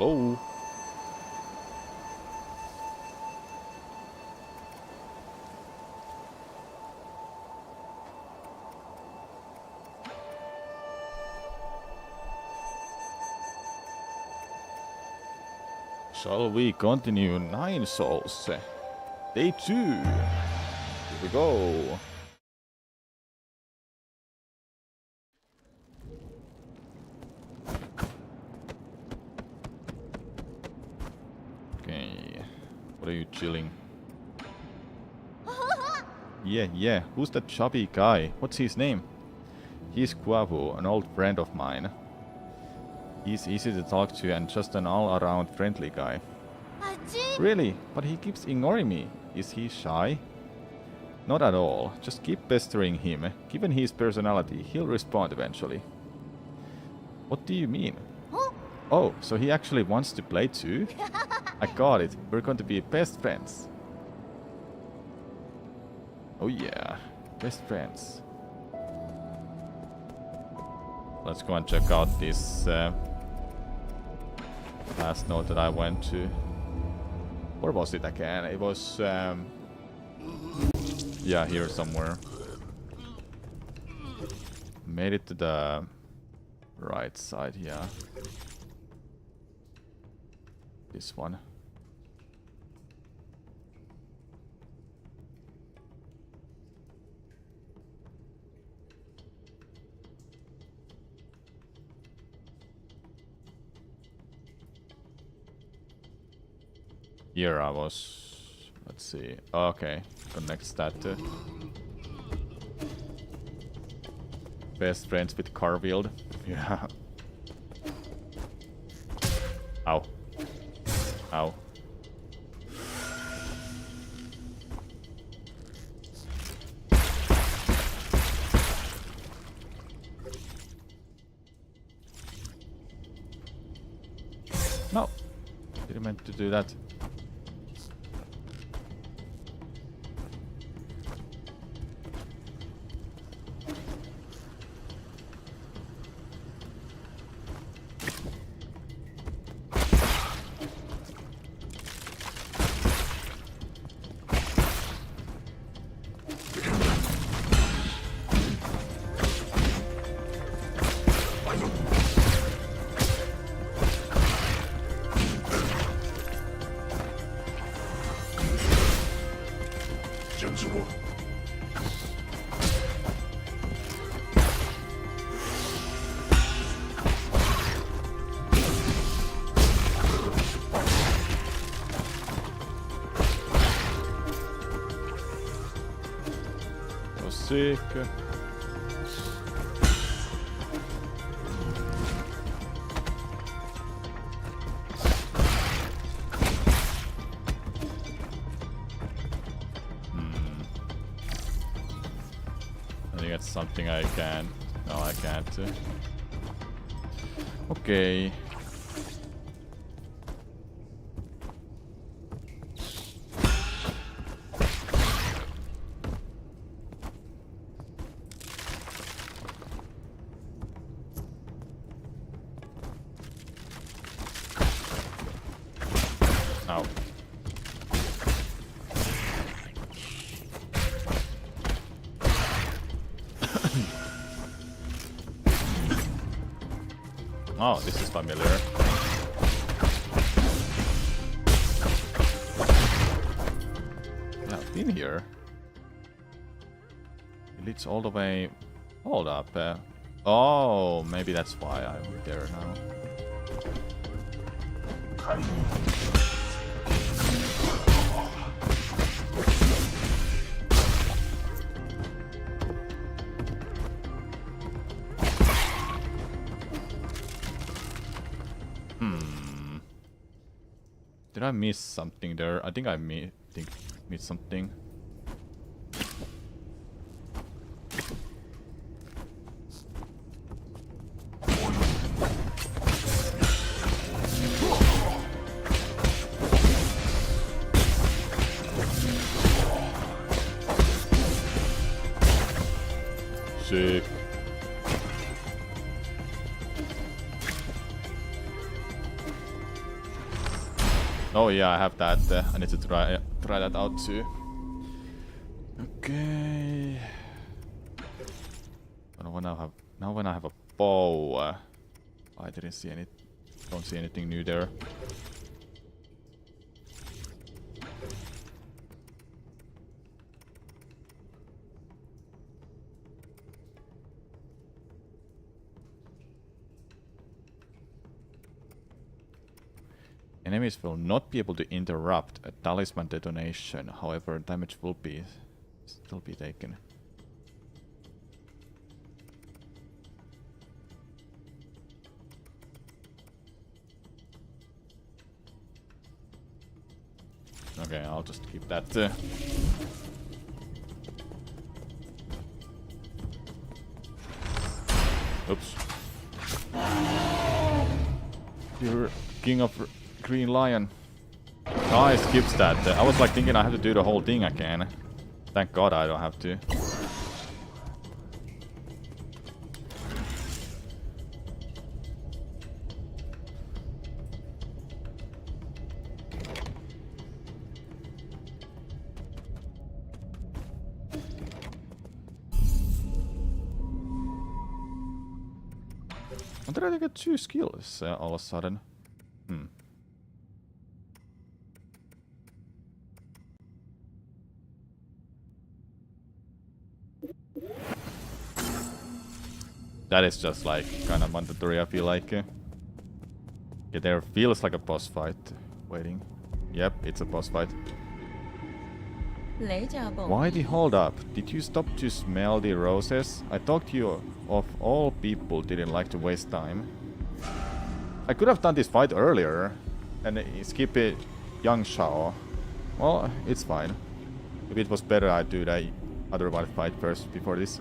Hello? Shall we continue Nine Souls? Day 2. Here we go. Okay. What are you chilling? Yeah. Who's that chubby guy? What's his name? He's Quavo, an old friend of mine. He's easy to talk to and just an all-around friendly guy. Really? But he keeps ignoring me. Is he shy? Not at all. Just keep pestering him. Given his personality, he'll respond eventually. What do you mean? Oh, so he actually wants to play too? I got it. We're going to be best friends. Oh yeah, best friends. Let's go and check out this last note that I went to. Where was it again? It was yeah, here somewhere. Made it to the right side, yeah. This one. Here I was. Let's see. Okay, connects that to best friends with Carfield. Yeah. Ow. Ow. No. Didn't meant to do that. Sick. I think that's something I can. No, I can't. Okay. Ow. Oh, this is familiar. Yeah, I've been here. It leads all the way. Hold up. Oh, maybe that's why I'm there now. Did I miss something there? I think I missed something. Sick. Oh yeah, I have that. I need to try that out too. Okay. Now when I have a bow, I didn't see any. Don't see anything new there. Enemies will not be able to interrupt a talisman detonation, however damage will still be taken. Okay, I'll just keep that. Oops. You're king of Green Lion. Oh, I skipped that. I was like thinking I have to do the whole thing again. Thank God I don't have to. When did I get 2 skills all of a sudden? That is just like kind of mandatory, I feel like. Yeah, there feels like a boss fight waiting. Yep, it's a boss fight. Why the hold up? Did you stop to smell the roses? I thought you, of all people, didn't like to waste time. I could have done this fight earlier and skip it, Yang Shao. Well, it's fine. If it was better, I'd do the other one fight first before this.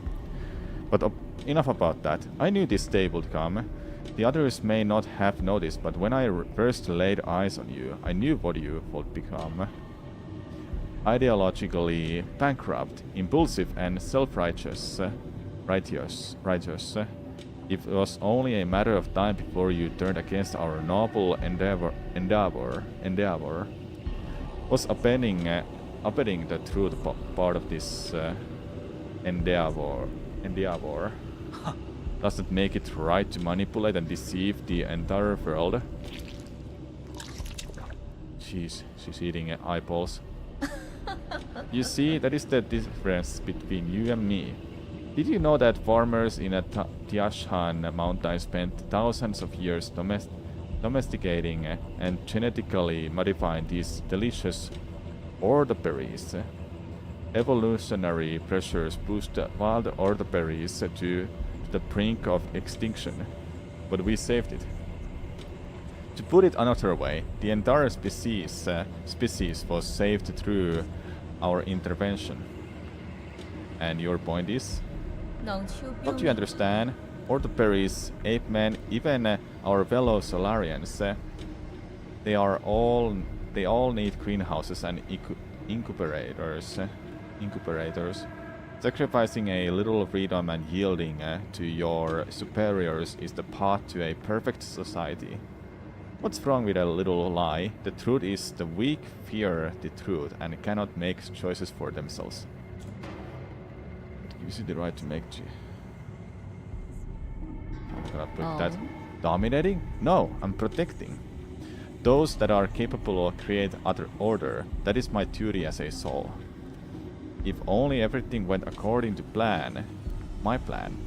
But enough about that. I knew this day would come. The others may not have noticed, but when I first laid eyes on you, I knew what you would become. Ideologically bankrupt, impulsive and self-righteous. Righteous. It was only a matter of time before you turned against our noble endeavor. Was upending the truth part of this endeavor. Does it make it right to manipulate and deceive the entire world? Jeez, she's eating eyeballs. You see, that is the difference between you and me. Did you know that farmers in a Tiashan mountain spent thousands of years domesticating and genetically modifying these delicious orderberries? Evolutionary pressures pushed wild orderberries to the brink of extinction, but we saved it. To put it another way, the entire species was saved through our intervention. And your point is? Don't you understand? Orderberries, ape men, even our fellow Solarians, they all need greenhouses and incubators. Sacrificing a little freedom and yielding to your superiors is the path to a perfect society. What's wrong with a little lie? The truth is the weak fear the truth and cannot make choices for themselves. It gives you the right to make I'm gonna put that. Dominating? No, I'm protecting. Those that are capable of create other order. That is my duty as a soul. If only everything went according to plan. My plan.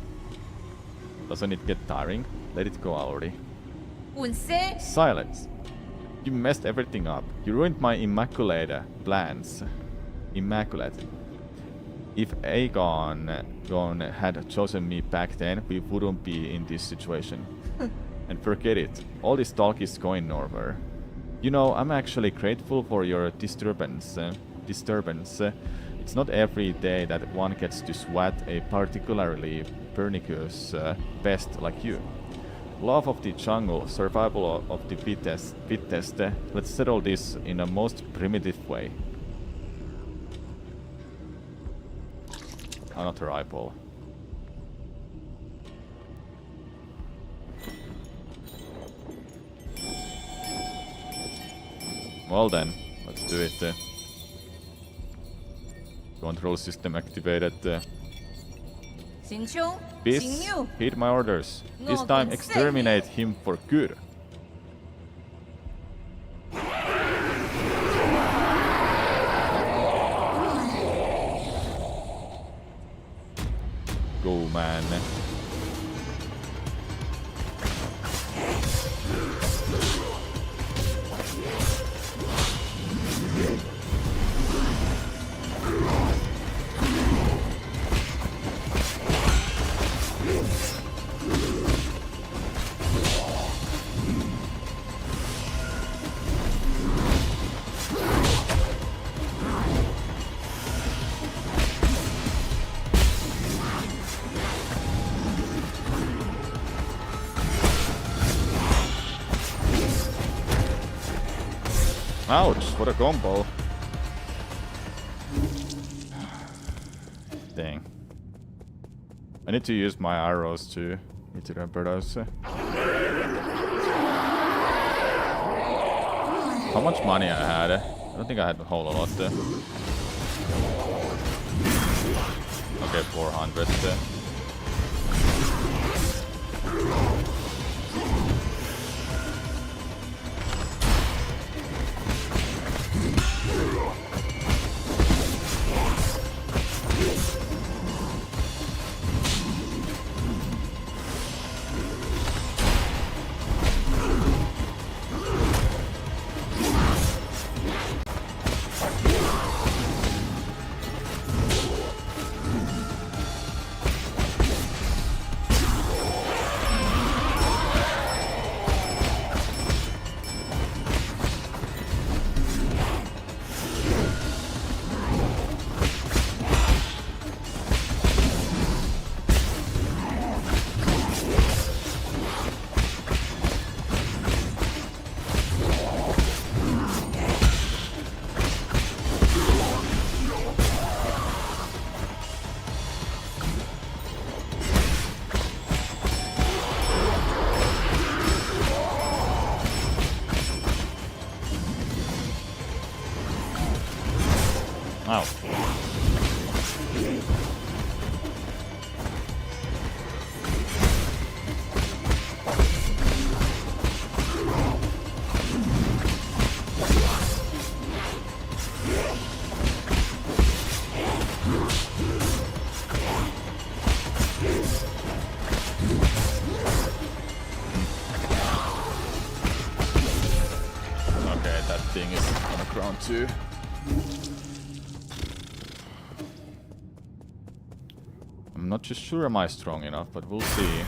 Doesn't it get tiring? Let it go already. Silence. You messed everything up. You ruined my immaculate plans. Immaculate. If Aegon had chosen me back then, we wouldn't be in this situation. And forget it. All this talk is going nowhere. You know, I'm actually grateful for your disturbance. It's not every day that one gets to swat a particularly pernicious pest like you. Love of the jungle, survival of the fittest. Let's settle this in a most primitive way. Another eyeball. Well then, let's do it. Control system activated. Peace, heed my orders. This time exterminate him for good. Go, man. Ouch, what a combo. Dang. I need to use my arrows to hit the Remembrance. How much money I had? I don't think I had a whole lot. Okay, 400. Ow. Okay, that thing is on the ground too. I'm not just sure am I strong enough, but we'll see.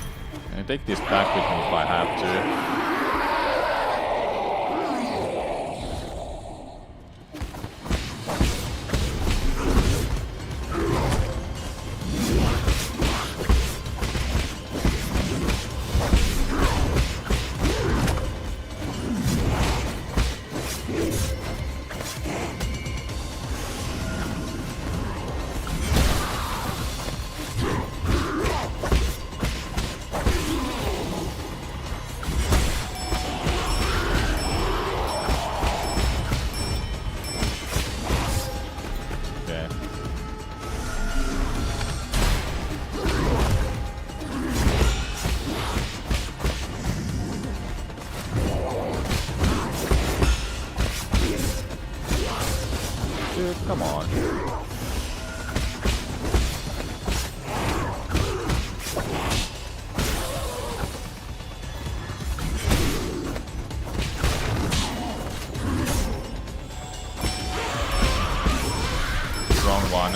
Can I take this back with me if I have to? Dude, come on. Wrong one.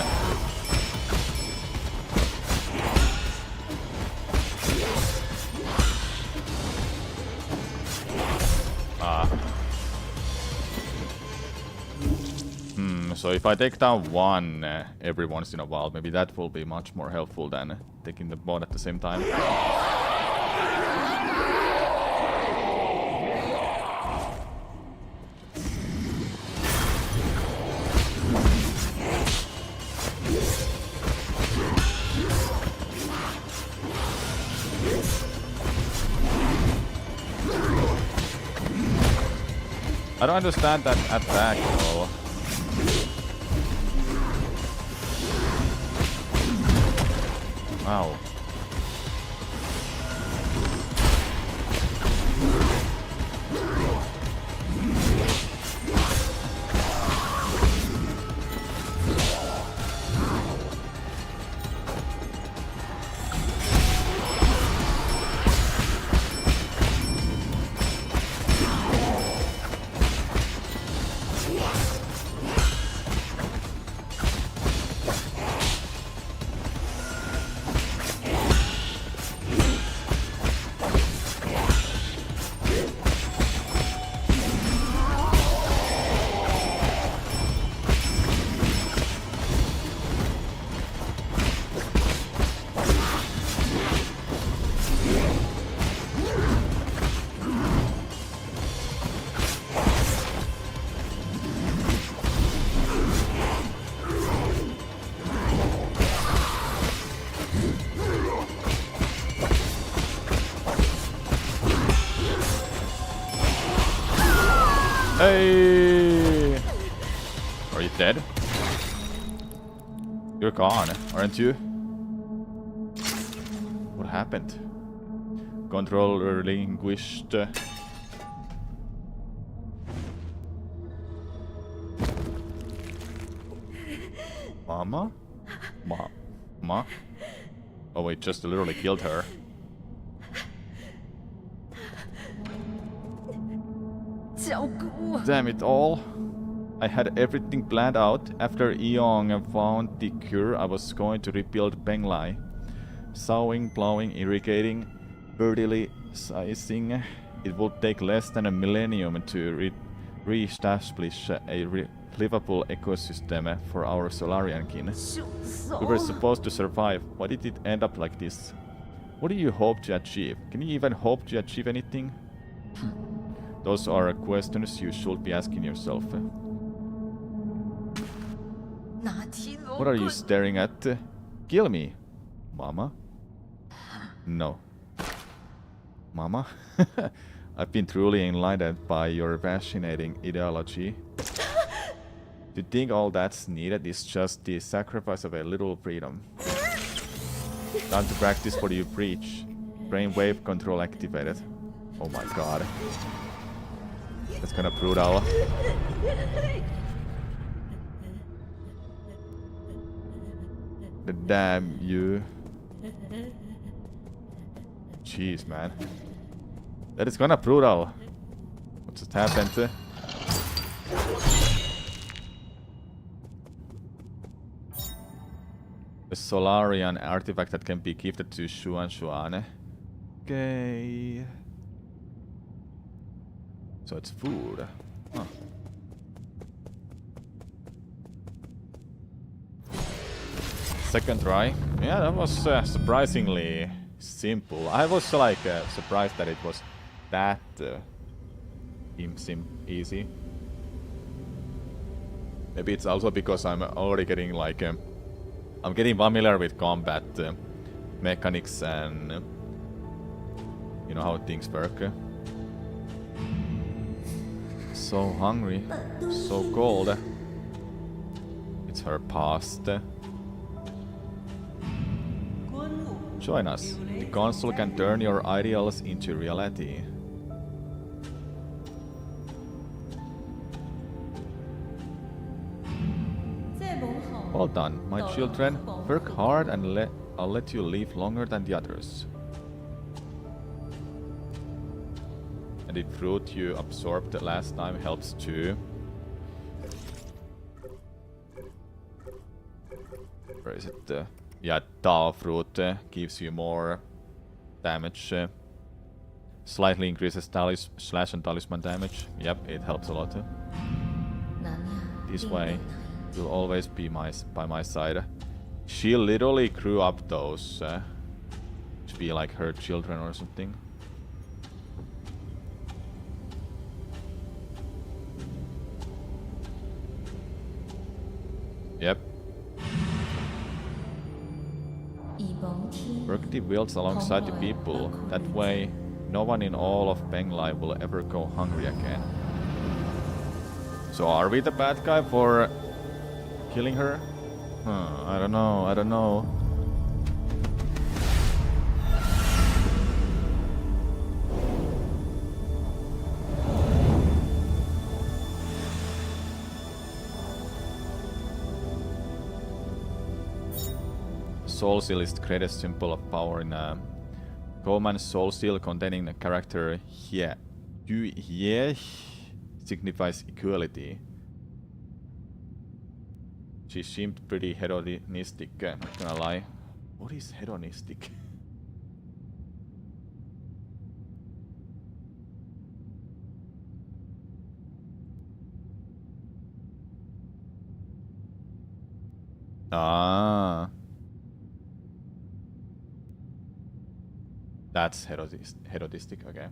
So if I take down one every once in a while, maybe that will be much more helpful than taking the bot at the same time. I don't understand that attack at all. Wow. Hey! Are you dead? You're gone, aren't you? What happened? Control relinquished. Mama? Ma? Oh wait, just literally killed her. Damn it all. I had everything planned out. After Eong found the cure, I was going to rebuild Penglai. Sowing, plowing, irrigating, fertilizing. It would take less than a millennium to re-establish a livable ecosystem for our Solarian kin. We were supposed to survive. Why did it end up like this? What do you hope to achieve? Can you even hope to achieve anything? Those are questions you should be asking yourself. What are you staring at? Kill me, Mama. No. Mama? I've been truly enlightened by your fascinating ideology. To think all that's needed is just the sacrifice of a little freedom. Time to practice what you preach. Brainwave control activated. Oh my god. That's kinda brutal. The damn you. Jeez, man. That is kinda brutal. What just happened? A Solarian artifact that can be gifted to Xuan. Okay. So it's food. Huh. Second try. Yeah, that was surprisingly simple. I was like surprised that it was that easy. Maybe it's also because I'm already getting like I'm getting familiar with combat mechanics and you know how things work. So hungry, so cold. It's her past. Join us. The console can turn your ideals into reality. Well done, my children. Work hard and I'll let you live longer than the others. And the fruit you absorbed last time helps too. Where is it? Yeah, Tao fruit gives you more damage. Slightly increases slash and talisman damage. Yep, it helps a lot. This way, you'll always be by my side. She literally grew up those to be like her children or something. Yep. Work the wheels alongside the people. That way, no one in all of Penglai will ever go hungry again. So are we the bad guy for killing her? I don't know, I don't know. Soul Seal is the greatest symbol of power in Coleman's Soul Seal containing the character Hye signifies equality. She seemed pretty hedonistic, not gonna lie. What is hedonistic? Ah. That's hedonistic, okay.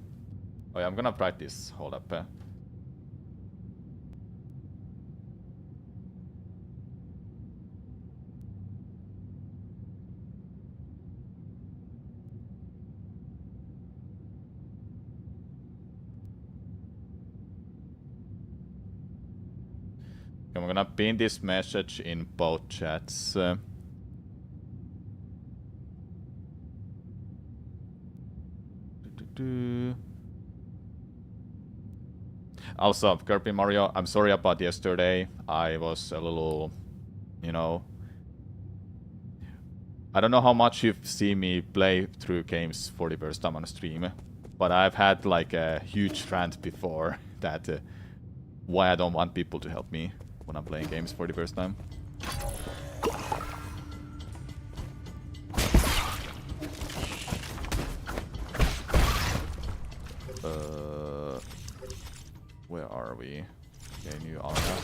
Oh yeah, I'm gonna practice, hold up. I'm gonna pin this message in both chats. Also, Kirby Mario, I'm sorry about yesterday. I was a little, you know... I don't know how much you've seen me play through games for the first time on stream, but I've had like a huge rant before that why I don't want people to help me when I'm playing games for the first time. Where are we? Okay, new arena.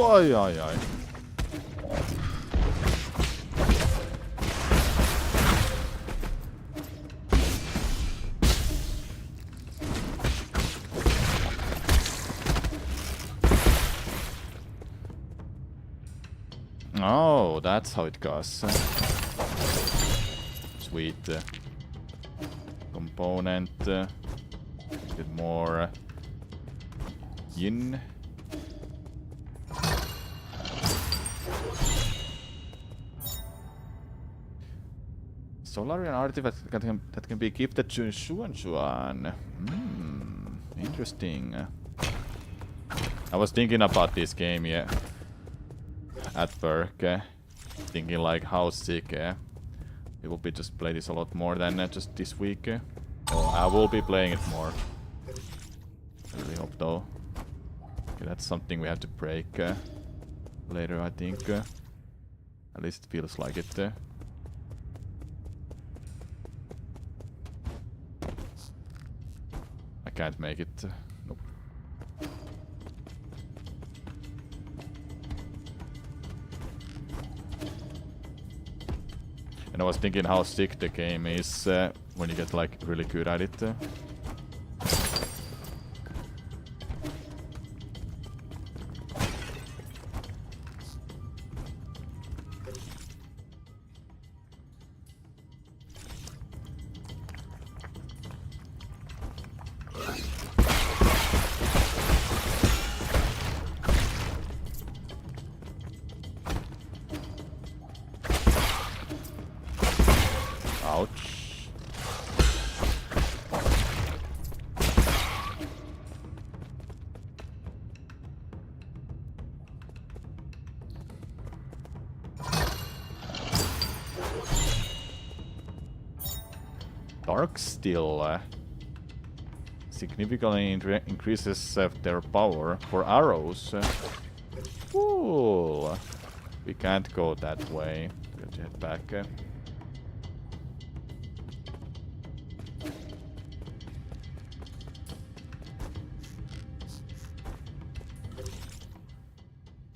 Oi, oi, oi. Oh, that's how it goes. Sweet. Component. A bit more yin. Solarian artifact that can be gifted to Xuan. Interesting. I was thinking about this game, yeah, at work. Thinking like how sick it will be just play this a lot more than just this week. Or I will be playing it more. hope though. Okay, that's something we have to break later, I think. At least it feels like it. I can't make it. Nope. And I was thinking how sick the game is when you get like really good at it. Ouch. Darksteel significantly increases their power for arrows. Cool. We can't go that way. We have to head back.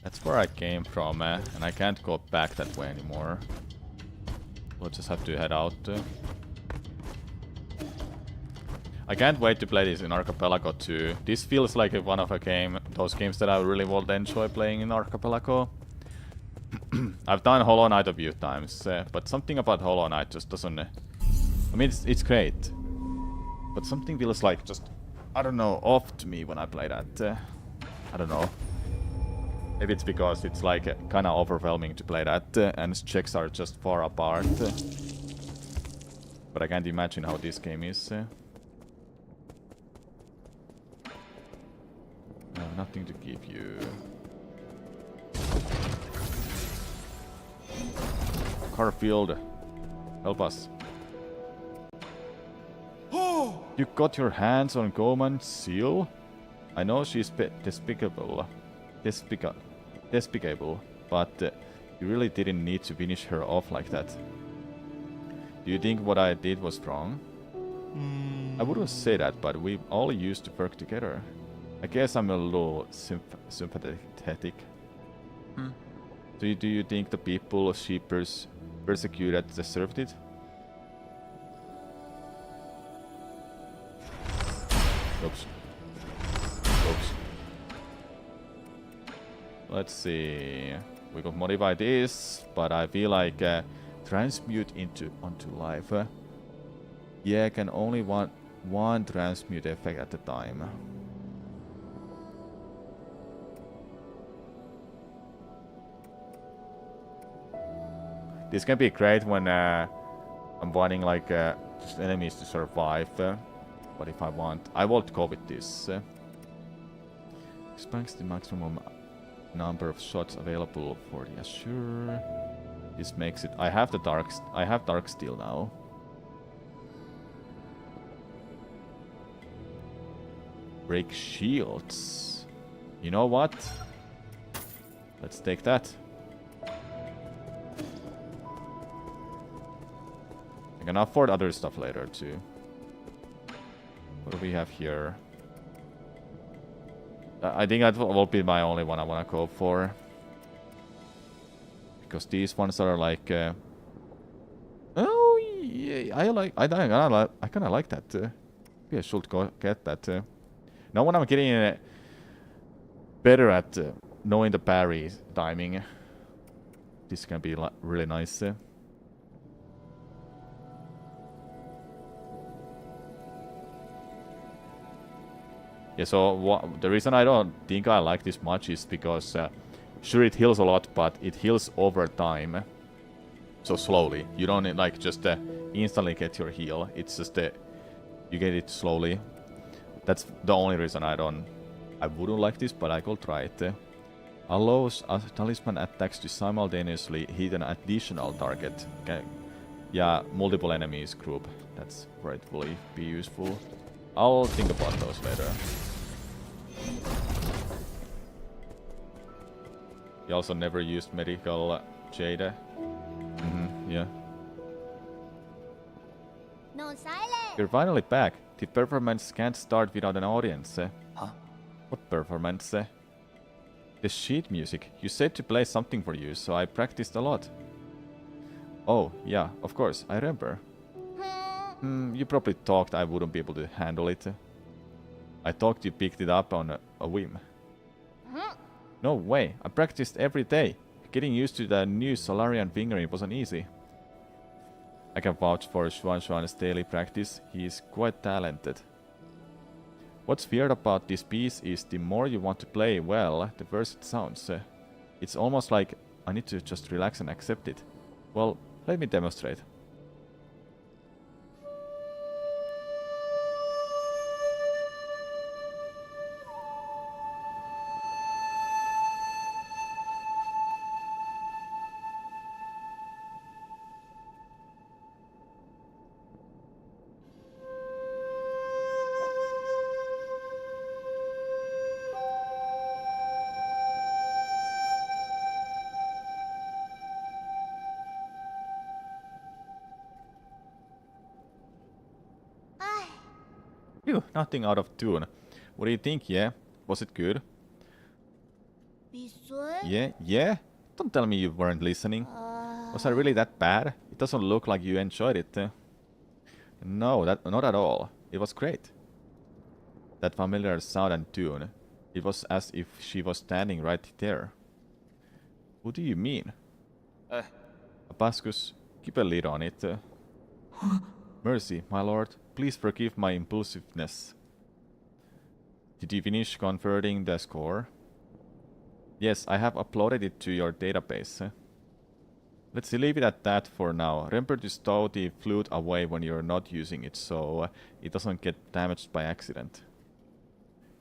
That's where I came from, and I can't go back that way anymore. We'll just have to head out. I can't wait to play this in Archipelago 2. This feels like one of those games that I really would enjoy playing in Archipelago. I've done Hollow Knight a few times, but something about Hollow Knight just doesn't... I mean, it's great, but something feels like just, I don't know, off to me when I play that. I don't know. Maybe it's because it's like kind of overwhelming to play that, and its checks are just far apart. But I can't imagine how this game is. Nothing to give you. Garfield, help us. You got your hands on Goemon's seal? I know she's despicable, but you really didn't need to finish her off like that. Do you think what I did was wrong? I wouldn't say that, but we all used to work together. I guess I'm a little sympathetic. Do you think the people she persecuted deserved it? Oops. Oops. Let's see. We could modify this, but I feel like transmute onto life. Yeah, I can only want one transmute effect at a time. This can be great when I'm wanting like just enemies to survive. But if I won't go with this. Expands the maximum number of shots available for the Azure. This makes it. I have Darksteel now. Break shields. You know what? Let's take that. I can afford other stuff later too. What do we have here? I think that will be my only one I want to go for. Because these ones are like... oh, yeah, I kind of like that. Maybe I should go get that. Now when I'm getting better at knowing the parry timing, this can be really nice. Yeah, so the reason I don't think I like this much is because sure it heals a lot, but it heals over time. So slowly. You don't like just instantly get your heal. It's just you get it slowly. That's the only reason I wouldn't like this, but I could try it. Allows talisman attacks to simultaneously hit an additional target. Okay. Yeah, multiple enemies group. That's where it will be useful. I'll think about those later. He also never used medical Jade. Yeah. No silence. You're finally back. The performance can't start without an audience. Huh? What performance? The sheet music. You said to play something for you, so I practiced a lot. Oh, yeah, of course, I remember. You probably thought I wouldn't be able to handle it. I thought you picked it up on a whim. No way, I practiced every day. Getting used to the new Solarian fingering wasn't easy. I can vouch for Xuan's daily practice. He is quite talented. What's weird about this piece is the more you want to play well, the worse it sounds. It's almost like I need to just relax and accept it. Well, let me demonstrate. Phew, nothing out of tune. What do you think, yeah? Was it good? Yeah? Don't tell me you weren't listening. Was I really that bad? It doesn't look like you enjoyed it. No, not at all. It was great. That familiar sound and tune. It was as if she was standing right there. What do you mean? Abascus, keep a lid on it. Mercy, my lord. Please forgive my impulsiveness. Did you finish converting the score? Yes, I have uploaded it to your database. Let's leave it at that for now. Remember to stow the flute away when you're not using it, so it doesn't get damaged by accident.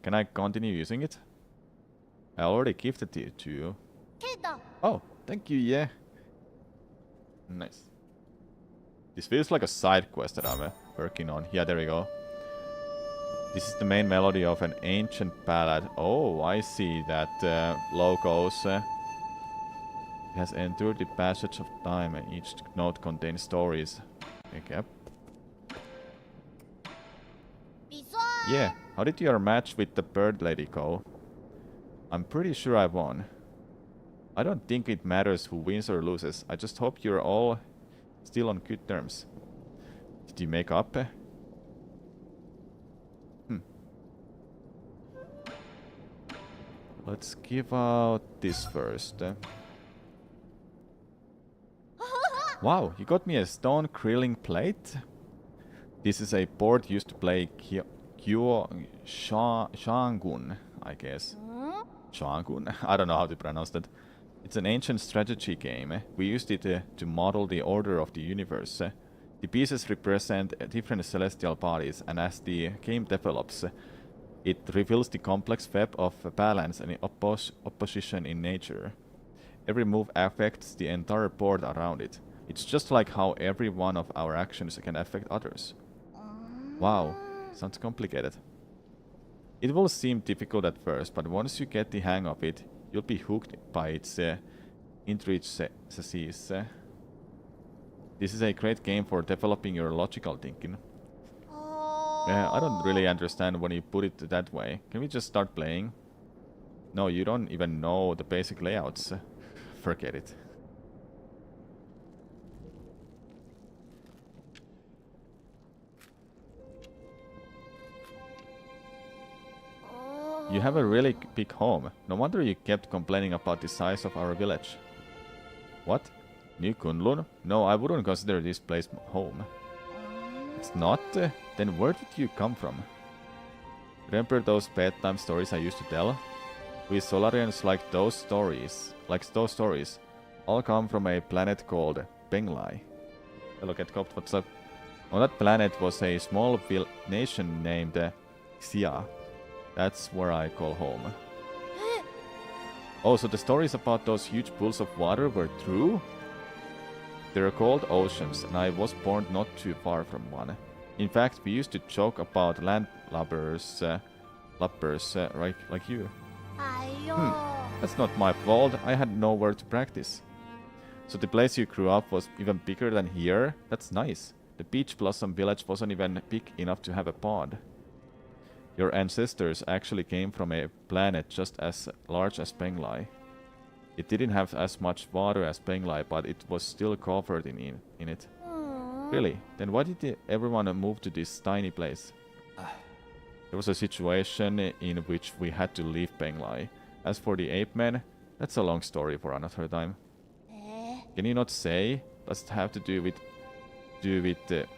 Can I continue using it? I already gifted it to you. Oh, thank you, yeah. Nice. This feels like a side quest that I'm working on. Yeah, there we go. This is the main melody of an ancient ballad. Oh, I see that logos. It has endured the passage of time and each note contains stories. Okay. Yeah, how did your match with the bird lady go? I'm pretty sure I won. I don't think it matters who wins or loses. I just hope you're all still on good terms. Did you make up? Let's give out this first. Wow, you got me a stone grilling plate? This is a board used to play Shangun, I guess. Shangun? I don't know how to pronounce that. It's an ancient strategy game. We used it to model the order of the universe. The pieces represent different celestial bodies, and as the game develops, it reveals the complex web of balance and opposition in nature. Every move affects the entire board around it. It's just like how every one of our actions can affect others. Wow, sounds complicated. It will seem difficult at first, but once you get the hang of it, you'll be hooked by its intricacies. This is a great game for developing your logical thinking. I don't really understand when you put it that way. Can we just start playing? No, you don't even know the basic layouts. Forget it. You have a really big home. No wonder you kept complaining about the size of our village. What? New Kunlun? No, I wouldn't consider this place home. It's not? Then where did you come from? Remember those bedtime stories I used to tell? We Solarians like those stories. All come from a planet called Penglai. Hello, Catcop, what's up? On that planet was a small nation named Xia. That's where I call home. Oh, so the stories about those huge pools of water were true? They're called oceans, and I was born not too far from one. In fact, we used to joke about landlubbers lappers right like you. Ayo. That's not my fault. I had nowhere to practice. So the place you grew up was even bigger than here? That's nice. The Peach Blossom village wasn't even big enough to have a pond. Your ancestors actually came from a planet just as large as Penglai. It didn't have as much water as Penglai, but it was still covered in it. Really? Then why did everyone move to this tiny place? There was a situation in which we had to leave Penglai. As for the ape men, that's a long story for another time. Can you not say? Does it have to do with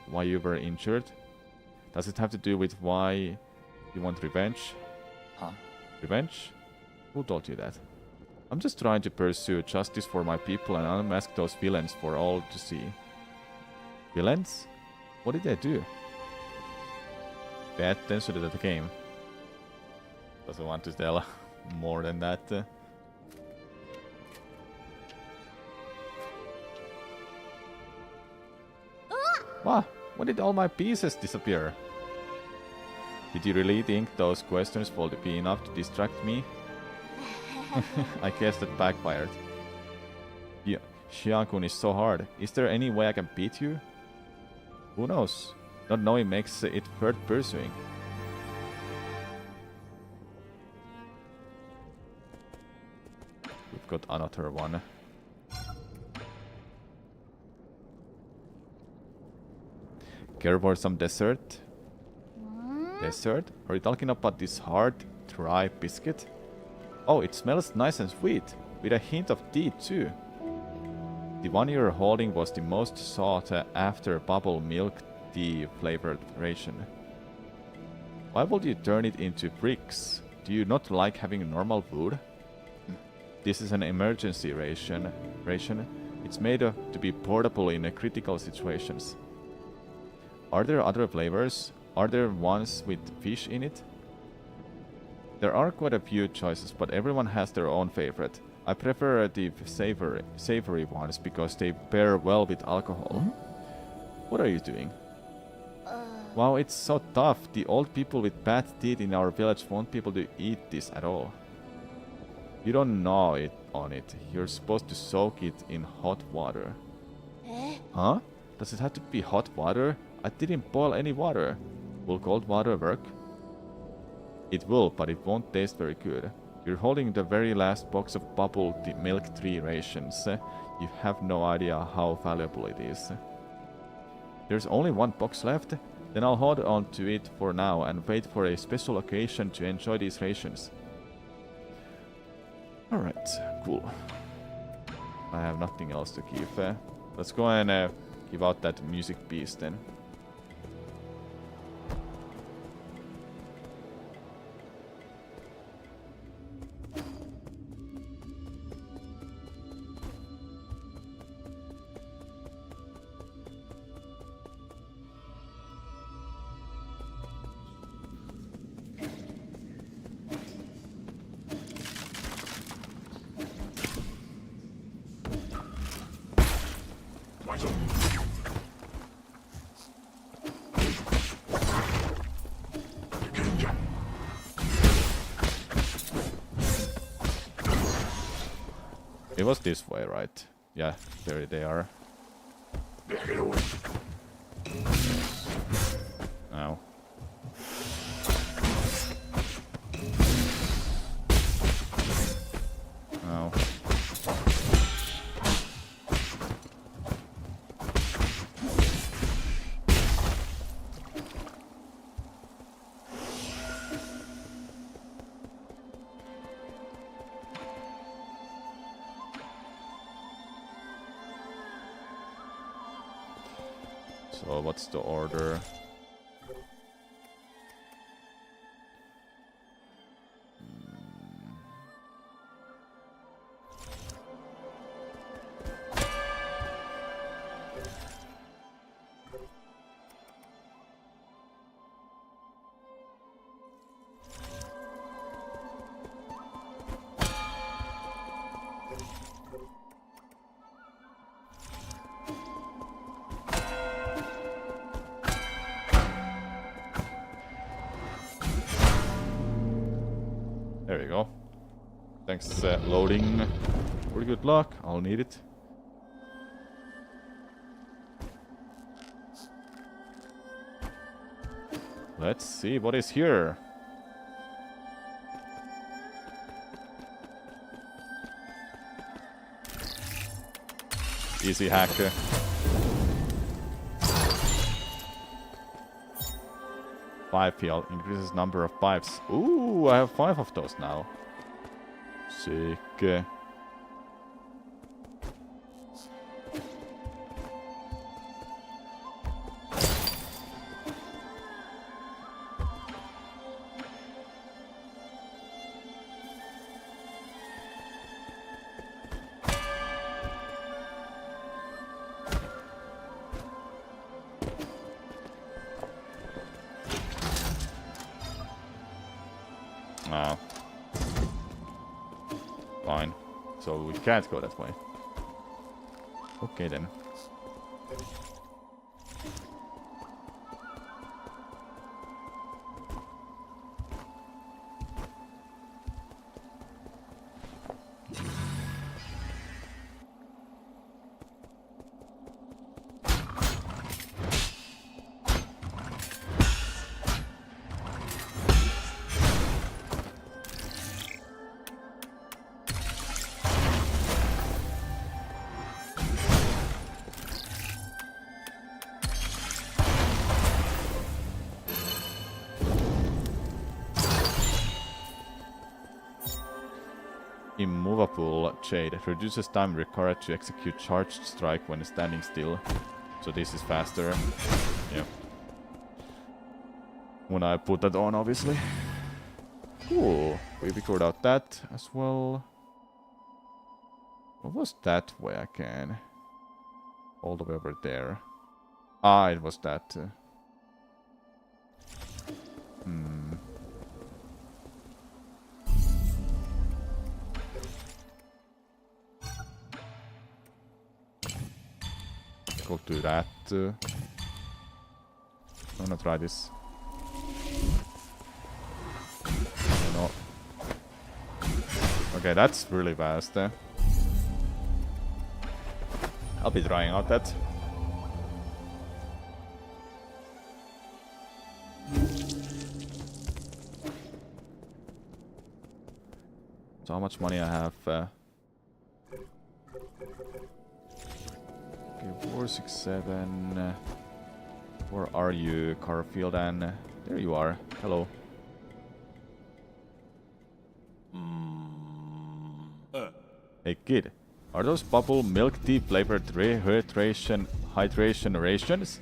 why you were injured? Does it have to do with why you want revenge? Huh? Revenge? Who told you that? I'm just trying to pursue justice for my people and unmask those villains for all to see. Villains? What did they do? Pay attention to the game. Doesn't want to tell more than that. What? When did all my pieces disappear? Did you really think those questions would be enough to distract me? I guess that backfired. Yeah, Xiangkun is so hard. Is there any way I can beat you? Who knows? Not knowing makes it worth pursuing. We've got another one. Care for some dessert? Dessert? Are you talking about this hard, dry biscuit? Oh, it smells nice and sweet, with a hint of tea too. The one you're holding was the most sought after bubble milk tea flavored ration. Why would you turn it into bricks? Do you not like having normal food? This is an emergency ration. It's made to be portable in critical situations. Are there other flavors? Are there ones with fish in it? There are quite a few choices, but everyone has their own favorite. I prefer the savory ones because they pair well with alcohol. What are you doing? Wow, it's so tough. The old people with bad teeth in our village want people to eat this at all. You don't gnaw it on it. You're supposed to soak it in hot water. Huh? Does it have to be hot water? I didn't boil any water. Will cold water work? It will, but it won't taste very good. You're holding the very last box of bubble milk tree rations. You have no idea how valuable it is. There's only one box left? Then I'll hold on to it for now and wait for a special occasion to enjoy these rations. Alright, cool. I have nothing else to give. Let's go and give out that music piece then. It was this way, right? Yeah, there they are. Now. Now. So what's the order? Thanks, loading. Pretty good luck. I'll need it. Let's see what is here. Easy hack. Pipe heal increases number of pipes. Ooh, I have 5 of those now. Sick. Ah. Fine. So we can't go that way. Okay then. Immovable Jade reduces time required to execute charged strike when standing still. So this is faster. Yeah. When I put that on, obviously. Cool. We figured out that as well. What was that way I can? All the way over there. Ah, it was that. Go to that. I'm gonna try this. No. Okay, that's really fast. I'll be trying out that. So how much money I have? Okay, 467. Where are you, Carfield? And there you are. Hello. Hey kid, are those bubble milk tea flavored hydration rations?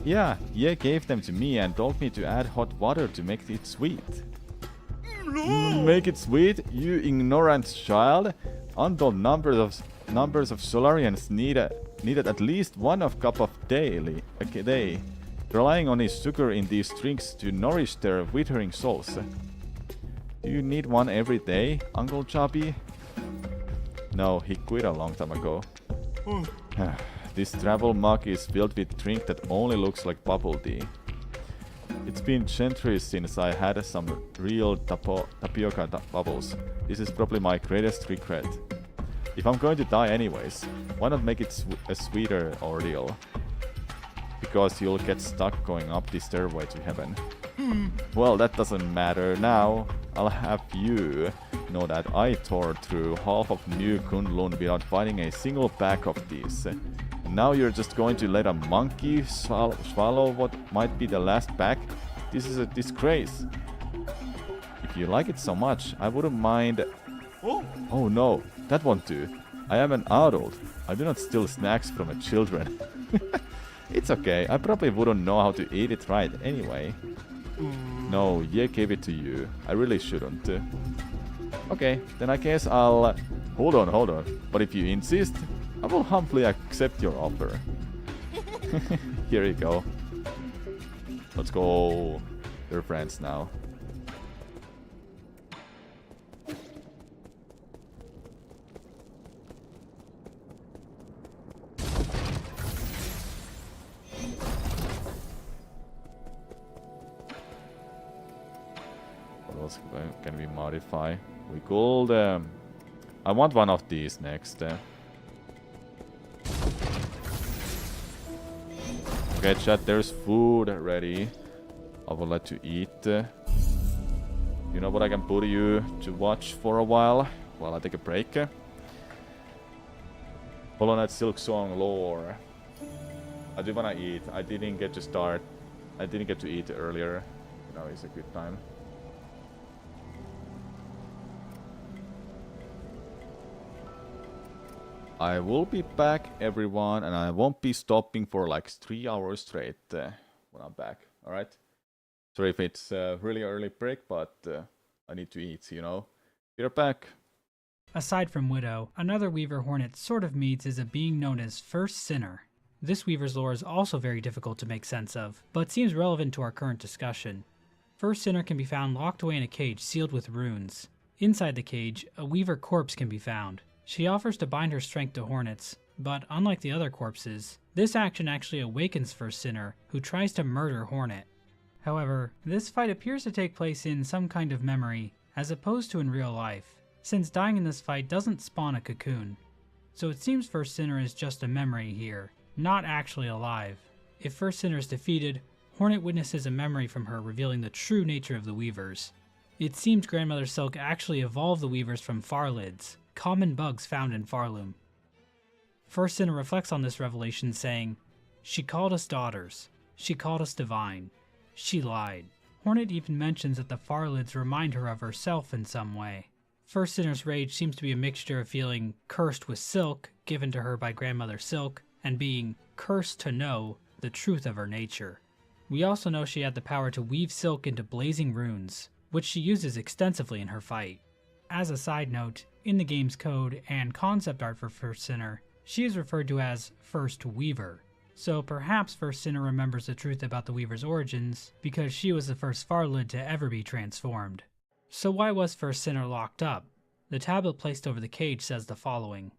Yeah, Ye gave them to me and told me to add hot water to make it sweet. Make it sweet, you ignorant child. Untold numbers of Solarians needed at least one cup of a day, relying on his sugar in these drinks to nourish their withering souls. Do you need one every day, Uncle Chubby? No, he quit a long time ago. This travel mug is filled with drink that only looks like bubble tea. It's been centuries since I had some real tapioca bubbles. This is probably my greatest regret. If I'm going to die anyways, why not make it a sweeter ordeal? Because you'll get stuck going up the stairway to heaven. Well, that doesn't matter now. I'll have you know that I tore through half of New Kunlun without finding a single pack of these. And now you're just going to let a monkey swallow what might be the last pack? This is a disgrace. If you like it so much, I wouldn't mind... Oh no, that one too. I am an adult. I do not steal snacks from children. It's okay, I probably wouldn't know how to eat it right anyway. No, Ye gave it to you. I really shouldn't. Okay, then I guess I'll... Hold on. But if you insist, I will humbly accept your offer. Here you go. Let's go. We're friends now. What else can we modify? We could... I want one of these next. Okay, chat, there's food ready. I will let you eat. You know what I can put you to watch for a while I take a break? Hollow Knight Silksong lore. I do wanna eat. I didn't get to start. I didn't get to eat earlier. Now is a good time. I will be back, everyone, and I won't be stopping for like 3 hours straight when I'm back. Alright? Sorry if it's a really early break, but I need to eat, you know. We're back. Aside from Widow, another Weaver Hornet sort of meets is a being known as First Sinner. This Weaver's lore is also very difficult to make sense of, but seems relevant to our current discussion. First Sinner can be found locked away in a cage sealed with runes. Inside the cage, a Weaver corpse can be found. She offers to bind her strength to Hornets, but unlike the other corpses, this action actually awakens First Sinner, who tries to murder Hornet. However, this fight appears to take place in some kind of memory, as opposed to in real life, since dying in this fight doesn't spawn a cocoon. So it seems First Sinner is just a memory here, not actually alive. If First Sinner is defeated, Hornet witnesses a memory from her revealing the true nature of the Weavers. It seems Grandmother Silk actually evolved the Weavers from Farlids, common bugs found in Farloom. First Sinner reflects on this revelation saying, "She called us daughters. She called us divine. She lied." Hornet even mentions that the Farlids remind her of herself in some way. First Sinner's rage seems to be a mixture of feeling cursed with silk, given to her by Grandmother Silk, and being cursed to know the truth of her nature. We also know she had the power to weave silk into blazing runes, which she uses extensively in her fight. As a side note, in the game's code and concept art for First Sinner, she is referred to as First Weaver. So perhaps First Sinner remembers the truth about the Weaver's origins, because she was the first Farlid to ever be transformed. So why was First Sinner locked up? The tablet placed over the cage says the following.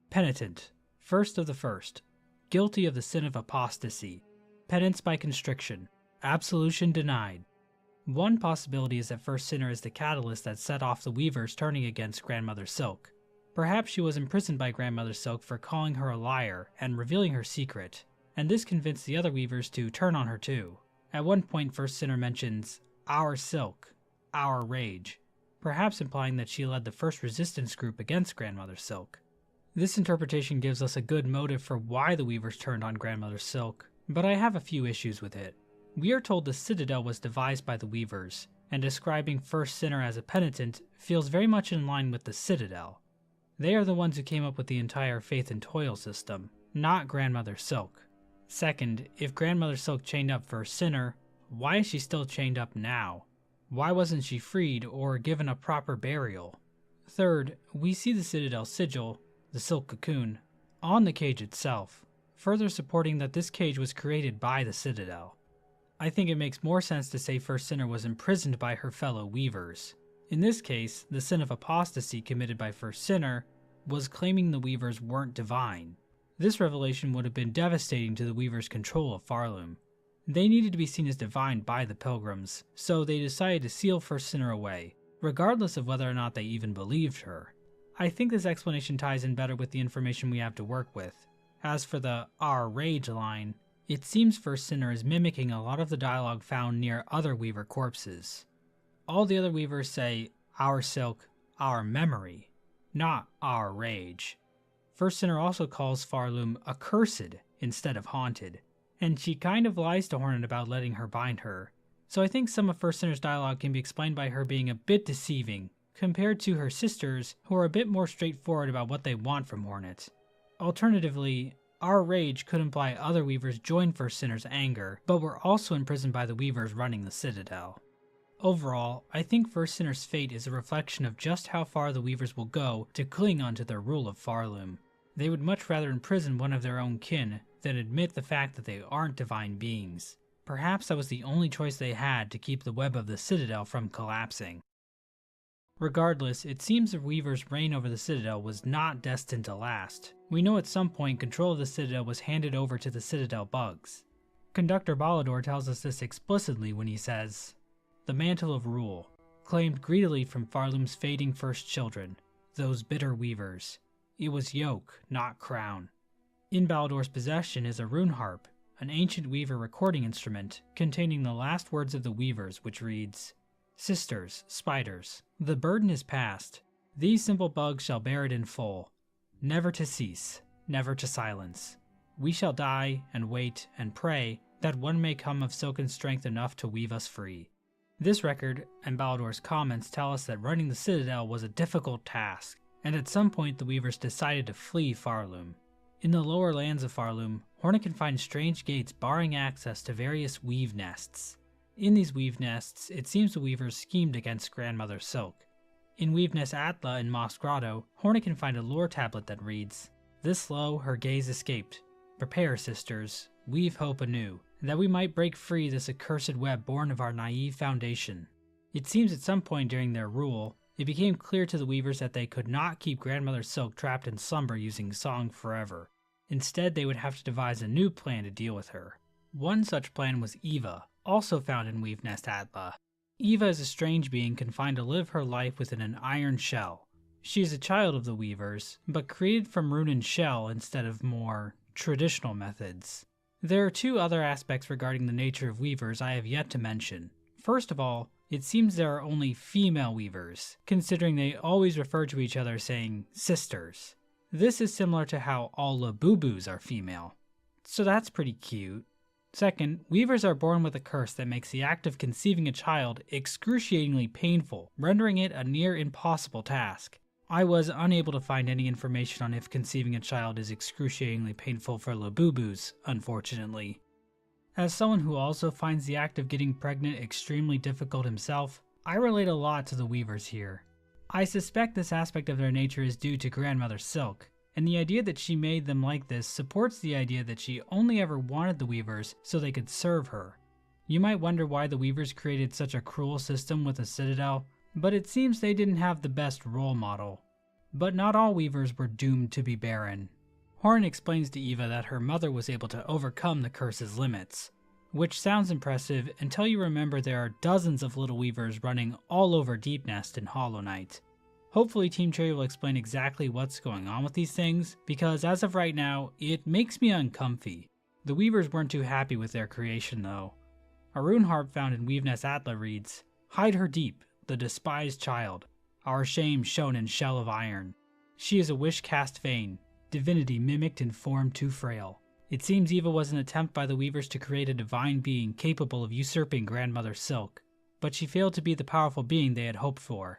Penitent, first of the first, guilty of the sin of apostasy, penance by constriction, absolution denied. One possibility is that First Sinner is the catalyst that set off the Weavers turning against Grandmother Silk. Perhaps she was imprisoned by Grandmother Silk for calling her a liar and revealing her secret, and this convinced the other Weavers to turn on her too. At one point, First Sinner mentions, "Our Silk, our rage," perhaps implying that she led the first resistance group against Grandmother Silk. This interpretation gives us a good motive for why the Weavers turned on Grandmother Silk, but I have a few issues with it. We are told the Citadel was devised by the Weavers, and describing First Sinner as a penitent feels very much in line with the Citadel. They are the ones who came up with the entire Faith and Toil system, not Grandmother Silk. Second, if Grandmother Silk chained up First Sinner, why is she still chained up now? Why wasn't she freed or given a proper burial? Third, we see the Citadel sigil, the silk cocoon, on the cage itself, further supporting that this cage was created by the Citadel. I think it makes more sense to say First Sinner was imprisoned by her fellow Weavers. In this case, the sin of apostasy committed by First Sinner was claiming the Weavers weren't divine. This revelation would have been devastating to the Weavers' control of Farloom. They needed to be seen as divine by the Pilgrims, so they decided to seal First Sinner away, regardless of whether or not they even believed her. I think this explanation ties in better with the information we have to work with. As for the "our rage" line, it seems First Sinner is mimicking a lot of the dialogue found near other Weaver corpses. All the other Weavers say, "our silk, our memory," not "our rage." First Sinner also calls Farloom accursed instead of haunted, and she kind of lies to Hornet about letting her bind her. So I think some of First Sinner's dialogue can be explained by her being a bit deceiving, compared to her sisters, who are a bit more straightforward about what they want from Hornet. Alternatively, our rage could imply other Weavers joined First Sinner's anger, but were also imprisoned by the Weavers running the Citadel. Overall, I think First Sinner's fate is a reflection of just how far the Weavers will go to cling onto their rule of Farloom. They would much rather imprison one of their own kin than admit the fact that they aren't divine beings. Perhaps that was the only choice they had to keep the web of the Citadel from collapsing. Regardless, it seems the Weaver's reign over the Citadel was not destined to last. We know at some point control of the Citadel was handed over to the Citadel bugs. Conductor Balador tells us this explicitly when he says, "The mantle of rule, claimed greedily from Farloom's fading first children, those bitter weavers. It was yoke, not crown. In Baldor's possession is a rune harp, an ancient weaver recording instrument containing the last words of the weavers, which reads, "Sisters, spiders, the burden is past. These simple bugs shall bear it in full. Never to cease, never to silence. We shall die and wait and pray that one may come of silken strength enough to weave us free." This record and Baldor's comments tell us that running the Citadel was a difficult task, and at some point the weavers decided to flee Farloom. In the lower lands of Farloom, Hornet can find strange gates barring access to various weave nests. In these weave nests, it seems the weavers schemed against Grandmother Silk. In Weave Nest Atla in Moss Grotto, Hornet can find a lore tablet that reads, "This low her gaze escaped. Prepare, sisters, weave hope anew, that we might break free this accursed web born of our naive foundation." It seems at some point during their rule, it became clear to the weavers that they could not keep Grandmother Silk trapped in slumber using song forever. Instead, they would have to devise a new plan to deal with her. One such plan was Eva, also found in Weave Nest Atla. Eva is a strange being confined to live her life within an iron shell. She is a child of the weavers, but created from rune and shell instead of more traditional methods. There are two other aspects regarding the nature of weavers I have yet to mention. First of all, it seems there are only female weavers, considering they always refer to each other saying sisters. This is similar to how all Labubus are female. So that's pretty cute. Second, weavers are born with a curse that makes the act of conceiving a child excruciatingly painful, rendering it a near impossible task. I was unable to find any information on if conceiving a child is excruciatingly painful for Labubus, unfortunately. As someone who also finds the act of getting pregnant extremely difficult himself, I relate a lot to the weavers here. I suspect this aspect of their nature is due to Grandmother Silk, and the idea that she made them like this supports the idea that she only ever wanted the weavers so they could serve her. You might wonder why the weavers created such a cruel system with a citadel, but it seems they didn't have the best role model. But not all weavers were doomed to be barren. Hornet explains to Eva that her mother was able to overcome the curse's limits, which sounds impressive until you remember there are dozens of little weavers running all over Deep Nest and Hollow Knight. Hopefully Team Cherry will explain exactly what's going on with these things, because as of right now, it makes me uncomfy. The weavers weren't too happy with their creation though. A rune harp found in Weave Nest Atla reads, "Hide her deep, the despised child, our shame shown in shell of iron. She is a wish cast vain, divinity mimicked in form too frail." It seems Eva was an attempt by the weavers to create a divine being capable of usurping Grandmother Silk, but she failed to be the powerful being they had hoped for.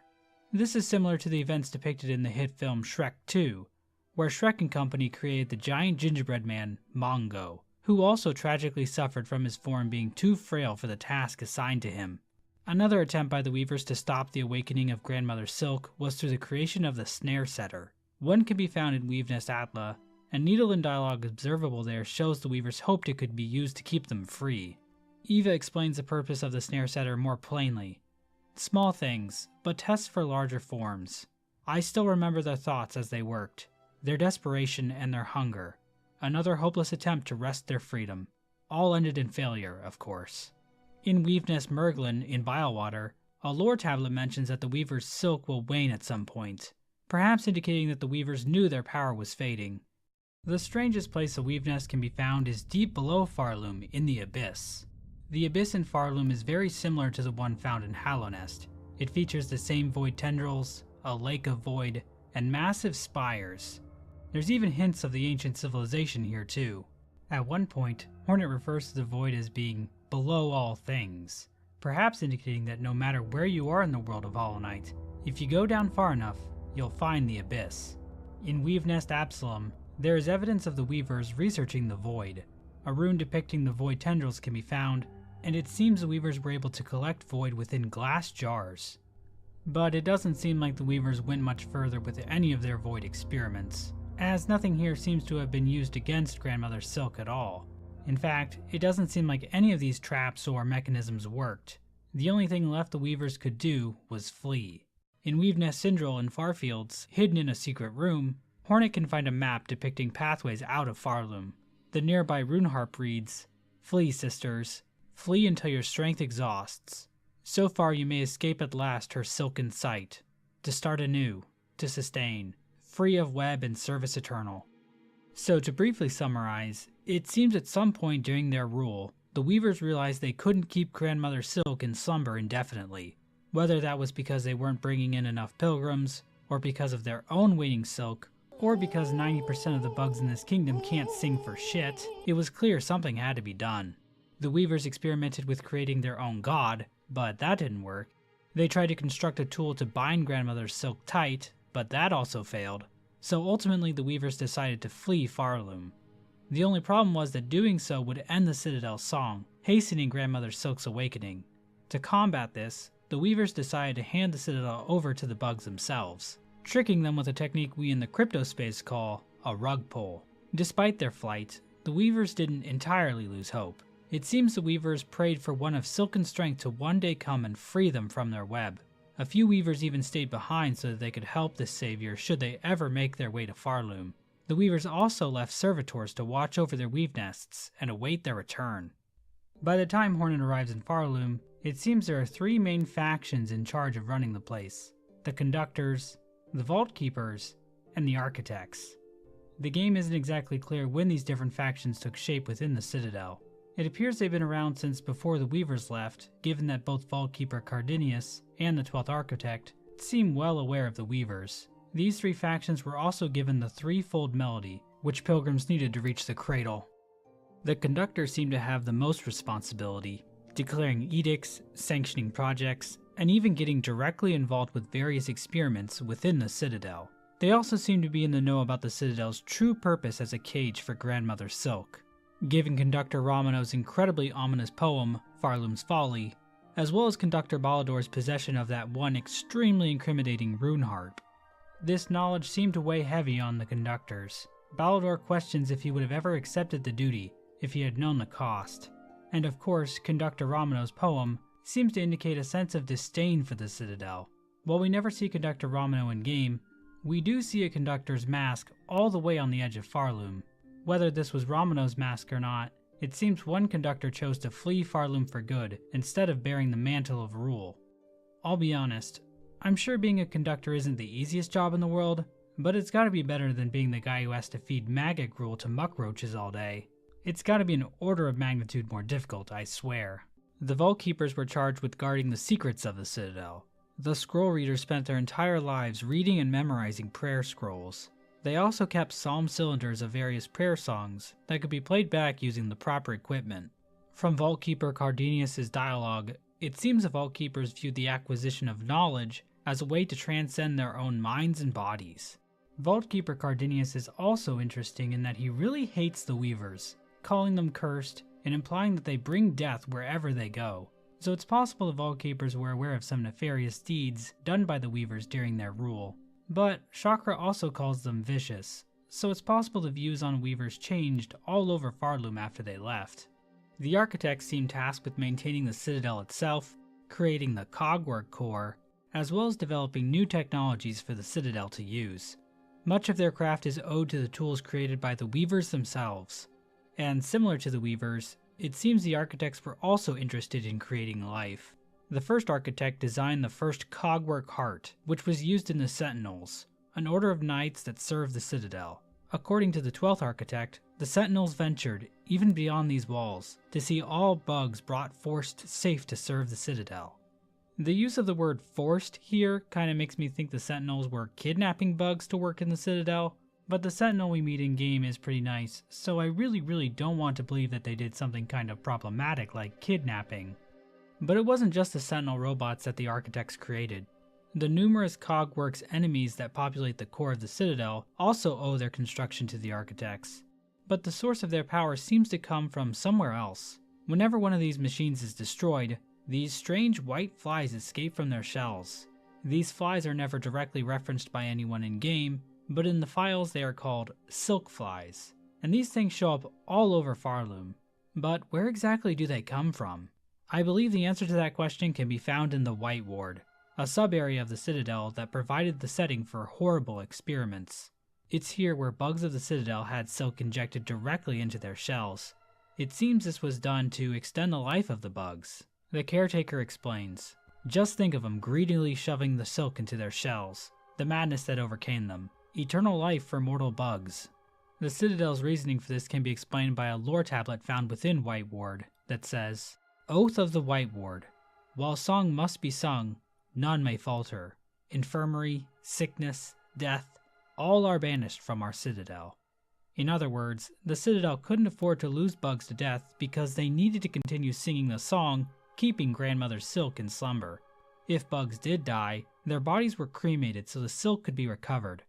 This is similar to the events depicted in the hit film Shrek 2, where Shrek and company created the giant gingerbread man, Mongo, who also tragically suffered from his form being too frail for the task assigned to him. Another attempt by the weavers to stop the awakening of Grandmother Silk was through the creation of the Snare Setter. One can be found in Weave Nest Atla, and needle and dialogue observable there shows the weavers hoped it could be used to keep them free. Eva explains the purpose of the Snare Setter more plainly. Small things, but tests for larger forms. I still remember their thoughts as they worked, their desperation and their hunger. Another hopeless attempt to wrest their freedom. All ended in failure, of course. In Weave Nest Merglin in Bilewater, a lore tablet mentions that the weaver's silk will wane at some point, perhaps indicating that the weavers knew their power was fading. The strangest place a weave nest can be found is deep below Farloom in the Abyss. The Abyss in Farloom is very similar to the one found in Hallownest. It features the same void tendrils, a lake of void, and massive spires. There's even hints of the ancient civilization here too. At one point, Hornet refers to the void as being below all things, perhaps indicating that no matter where you are in the world of Hollow Knight, if you go down far enough, you'll find the Abyss. In Weave Nest Absalom, there is evidence of the weavers researching the void. A rune depicting the void tendrils can be found, and it seems the weavers were able to collect void within glass jars. But it doesn't seem like the weavers went much further with any of their void experiments, as nothing here seems to have been used against Grandmother Silk at all. In fact, it doesn't seem like any of these traps or mechanisms worked. The only thing left the weavers could do was flee. In Weave Nest Syndrol in Farfields, hidden in a secret room, Hornet can find a map depicting pathways out of Farloom. The nearby rune harp reads, "Flee, sisters. Flee until your strength exhausts. So far you may escape at last her silken sight, to start anew, to sustain, free of web and service eternal. So to briefly summarize, it seems at some point during their rule, the Weavers realized they couldn't keep Grandmother Silk in slumber indefinitely, whether that was because they weren't bringing in enough pilgrims, or because of their own waiting silk, or because 90% of the bugs in this kingdom can't sing for shit. It was clear something had to be done. The Weavers experimented with creating their own god, but that didn't work. They tried to construct a tool to bind Grandmother Silk tight, but that also failed. So ultimately the Weavers decided to flee Farloom. The only problem was that doing so would end the Citadel's song, hastening Grandmother Silk's awakening. To combat this, the Weavers decided to hand the Citadel over to the bugs themselves, tricking them with a technique we in the cryptospace call a rug pull. Despite their flight, the Weavers didn't entirely lose hope. It seems the Weavers prayed for one of silken strength to one day come and free them from their web. A few Weavers even stayed behind so that they could help this savior should they ever make their way to Farloom. The Weavers also left servitors to watch over their weave nests and await their return. By the time Hornet arrives in Farloom, it seems there are three main factions in charge of running the place: the Conductors, the Vault Keepers, and the Architects. The game isn't exactly clear when these different factions took shape within the Citadel. It appears they've been around since before the Weavers left, given that both Vault Keeper Cardinius and the 12th Architect seem well aware of the Weavers. These three factions were also given the threefold melody, which pilgrims needed to reach the cradle. The Conductors seem to have the most responsibility, declaring edicts, sanctioning projects, and even getting directly involved with various experiments within the Citadel. They also seem to be in the know about the Citadel's true purpose as a cage for Grandmother Silk, giving Conductor Romano's incredibly ominous poem, Farloom's Folly, as well as Conductor Ballador's possession of that one extremely incriminating rune harp. This knowledge seemed to weigh heavy on the Conductors. Ballador questions if he would have ever accepted the duty if he had known the cost. And of course, Conductor Romano's poem seems to indicate a sense of disdain for the Citadel. While we never see Conductor Romano in-game, we do see a Conductor's mask all the way on the edge of Farloom. Whether this was Romano's mask or not, it seems one Conductor chose to flee Farloom for good instead of bearing the mantle of rule. I'll be honest, I'm sure being a Conductor isn't the easiest job in the world, but it's gotta be better than being the guy who has to feed maggot gruel to muckroaches all day. It's gotta be an order of magnitude more difficult, I swear. The Vault Keepers were charged with guarding the secrets of the Citadel. The Scroll Readers spent their entire lives reading and memorizing prayer scrolls. They also kept psalm cylinders of various prayer songs that could be played back using the proper equipment. From Vault Keeper Cardinius' dialogue, it seems the Vault Keepers viewed the acquisition of knowledge as a way to transcend their own minds and bodies. Vault Keeper Cardinius is also interesting in that he really hates the Weavers, calling them cursed and implying that they bring death wherever they go. So it's possible the Vault Keepers were aware of some nefarious deeds done by the Weavers during their rule. But Chakra also calls them vicious, so it's possible the views on Weavers changed all over Farloom after they left. The Architects seem tasked with maintaining the Citadel itself, creating the Cogwork core, as well as developing new technologies for the Citadel to use. Much of their craft is owed to the tools created by the Weavers themselves. And similar to the Weavers, it seems the Architects were also interested in creating life. The first Architect designed the first Cogwork Heart, which was used in the Sentinels, an order of knights that served the Citadel. According to the 12th Architect, the Sentinels ventured, even beyond these walls, to see all bugs brought forced safe to serve the Citadel. The use of the word forced here kinda makes me think the Sentinels were kidnapping bugs to work in the Citadel, but the Sentinel we meet in-game is pretty nice, so I really don't want to believe that they did something kind of problematic like kidnapping. But it wasn't just the Sentinel robots that the Architects created. The numerous Cogworks enemies that populate the core of the Citadel also owe their construction to the Architects. But the source of their power seems to come from somewhere else. Whenever one of these machines is destroyed, these strange white flies escape from their shells. These flies are never directly referenced by anyone in-game, but in the files they are called silk flies. And these things show up all over Farloom. But where exactly do they come from? I believe the answer to that question can be found in the White Ward, a sub-area of the Citadel that provided the setting for horrible experiments. It's here where bugs of the Citadel had silk injected directly into their shells. It seems this was done to extend the life of the bugs. The caretaker explains. Just think of them greedily shoving the silk into their shells. The madness that overcame them. Eternal life for mortal bugs. The Citadel's reasoning for this can be explained by a lore tablet found within White Ward that says, Oath of the White Ward. While song must be sung, none may falter. Infirmary, sickness, death, all are banished from our Citadel. In other words, the Citadel couldn't afford to lose bugs to death because they needed to continue singing the song, keeping Grandmother Silk in slumber. If bugs did die, their bodies were cremated so the silk could be recovered.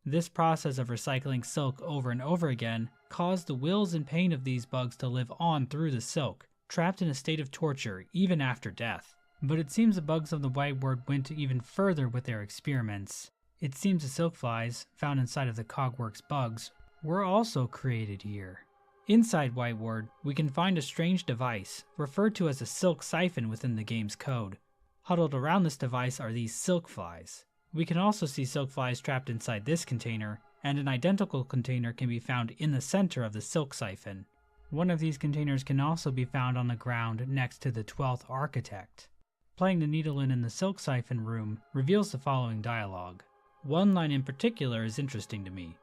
This process of recycling silk over and over again caused the wills and pain of these bugs to live on through the silk, trapped in a state of torture even after death. But it seems the bugs of the White Ward went even further with their experiments. It seems the silk flies, found inside of the Cogworks bugs, were also created here. Inside White Ward, we can find a strange device, referred to as a silk siphon within the game's code. Huddled around this device are these silk flies. We can also see silk flies trapped inside this container, and an identical container can be found in the center of the silk siphon. One of these containers can also be found on the ground next to the 12th Architect. Playing the Needlin in the silk siphon room reveals the following dialogue. One line in particular is interesting to me.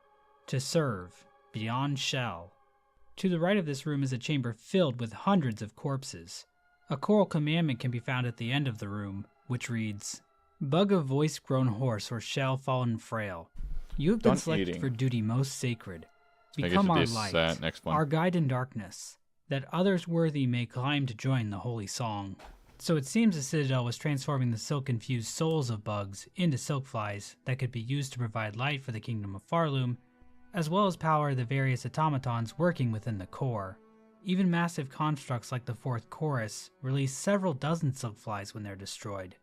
To serve, beyond shell. To the right of this room is a chamber filled with hundreds of corpses. A choral commandment can be found at the end of the room, which reads, Bug of voice grown hoarse or shell fallen frail. You have been selected for duty most sacred. Become our light, our guide in darkness, that others worthy may climb to join the holy song. So it seems the Citadel was transforming the silk-infused souls of bugs into silk flies that could be used to provide light for the Kingdom of Farloom, as well as power the various automatons working within the core. Even massive constructs like the 4th Chorus release several dozen silk flies when they're destroyed.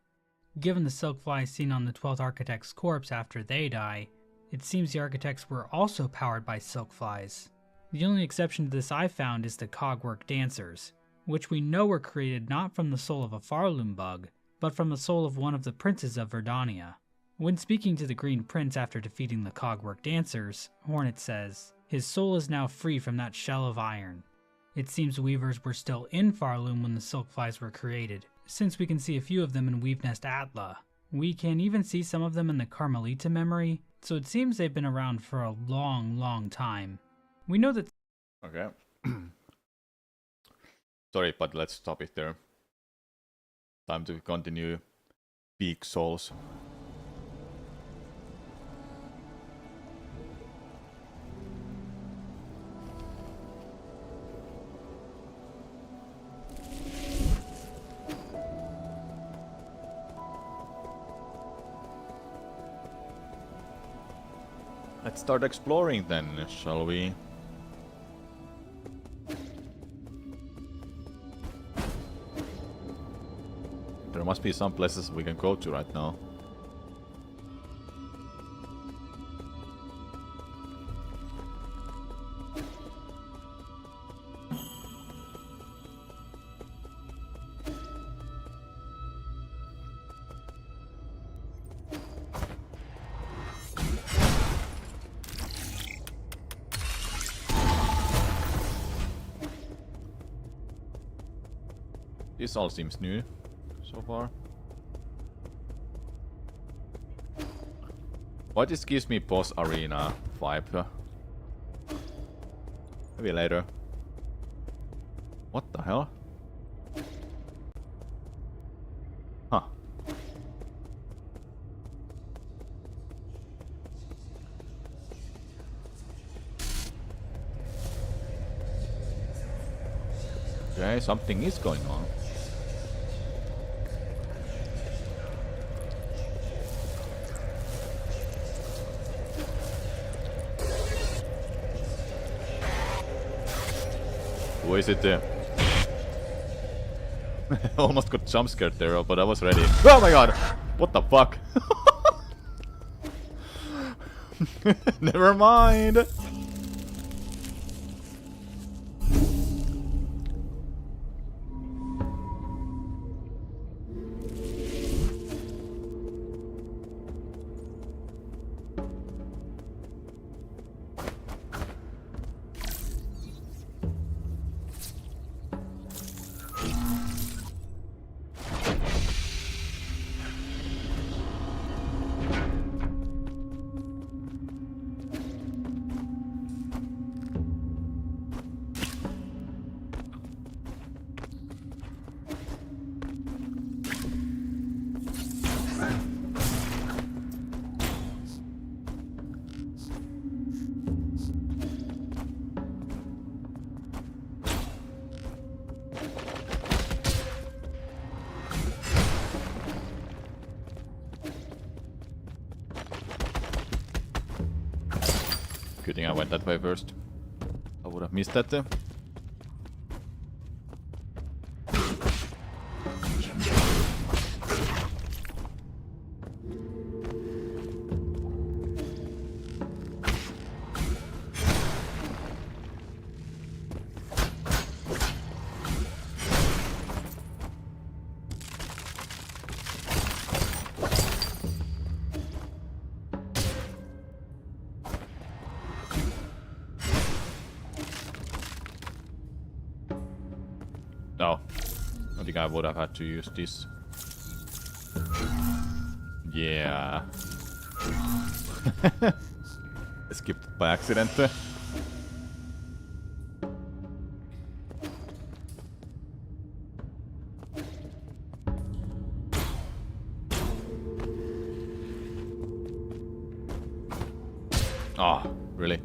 Given the silk flies seen on the 12th Architect's corpse after they die, it seems the Architects were also powered by silk flies. The only exception to this I've found is the Cogwork Dancers, which we know were created not from the soul of a Farloom bug, but from the soul of one of the princes of Verdania. When speaking to the Green Prince after defeating the Cogwork Dancers, Hornet says, his soul is now free from that shell of iron. It seems Weavers were still in Farloom when the silk flies were created, since we can see a few of them in Weavenest Atla. We can even see some of them in the Carmelita memory, so it seems they've been around for a long time. We know that... Okay. Sorry, but let's stop it there. Time to continue Peak Souls. Let's start exploring then, shall we? There must be some places we can go to right now. This all seems new so far. Why this gives me boss arena vibe? Maybe later. What the hell? Huh. Okay, something is going on. Who is it there? Almost got jump scared there, but I was ready. Oh my god! What the fuck? Never mind! think I went that way first. I would have missed that. No. I think I would have had to use this. Yeah. Skipped by accident. Ah, really?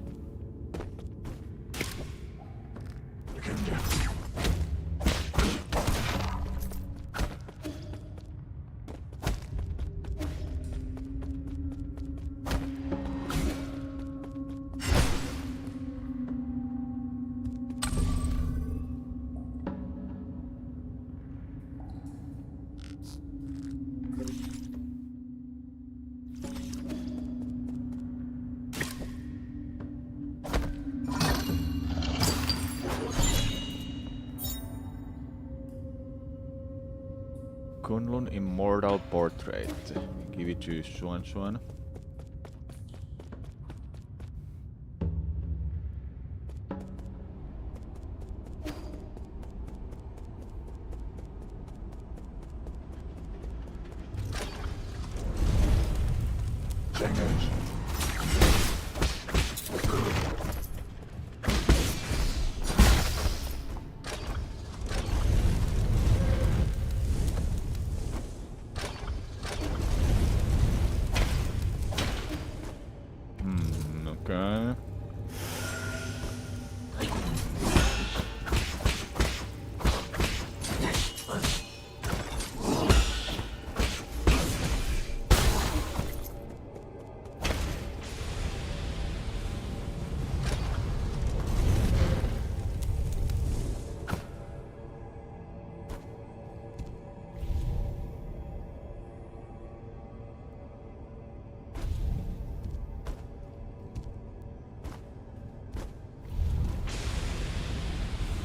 Kunlun Immortal Portrait. Give it to Xuan Xuan. Okay.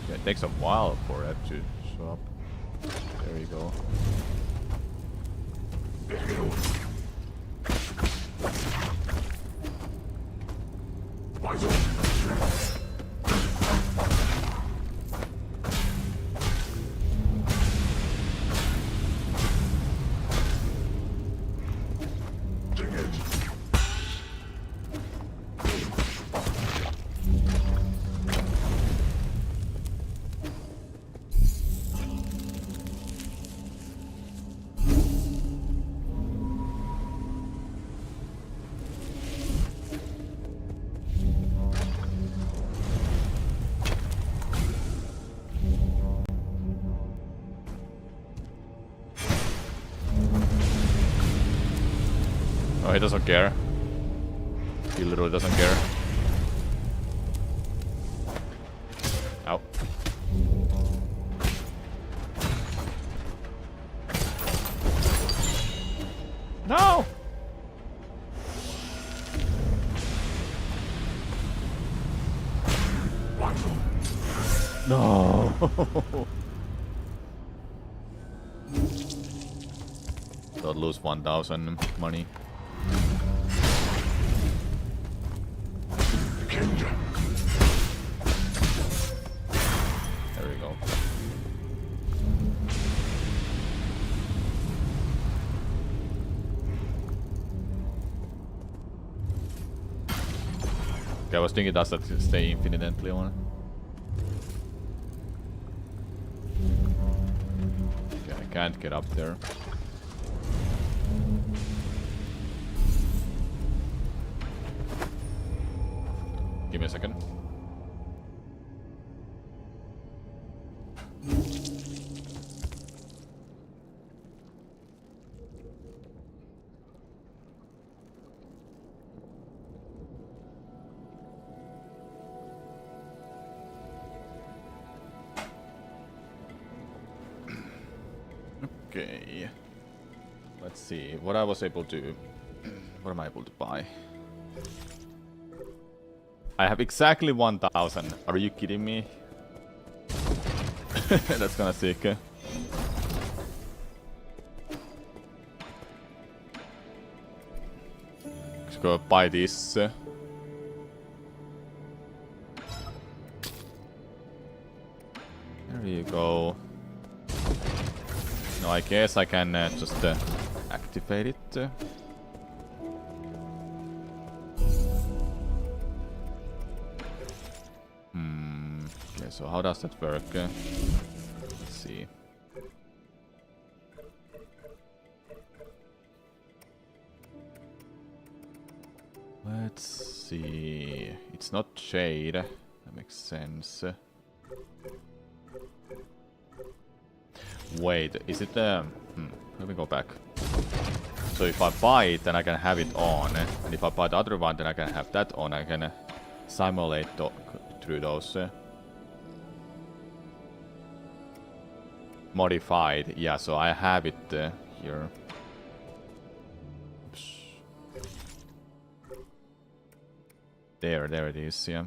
Yeah, it takes a while for it to show up. There you go. Oh, he doesn't care. He literally doesn't care. Ow. No! No! Don't lose 1,000 money. There we go. Okay, I was thinking does that stay infinitely on. Okay, I can't get up there. Give me a second. Okay. Let's see what I was able to. What am I able to buy? I have exactly 1,000. Are you kidding me? That's kinda sick. Let's go buy this. There you go. No, I guess I can just activate it. Okay, so how does that work? Let's see. Let's see. It's not shade. That makes sense. Wait, is it let me go back. So if I buy it, then I can have it on. And if I buy the other one, then I can have that on. I can simulate through those. Modified. Yeah, so I have it here. Oops. There it is, yeah.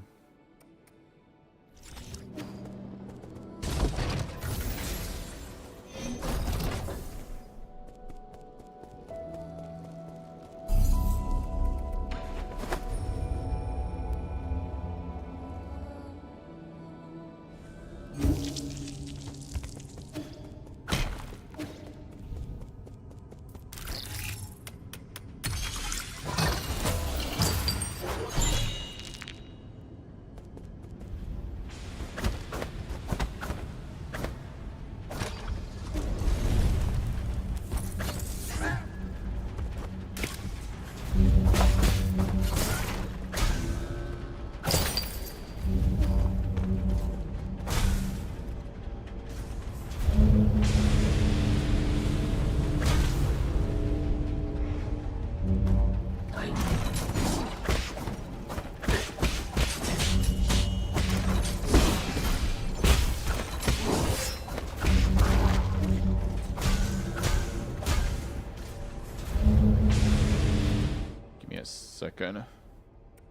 Second.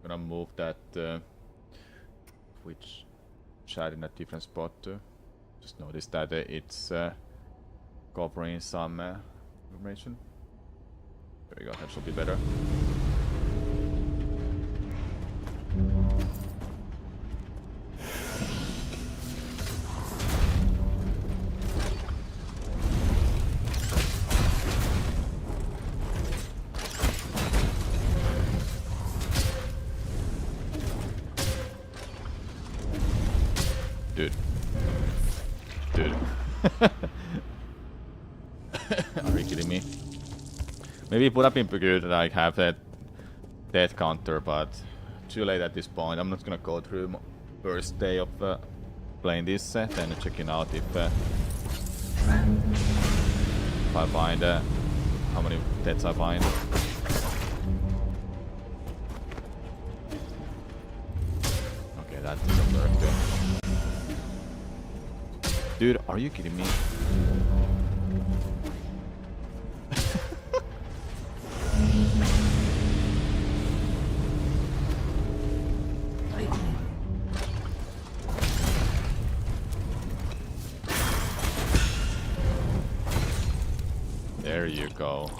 Gonna move that Twitch chat in a different spot. Just notice that it's covering some information. There we go, that should be better. Dude. Are you kidding me? Maybe it would have been good that I have that death counter, but too late at this point. I'm not gonna go through first day of playing this set and checking out if I find how many deaths I find. Okay, that doesn't work. Dude, are you kidding me? There you go.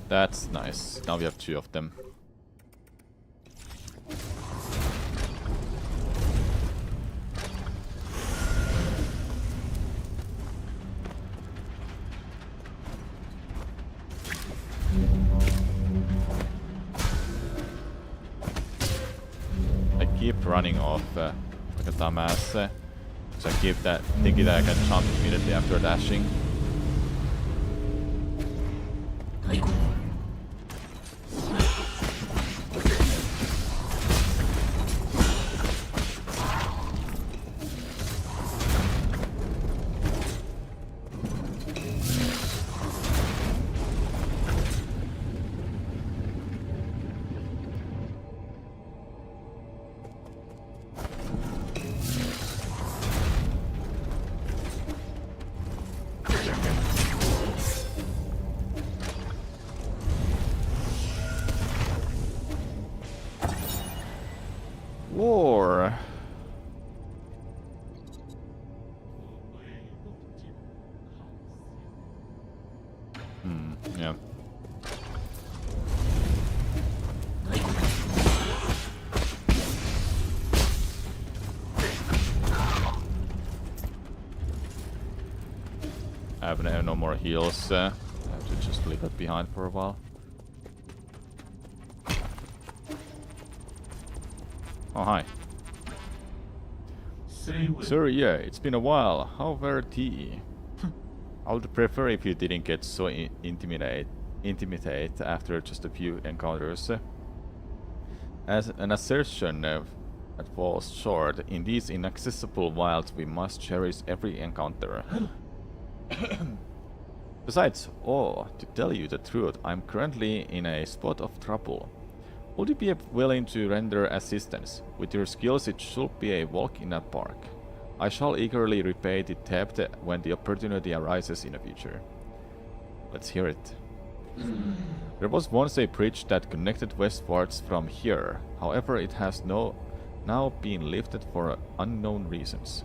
That's nice. Now we have two of them. Keep running off like a dumbass. So I keep that thinking that I can jump immediately after dashing. War. Yeah. I have no more heals. I have to just leave it behind for a while. Oh, hi. Sir, yeah, it's been a while. How were tea? I would prefer if you didn't get so intimidate after just a few encounters. As an assertion that falls short, in these inaccessible wilds we must cherish every encounter. Besides, to tell you the truth, I'm currently in a spot of trouble. Would you be willing to render assistance? With your skills it should be a walk in the park. I shall eagerly repay the debt when the opportunity arises in the future. Let's hear it. There was once a bridge that connected westwards from here. However, it has now been lifted for unknown reasons.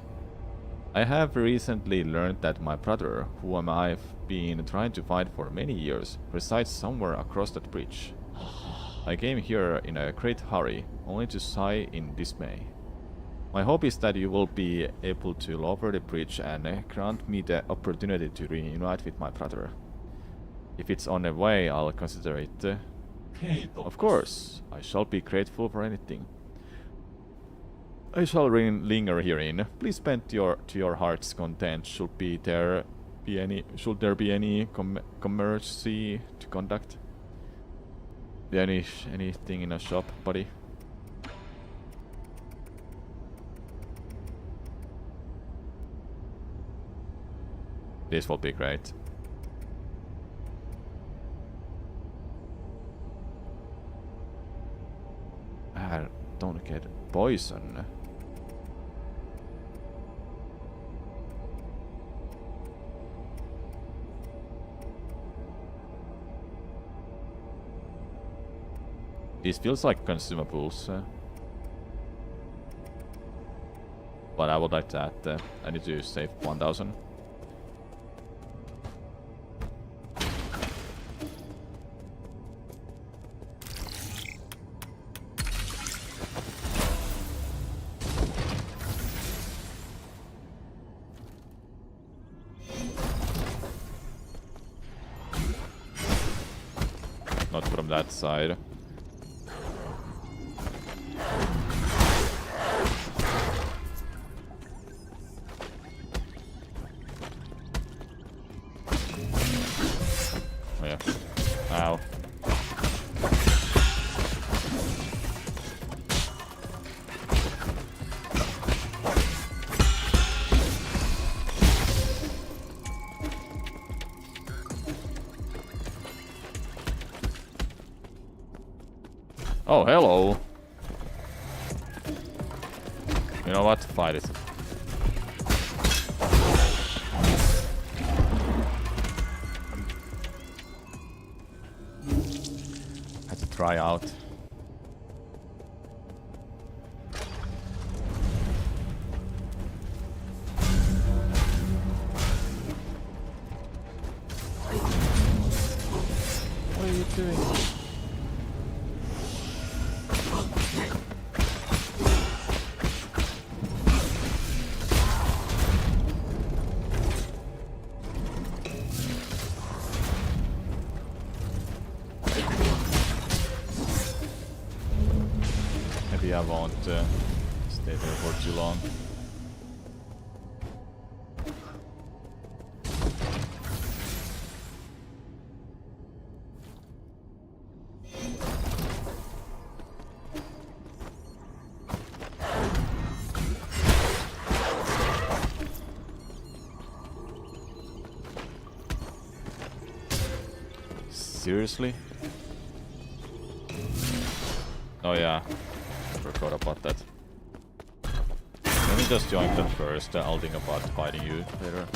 I have recently learned that my brother, whom I've been trying to find for many years, resides somewhere across that bridge. I came here in a great hurry, only to sigh in dismay. My hope is that you will be able to lower the bridge and grant me the opportunity to reunite with my brother. If it's on the way, I'll consider it. Of course, I shall be grateful for anything. I shall linger herein. Please spend to your heart's content. Should there be any commerce to conduct? Anything in a shop, buddy? This will be great. I don't get poison. This feels like consumables. But I would like that. I need to save 1000. Not from that side. Oh yeah. Ow. Oh, hello. You know what? Fight it. Had to try out. What are you doing? Maybe I won't stay there for too long. Seriously? Oh yeah. Forgot about that. Let me just join them first. I'll think about fighting you later.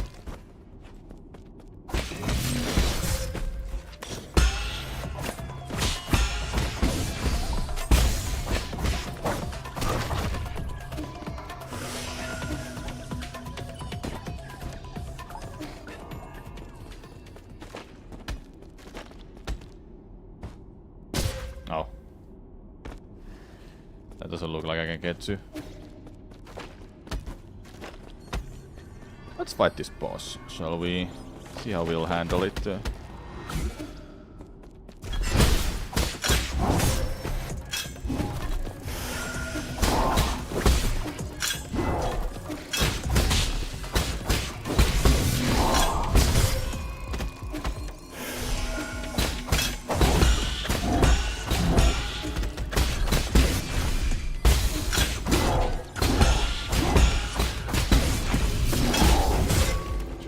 That doesn't look like I can get to. Let's fight this boss, shall we? See how we'll handle it.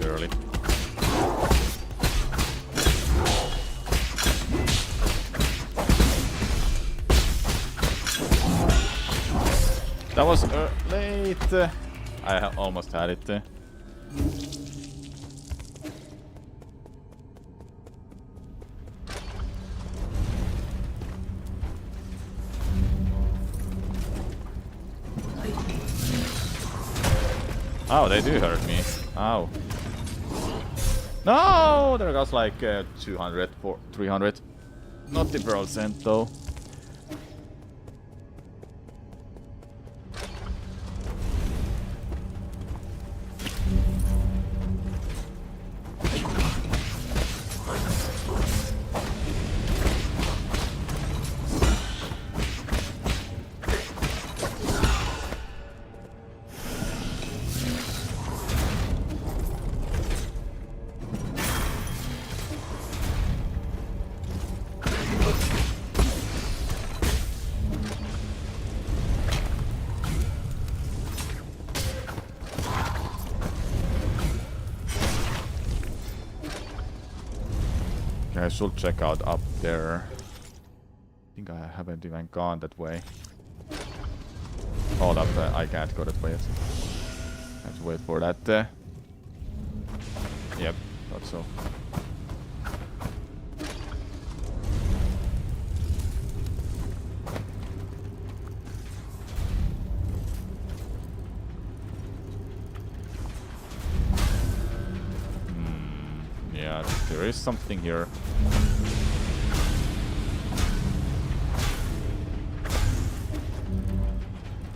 Surely. That was late. I almost had it. Oh, they do hurt me. Ow. No! There goes like 200, 300. Not the percent though. I should check out up there. I think I haven't even gone that way. Hold up, I can't go that way yet. I have to wait for that. Yep, thought so. Yeah, there is something here.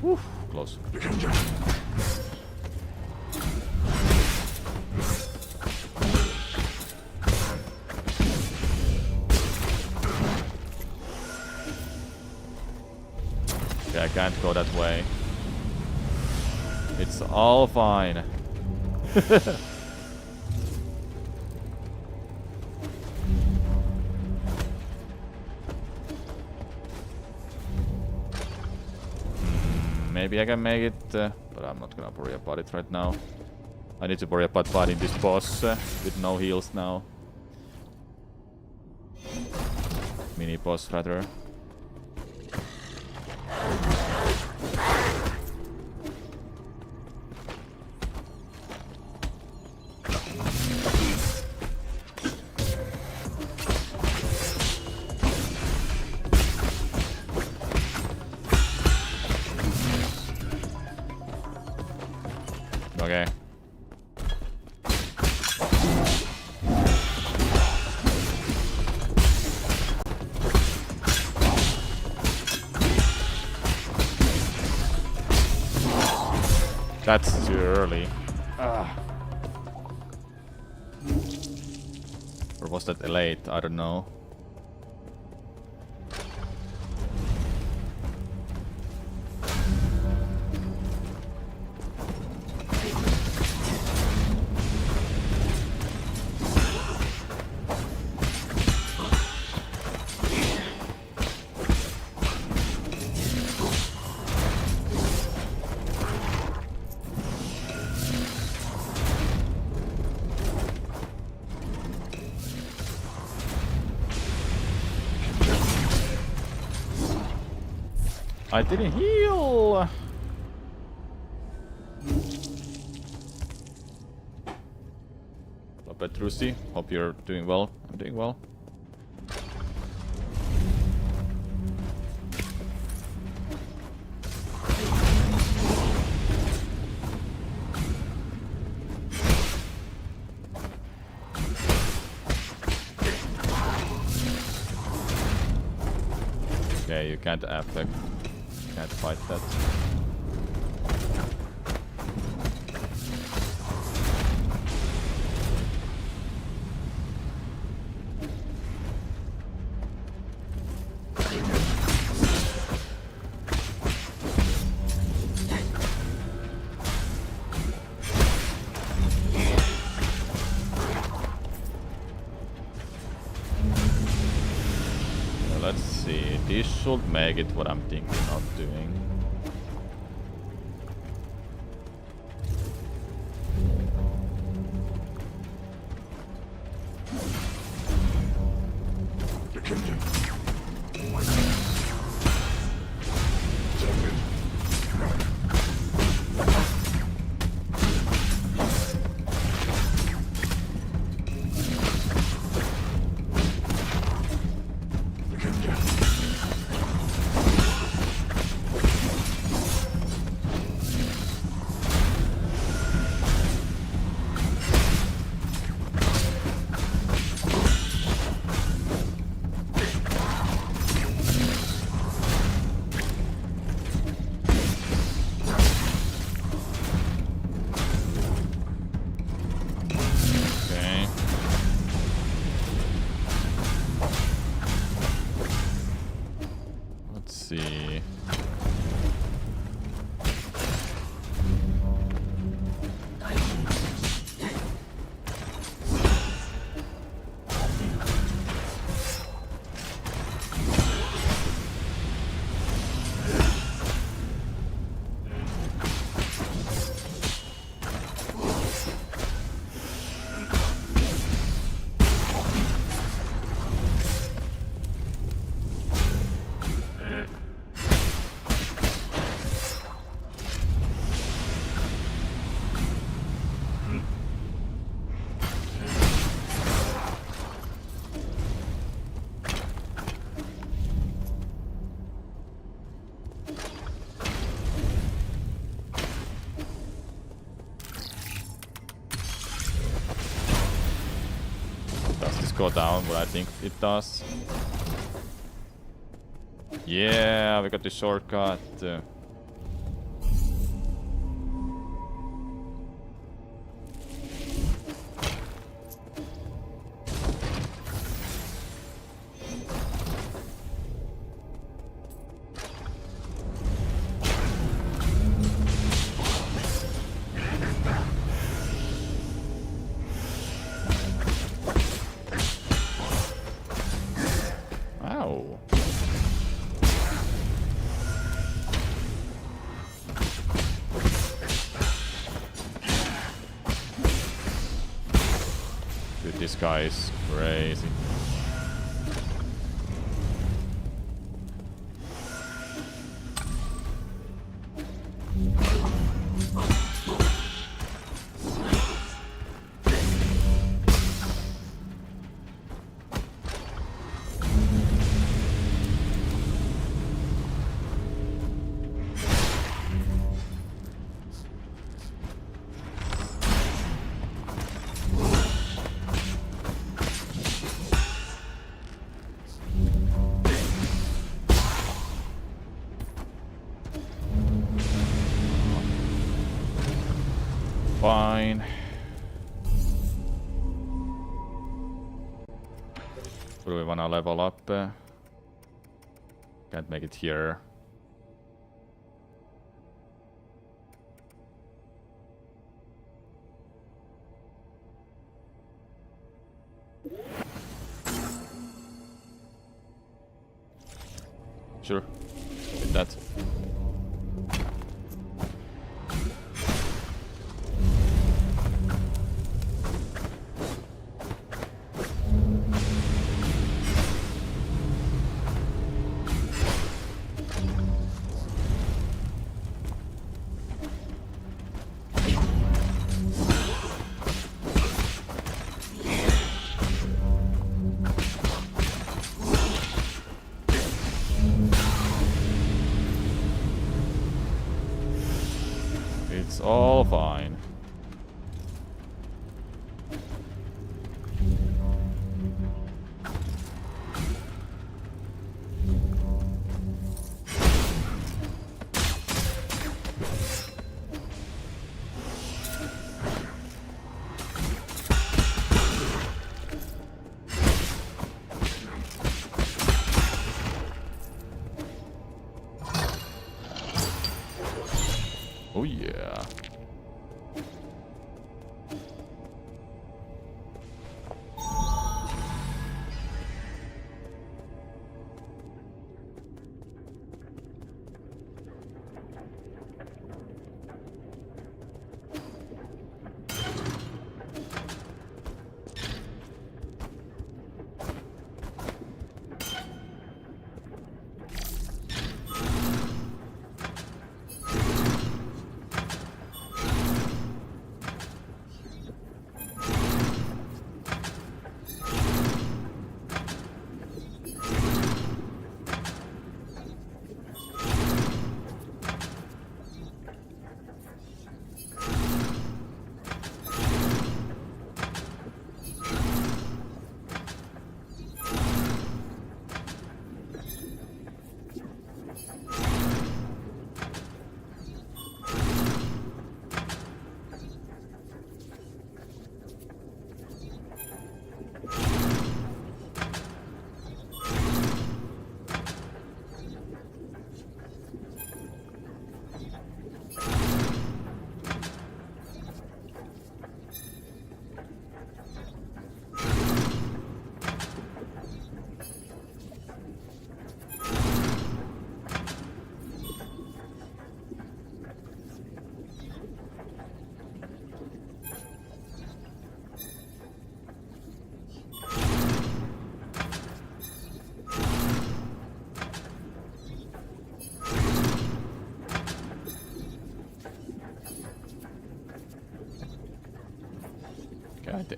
Whew, close. Okay, I can't go that way. It's all fine. Maybe I can make it, but I'm not gonna worry about it right now. I need to worry about fighting this boss with no heals now. Mini boss rather. Okay. That's too early. Or was that late? I don't know. I didn't heal! Hello Petrusi, hope you're doing well. I'm doing well. Okay, you can't affect. Can't fight that. Let's see, this should make it what I'm thinking of doing. See. Does this go down what I think it does? Yeah, we got the shortcut. Ow. Dude, this guy is crazy. Fine. Do we wanna level up? Can't make it here. Sure. Did that. It's all fine. Oh yeah.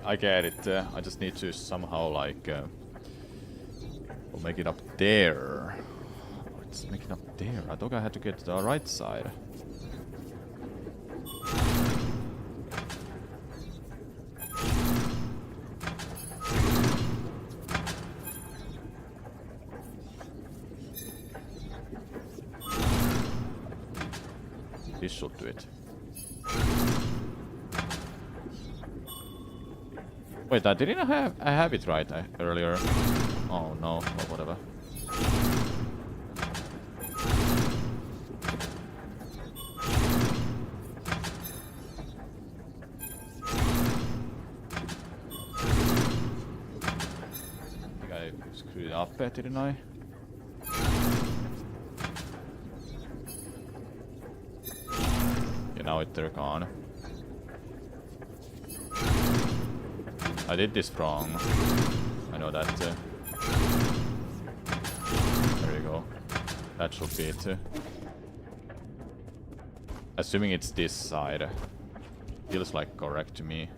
I get it. I just need to somehow like make it up there. Let's make it up there. I thought I had to get the right side. This should do it. Wait, I didn't have it right earlier. Oh no, well, whatever. I think I screwed it up, didn't I? Yeah, now they're gone. I did this wrong. I know that. There you go. That should be it. Assuming it's this side. Feels like correct to me.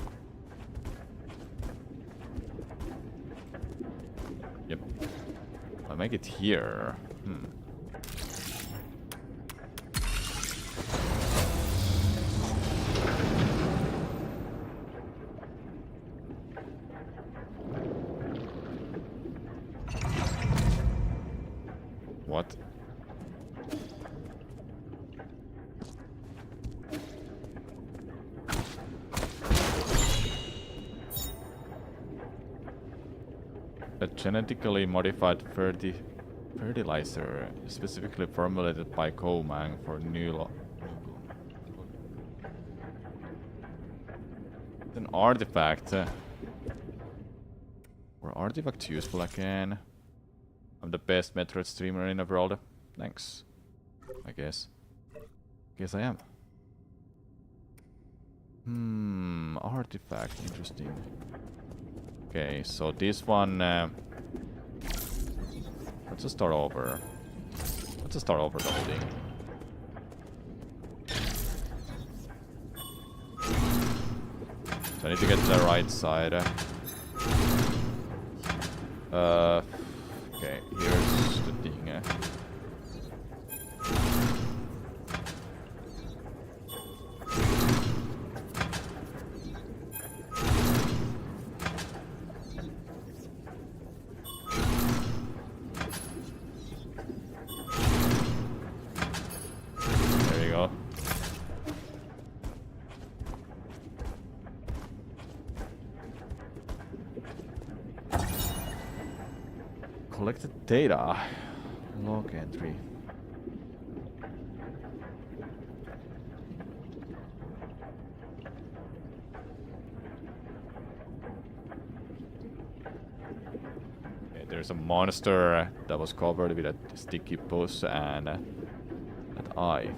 Yep. I'll make it here. What? A genetically modified fertilizer specifically formulated by Komang for new an artifact. Or artifact useful again. I'm the best Metroid streamer in the world. Thanks. I guess. Guess I am. Artifact. Interesting. Okay, so this one... let's just start over. Let's just start over the whole thing. So I need to get to the right side. Okay, here's the thing. There you go. Collected data. Log entry. There's a monster that was covered with a sticky puss and that eye.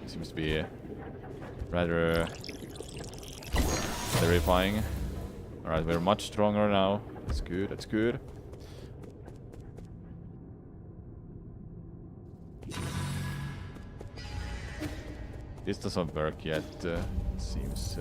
Seems to be rather terrifying. Alright, we're much stronger now. That's good, that's good. This doesn't work yet, it seems.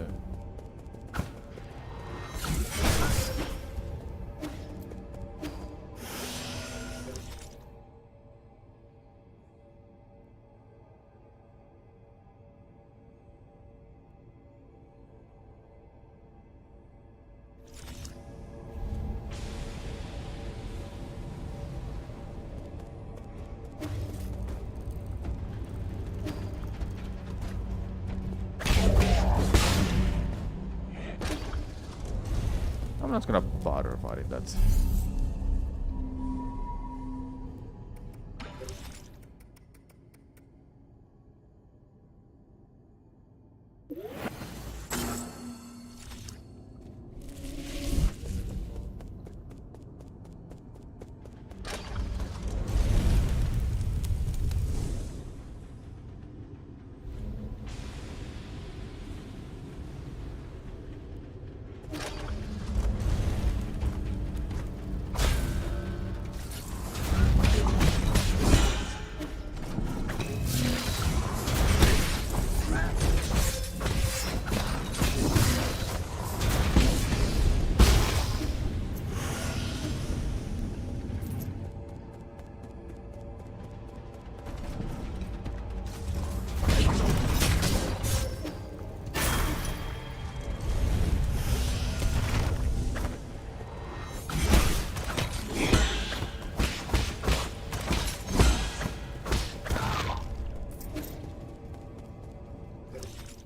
I'm not gonna bother fighting that.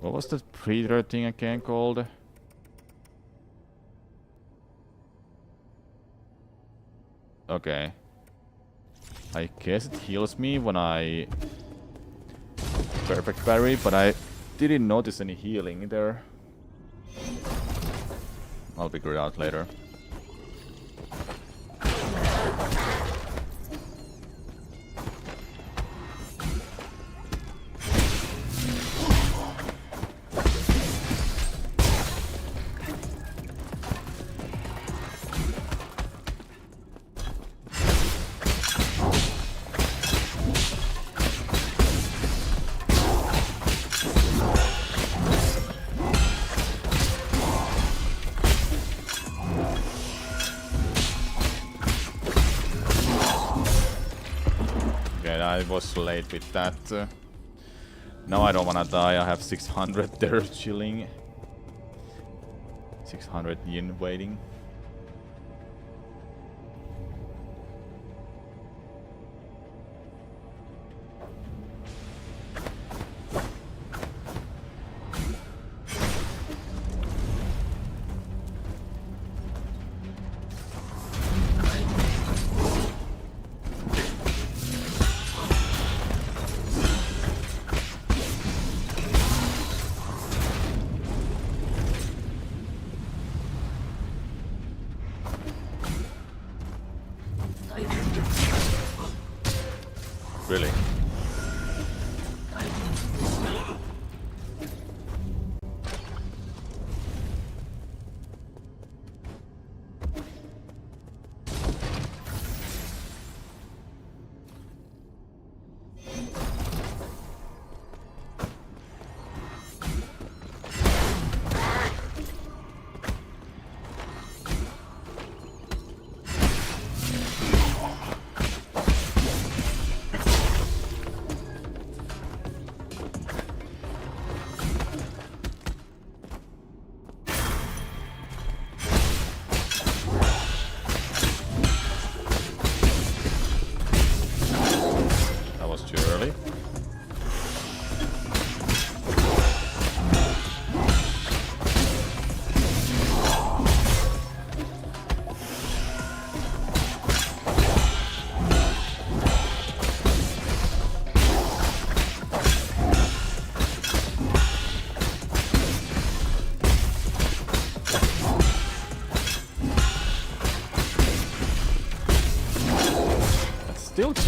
What was that Predator thing again called? Okay. I guess it heals me when I perfect parry, but I didn't notice any healing there. I'll figure it out later. I was late with that. Now I don't wanna die. I have 600 there chilling. 600 yen waiting.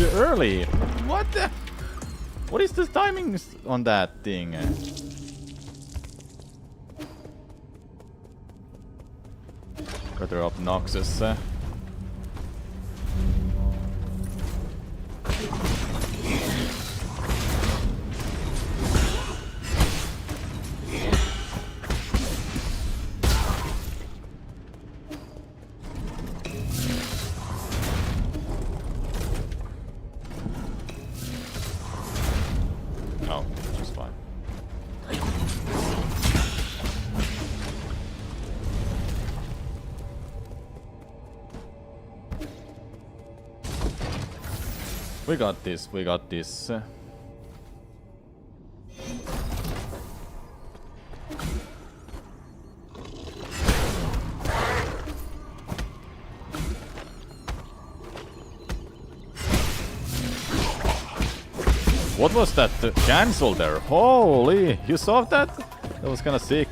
too early. What the? What is the timing on that thing? Rather obnoxious. No, just fine. We got this, we got this. What was that cancel there? Holy, you saw that? That was kinda sick.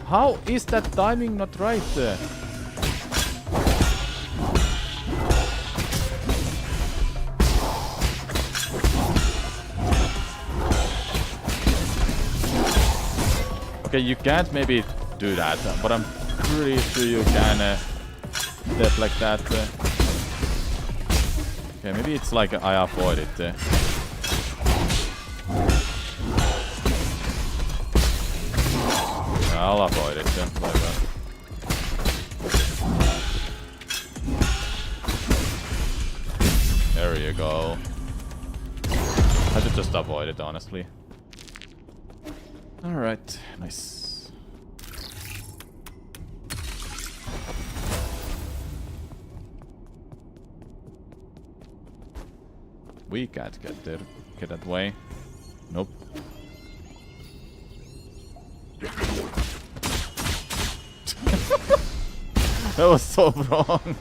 How is that timing not right? Okay, you can't maybe do that, but I'm pretty sure you can deflect that. Okay, maybe it's like I avoid it. I'll avoid it, whatever. There you go. I should just avoid it, honestly. Alright, nice. We can't get there. Get that way. Nope. That was so wrong.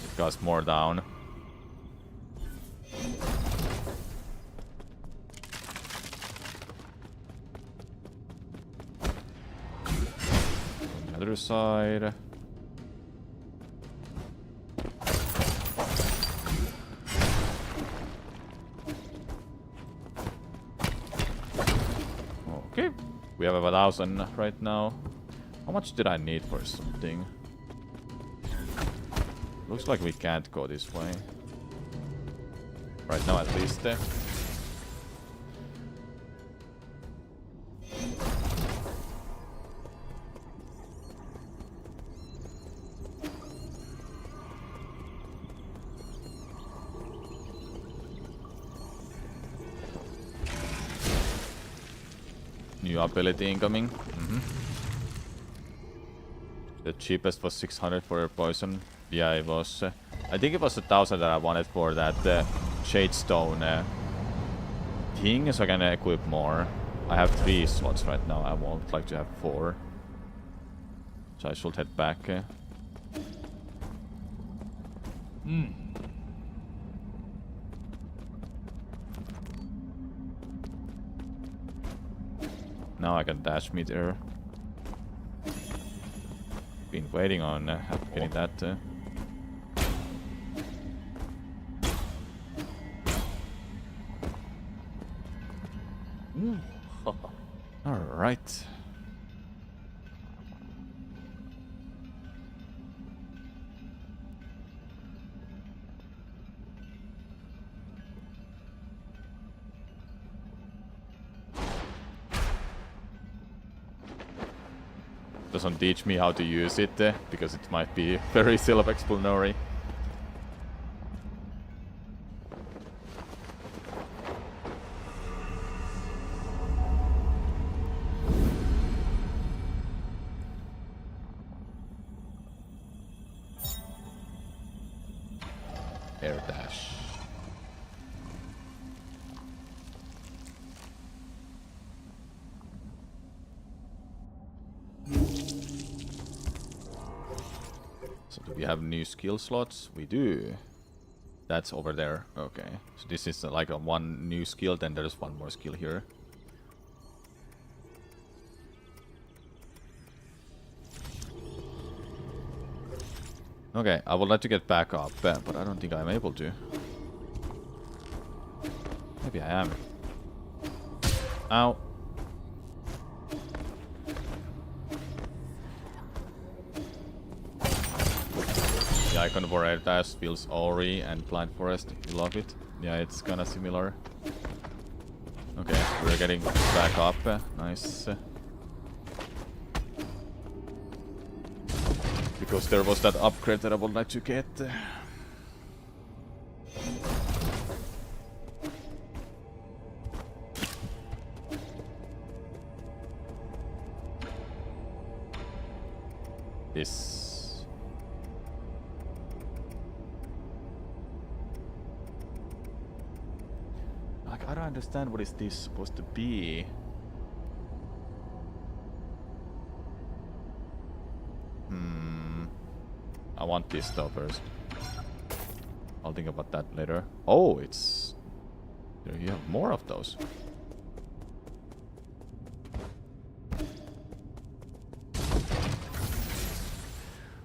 It costs more down. Other side. Okay, we have 1,000 right now. How much did I need for something? Looks like we can't go this way. Right now, at least. New ability incoming. The cheapest was 600 for a poison. Yeah, it was. I think it was 1,000 that I wanted for that Shade Stone thing, so I can equip more. I have 3 slots right now. I won't like to have 4. So I should head back. Now I can dash me there. Been waiting on getting that. All right. Doesn't teach me how to use it because it might be very self-explanatory. Air dash. So do we have new skill slots? We do. That's over there. Okay. So this is like a one new skill, then there's one more skill here. Okay, I would like to get back up, but I don't think I'm able to. Maybe I am. Ow. The icon for Ertas feels Ori and Blind Forest. You love it? Yeah, it's kinda similar. Okay, we're getting back up. Nice. Because there was that upgrade that I would like to get. This. Like, I don't understand what is this supposed to be. I want this though first. I'll think about that later. Oh, it's... There you have more of those.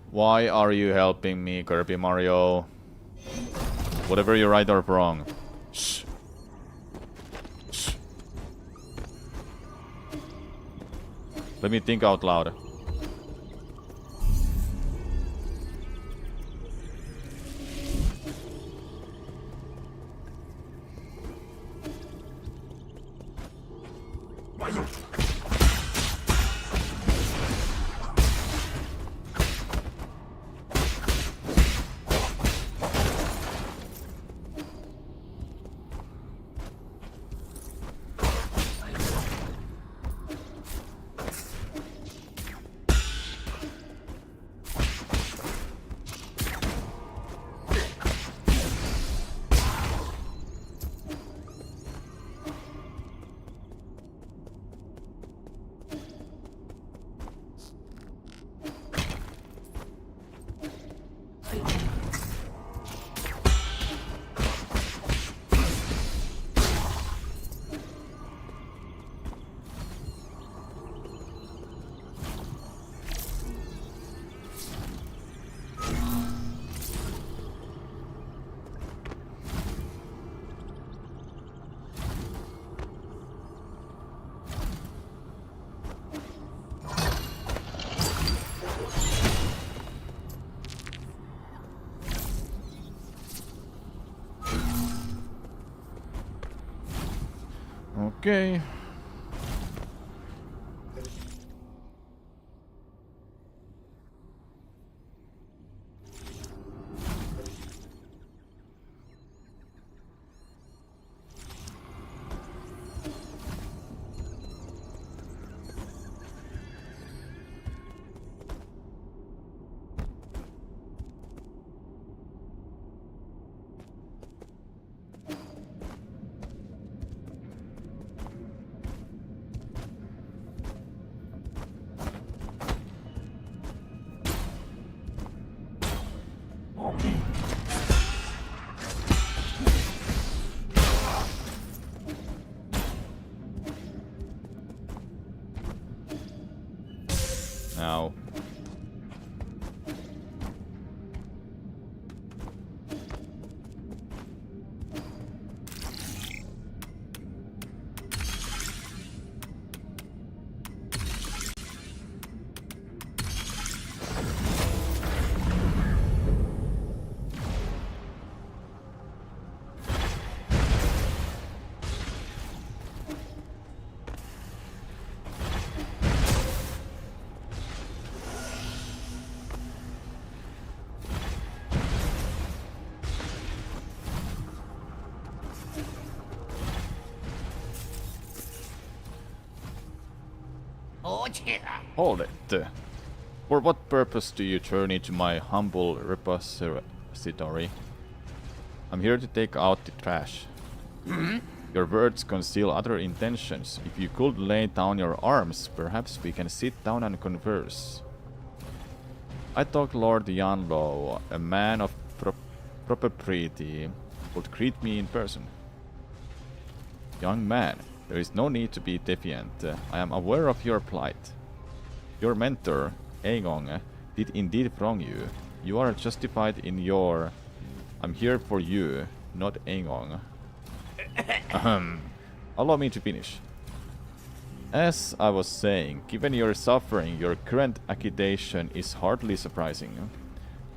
Why are you helping me, Kirby Mario? Whatever you're right or wrong. Shh. Shh. Let me think out loud. Okay. Now. Hold it. For what purpose do you journey to my humble repository? I'm here to take out the trash. Your words conceal other intentions. If you could lay down your arms, perhaps we can sit down and converse. I thought Lord Yanlo, a man of propriety, would greet me in person. Young man, there is no need to be defiant. I am aware of your plight. Your mentor, Aegong, did indeed wrong you. You are justified in your... I'm here for you, not Aegong. Allow me to finish. As I was saying, given your suffering, your current accusation is hardly surprising.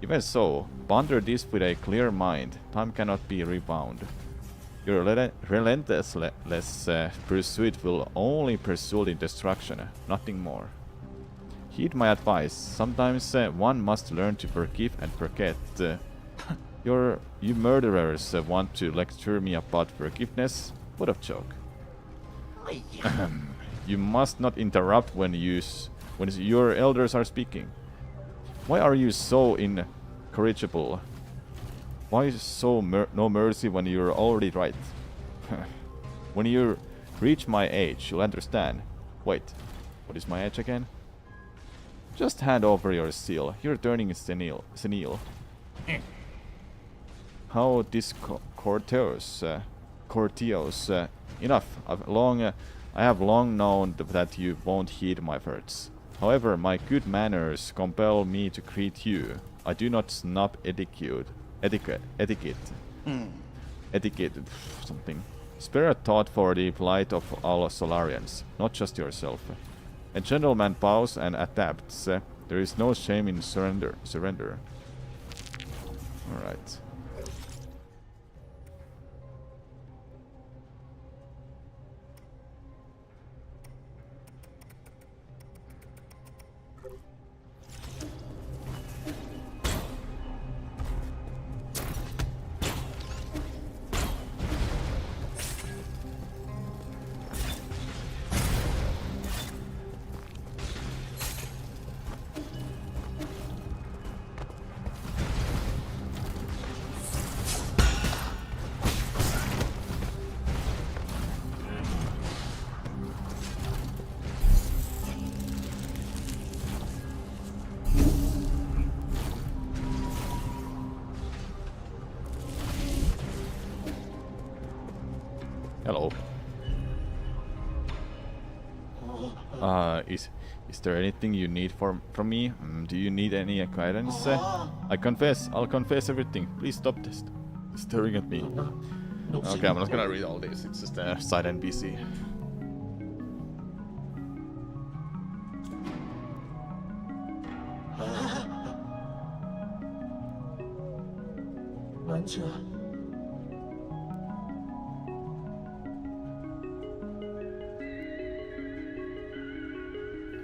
Even so, ponder this with a clear mind. Time cannot be rebound. Your relentless pursuit will only pursue in destruction, nothing more. Heed my advice. Sometimes one must learn to forgive and forget. You murderers want to lecture me about forgiveness? What a joke. You must not interrupt when your elders are speaking. Why are you so incorrigible? Why so no mercy when you're already right? When you reach my age, you'll understand. Wait, what is my age again? Just hand over your seal. You're turning senile. How discourteous. Enough. I have long known that you won't heed my words. However, my good manners compel me to greet you. I do not snub etiquette. Something. Spare a thought for the plight of all Solarians, not just yourself. A gentleman bows and adapts. There is no shame in surrender. Alright. Hello. Is there anything you need from me? Do you need any guidance? I'll confess everything. Please stop staring at me. Okay, I'm not gonna read all this. It's just a side NPC.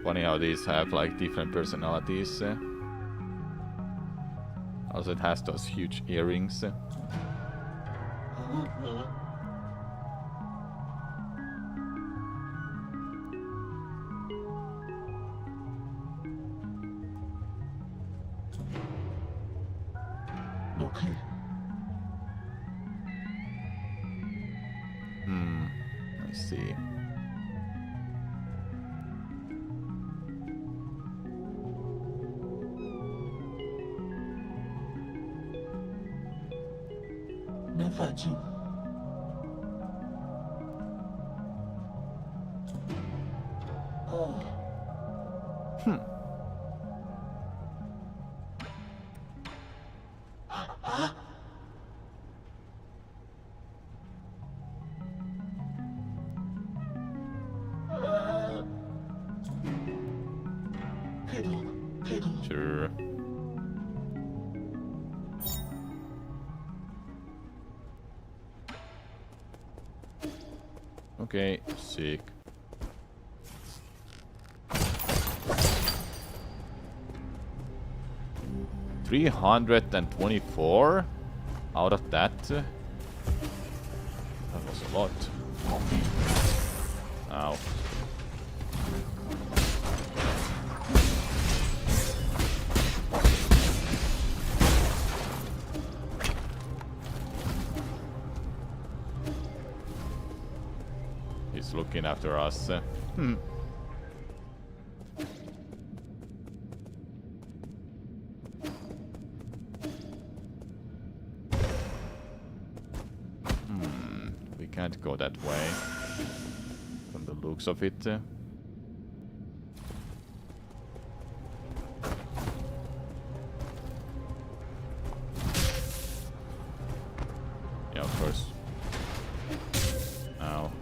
Funny how these have like different personalities. Also, it has those huge earrings. Let's see. Sure. Okay, sick. $324 out of that. That was a lot. Ow. He's looking after us. can't go that way. From the looks of it. Yeah, of course. Ow.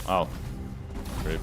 Oh. Rip.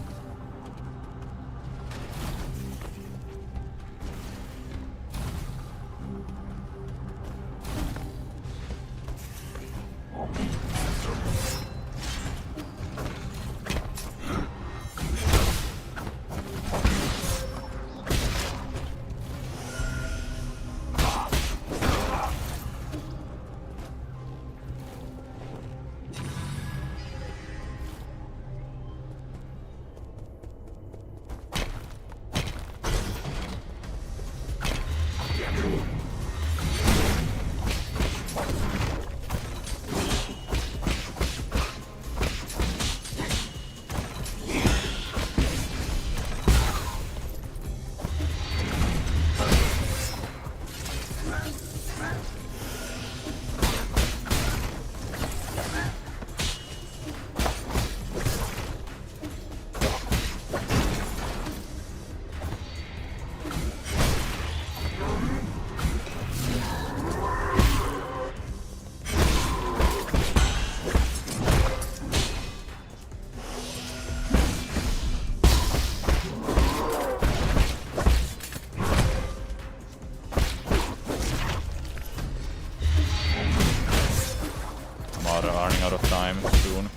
Running out of time soon.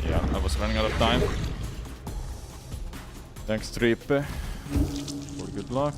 Yeah, I was running out of time. Thanks, Trippe, for good luck.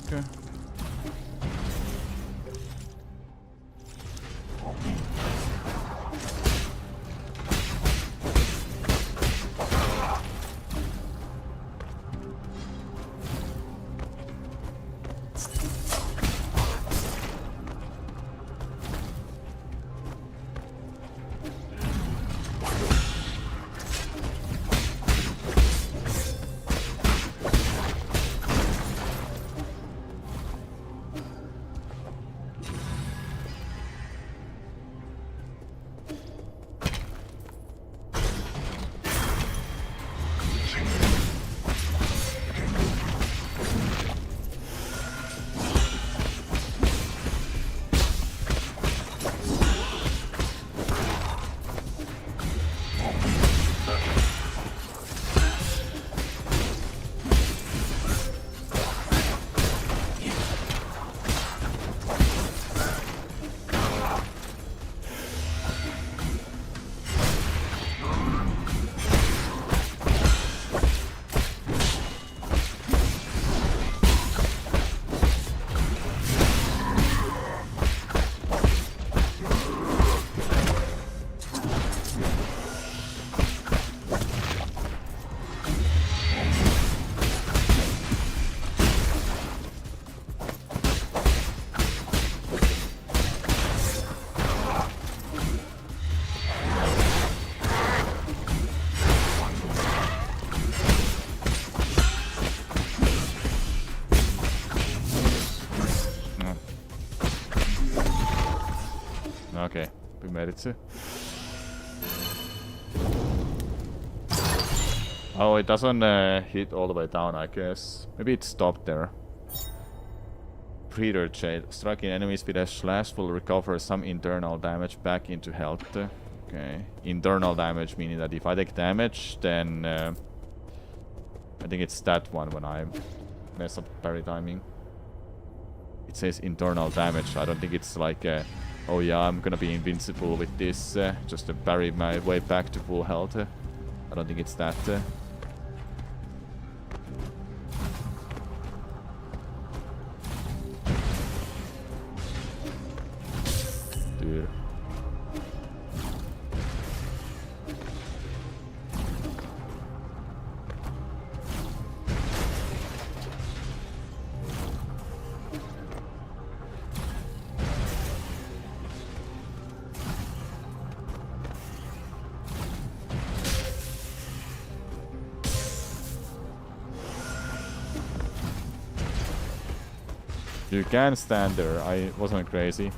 Okay, we made it too. Oh, it doesn't hit all the way down, I guess. Maybe it stopped there. Breeder Jade. Striking enemies with a slash will recover some internal damage back into health. Okay. Internal damage, meaning that if I take damage, then I think it's that one when I mess up parry timing. It says internal damage. I don't think it's like oh yeah, I'm gonna be invincible with this, just to parry my way back to full health. I don't think it's that. Dude. You can stand there. I wasn't crazy.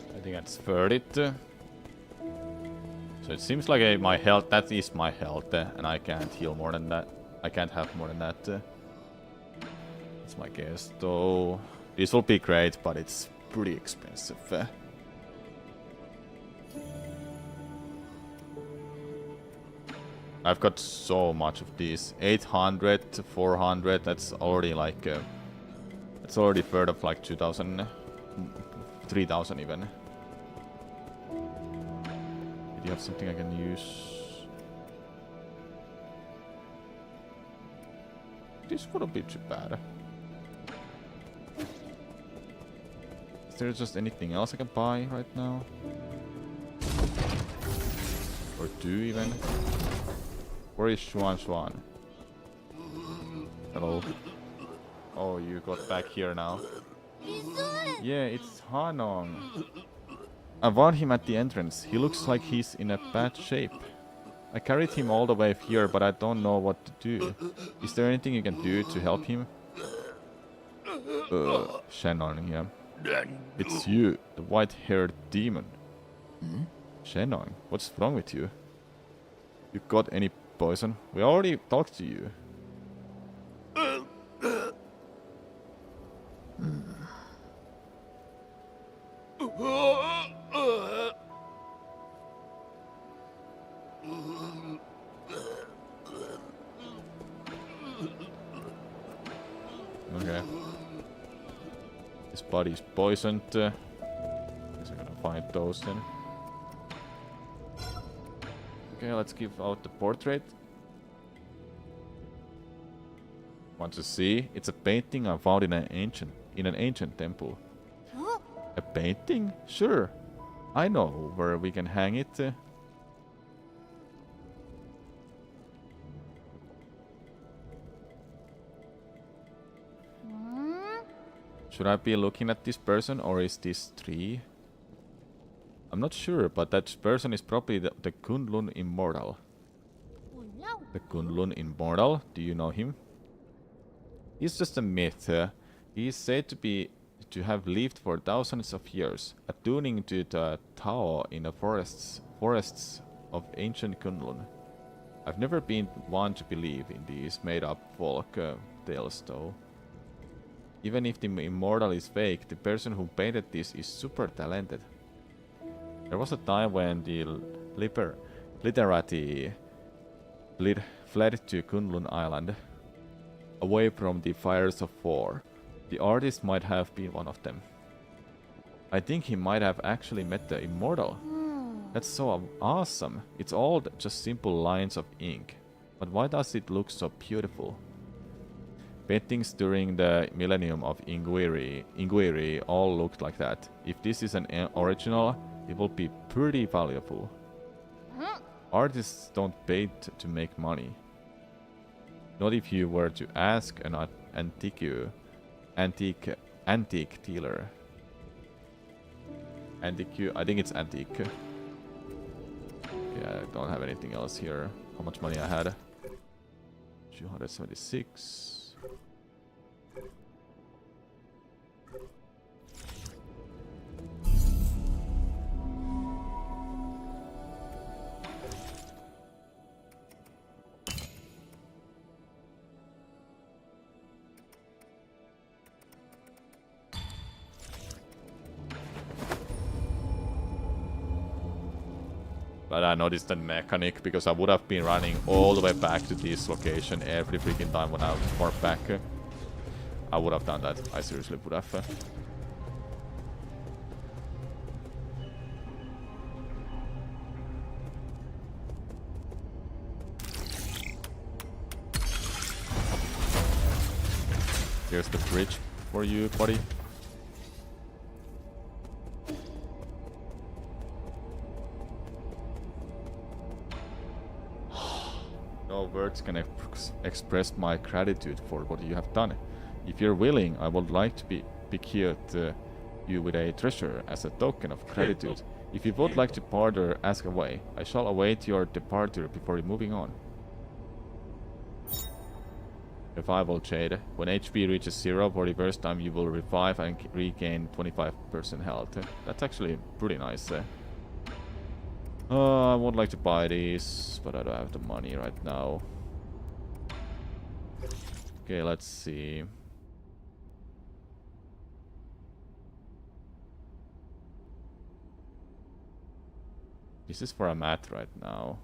I think that's 30. So it seems like my health, that is my health, and I can't heal more than that. I can't have more than that. That's my guess, though. This will be great, but it's pretty expensive. I've got so much of these. 800, 400, that's already like... that's already third of like 2,000, 3,000 even. Do you have something I can use? This wouldn't be too bad. Is there just anything else I can buy right now? Or do even? Where is Xuan Xuan? Hello. Oh, you got back here now. Yeah, it's Hanong. I found him at the entrance. He looks like he's in a bad shape. I carried him all the way here, but I don't know what to do. Is there anything you can do to help him? Shannon here. It's you, the white-haired demon. Shannon, what's wrong with you? You got any poison? We already talked to you. Okay. His body's poisoned. Guess I'm gonna find those then. Okay, let's give out the portrait. Want to see? It's a painting I found in an ancient temple. A painting? Sure. I know where we can hang it. Should I be looking at this person, or is this tree? I'm not sure, but that person is probably the Kunlun Immortal. The Kunlun Immortal? Do you know him? He's just a myth. He is said to have lived for thousands of years, attuning to the Tao in the forests of ancient Kunlun. I've never been one to believe in these made-up folk tales, though. Even if the immortal is fake, the person who painted this is super talented. There was a time when the literati fled to Kunlun Island, away from the fires of war. The artist might have been one of them. I think he might have actually met the immortal. That's so awesome. It's all just simple lines of ink. But why does it look so beautiful? Paintings during the millennium of Ingwiri all looked like that. If this is an original, it will be pretty valuable. Artists don't paint to make money. Not if you were to ask an antique dealer. Antique, I think it's antique. Yeah, I don't have anything else here. How much money I had? 276. But I noticed the mechanic because I would have been running all the way back to this location every freaking time when I warp back. I would have done that. I seriously would have. Here's the bridge for you, buddy. No words can express my gratitude for what you have done. If you're willing, I would like to bequeath you with a treasure as a token of gratitude. If you would like to barter, ask away. I shall await your departure before moving on. Revival Jade. When HP reaches 0 for the first time, you will revive and regain 25% health. That's actually pretty nice. I would like to buy these, but I don't have the money right now. Okay, let's see. This is for a mat right now.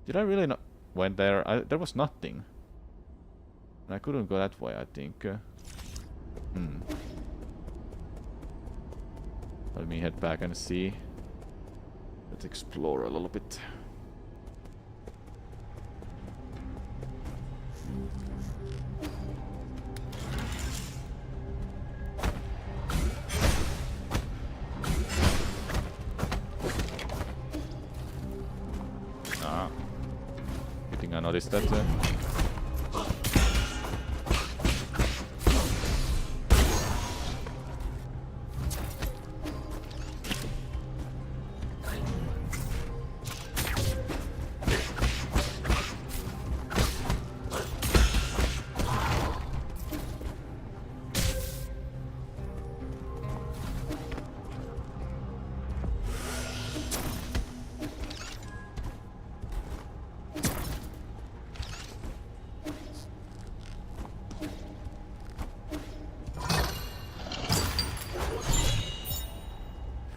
Did I really not went there? There was nothing. I couldn't go that way, I think. Let me head back and see. Let's explore a little bit. Good thing I noticed that.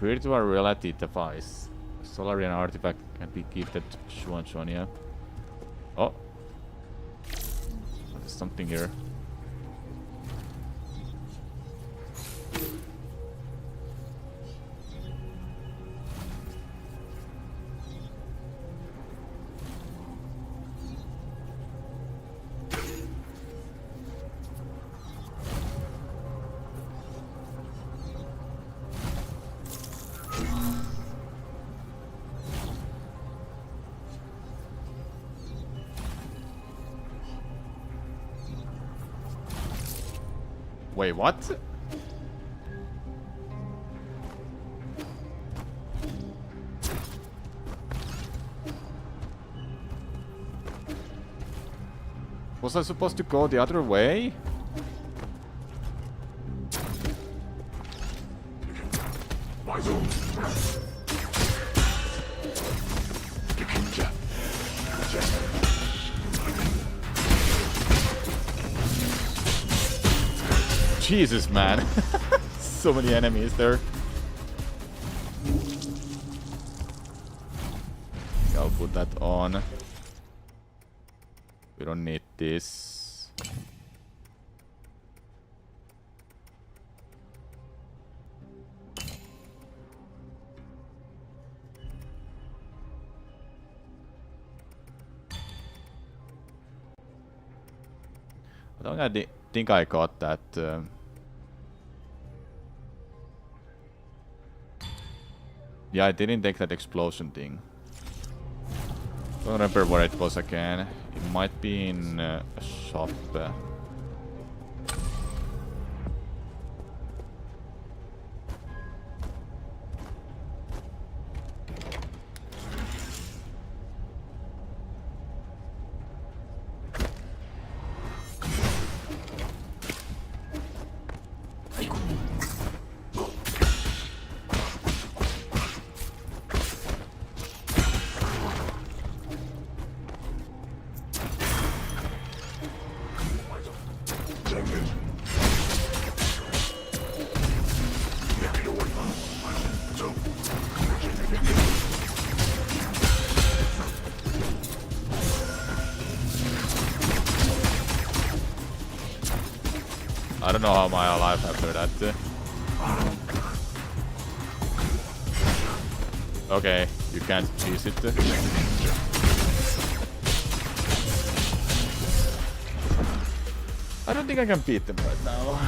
Virtual reality device. Solarian artifact can be gifted to Xuan Xuania. Oh. There's something here. Wait, what? Was I supposed to go the other way? Jesus, man. So many enemies there. I'll put that on. We don't need this. I don't think I got that. Yeah, I didn't take that explosion thing. Don't remember where it was again. It might be in a shop. I don't know how am I alive after that. Okay, you can't cheese it. I don't think I can beat them right now.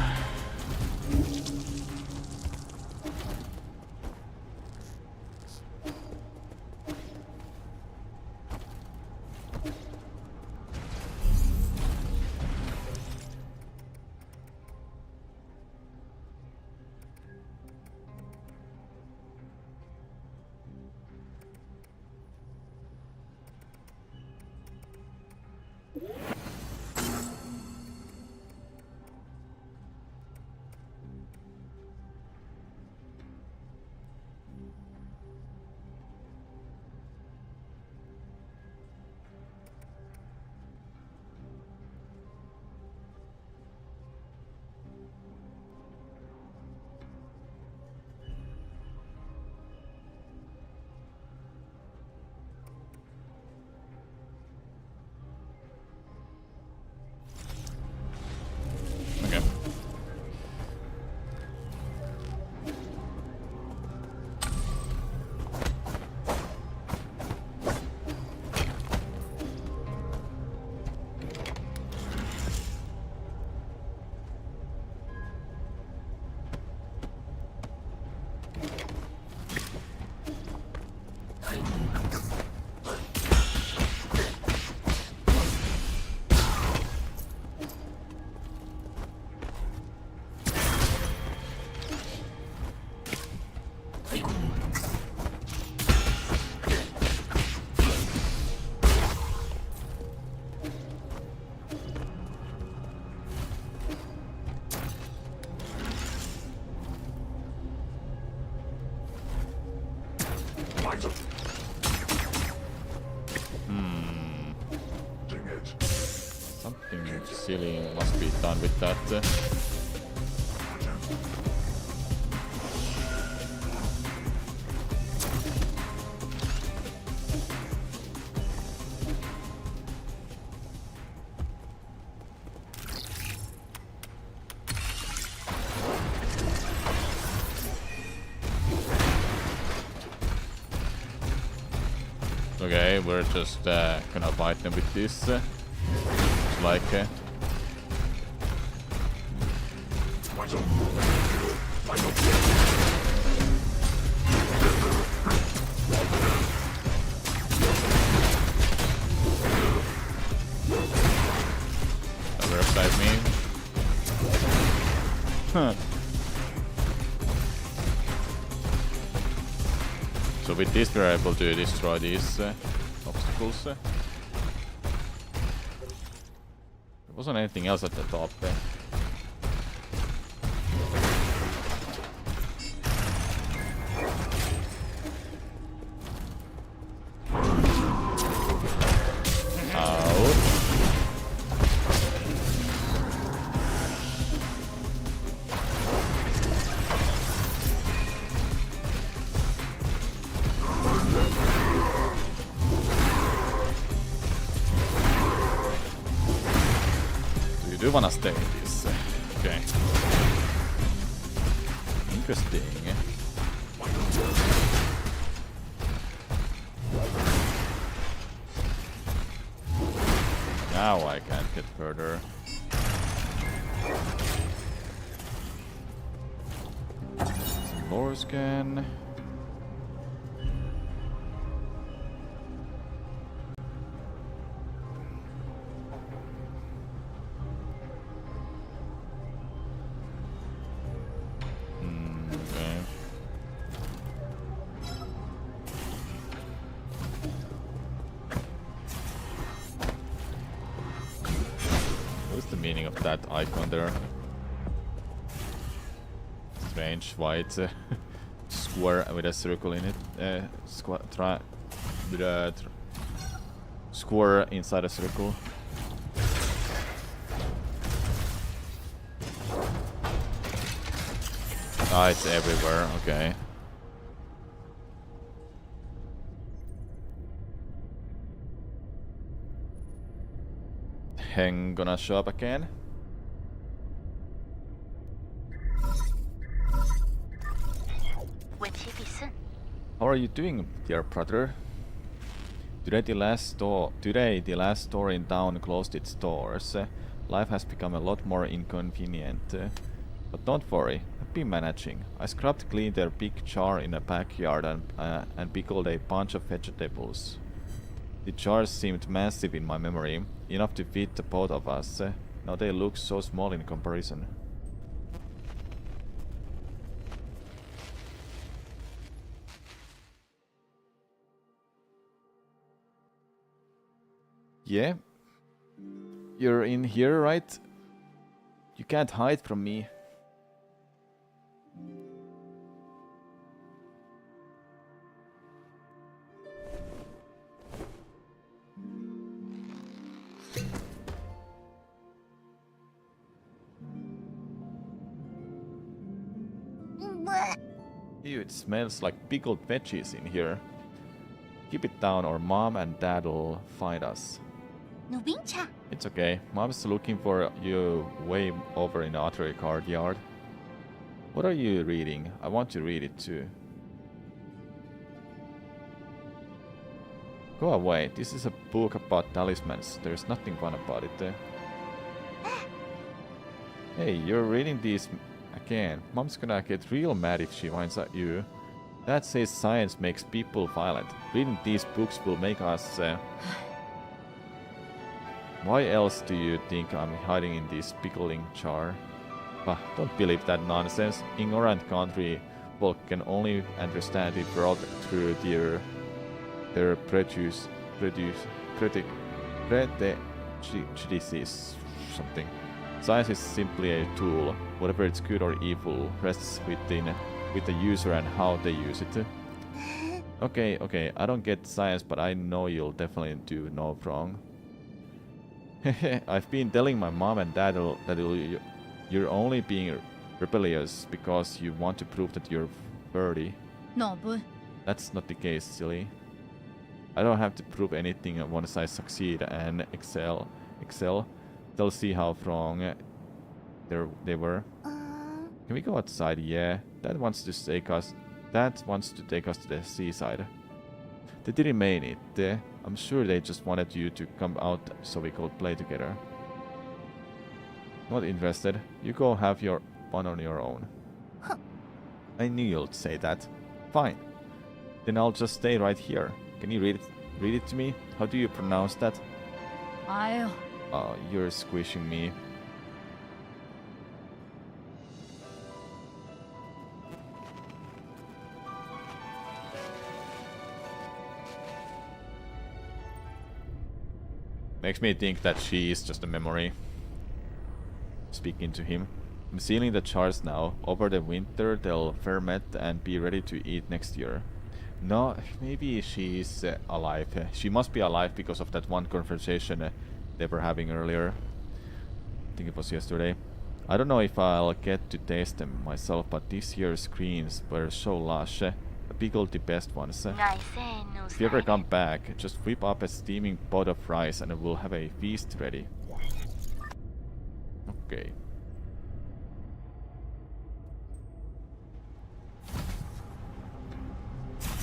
Okay. Something silly must be done with that. Okay, we're just gonna fight them with this. Like overside me. Huh. So with this we're able to destroy these obstacles. There wasn't anything else at the top there. Do wanna stay in this. Okay. Interesting. Now I can't get further. Some lore scan. Meaning of that icon there. Strange white square with a circle in it. Square inside a circle. Ah, it's everywhere. Okay. Hang gonna show up again. How are you doing, dear brother? Today the last store in town closed its doors. Life has become a lot more inconvenient. But don't worry, I've been managing. I scrubbed clean their big jar in a backyard and pickled a bunch of vegetables. The jars seemed massive in my memory, enough to fit the both of us. Now they look so small in comparison. Yeah? You're in here, right? You can't hide from me. Ew, it smells like pickled veggies in here. Keep it down or Mom and Dad'll find us. Nubincha. It's okay. Mom's looking for you way over in the other courtyard. What are you reading? I want to read it too. Go away. This is a book about talismans. There's nothing fun about it. Hey, you're reading these again. Mom's gonna get real mad if she finds out you. Dad says science makes people violent. Reading these books will make us... Why else do you think I'm hiding in this pickling jar? Don't believe that nonsense. Ignorant country folk can only understand the world through their prejudices, something. Science is simply a tool. Whatever it's good or evil rests with the user and how they use it. Okay, I don't get science, but I know you'll definitely do no wrong. I've been telling my mom and dad that you're only being rebellious because you want to prove that you're worthy. No, but That's not the case, silly. I don't have to prove anything once I succeed and excel. They'll see how wrong they were. Can we go outside? Yeah. Dad wants to take us to the seaside. They didn't mean it. I'm sure they just wanted you to come out so we could play together. Not interested. You go have your fun on your own. Huh. I knew you'd say that. Fine. Then I'll just stay right here. Can you read it to me? How do you pronounce that? I'll... Oh, you're squishing me. Makes me think that she is just a memory. Speaking to him. I'm sealing the jars now. Over the winter they'll ferment and be ready to eat next year. No, maybe she's alive. She must be alive because of that one conversation they were having earlier. I think it was yesterday. I don't know if I'll get to taste them myself, but this year's greens were so lush. I pickled the best ones. If you ever come back, just whip up a steaming pot of rice and we'll have a feast ready. Okay.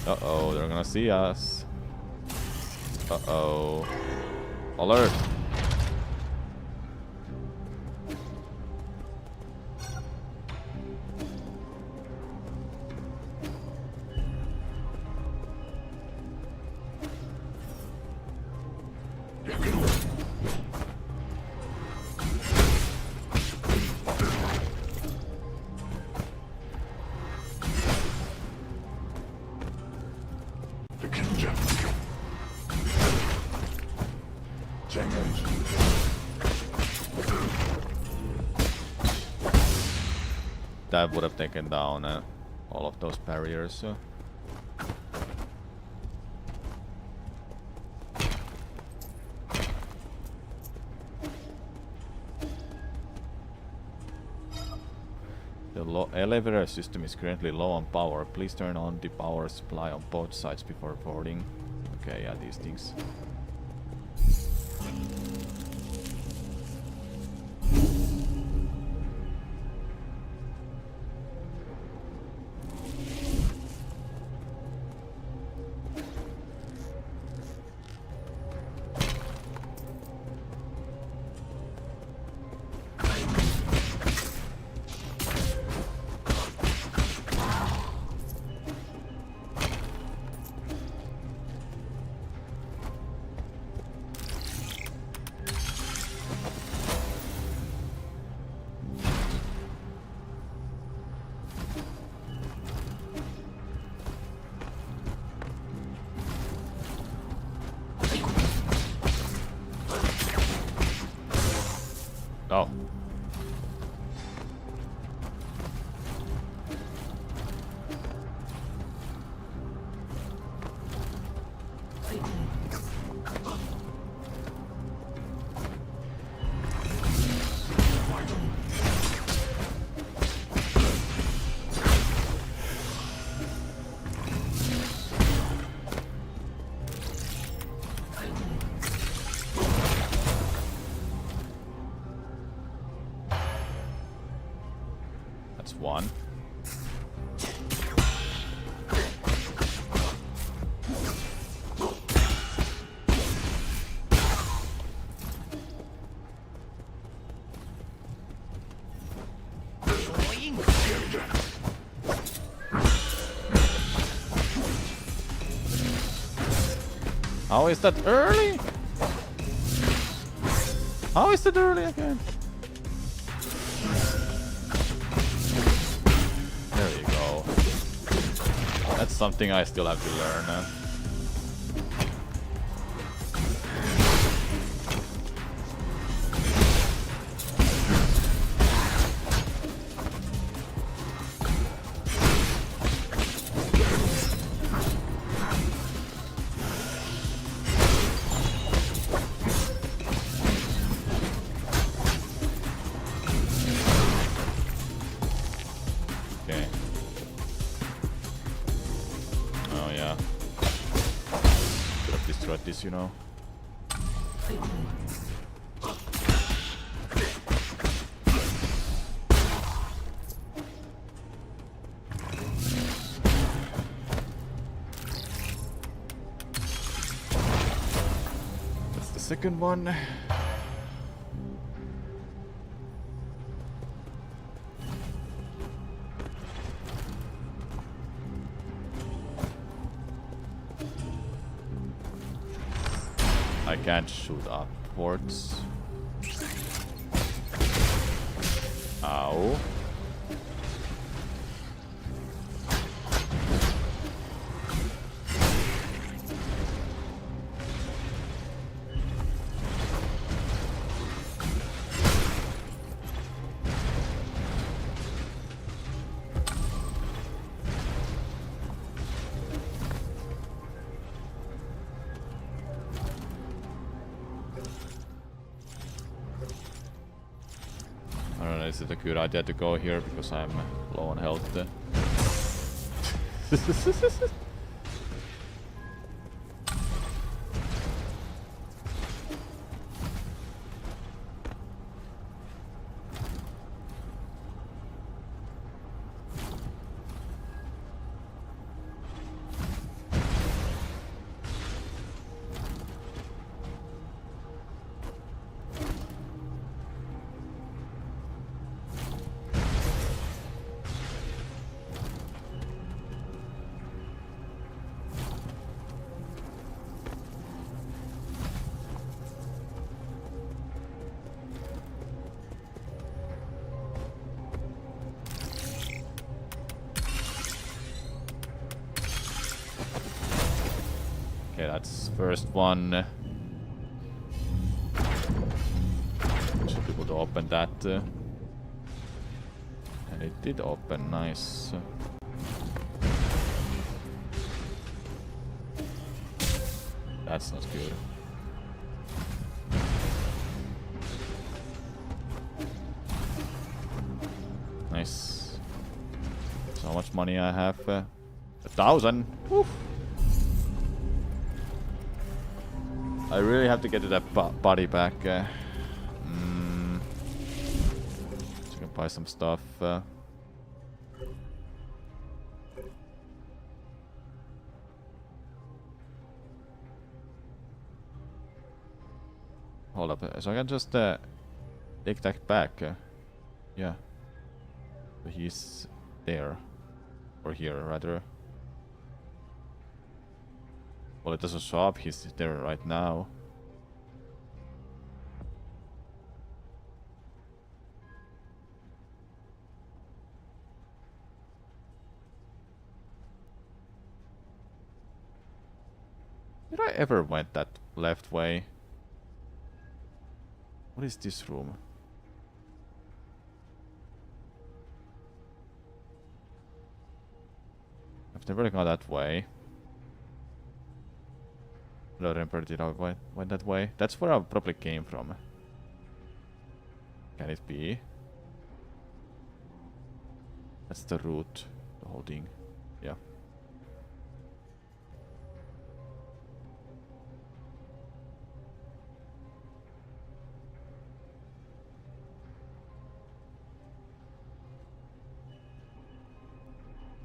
Uh-oh, they're gonna see us. Uh-oh. Alert! That would have taken down all of those barriers. The elevator system is currently low on power. Please turn on the power supply on both sides before boarding. Okay, yeah, these things. That's one. How is that early? How is that early again? There you go. That's something I still have to learn. Okay. Oh yeah. Could have destroyed this, you know. That's the second one. I can't shoot upwards. Ow. I don't know, is it a good idea to go here because I'm low on health? Okay, that's first one. Should be able to open that. And it did open, nice. That's not good. Nice. So how much money I have? 1,000. Woof. I really have to get to that body back. So I can buy some stuff. Hold up. So I can just take that back. Yeah. So he's there. Or here, rather. Well, it doesn't show up. He's there right now. Did I ever went that left way? What is this room? I've never gone that way. I don't remember, did I went that way? That's where I probably came from. Can it be? That's the route, the whole thing. Yeah.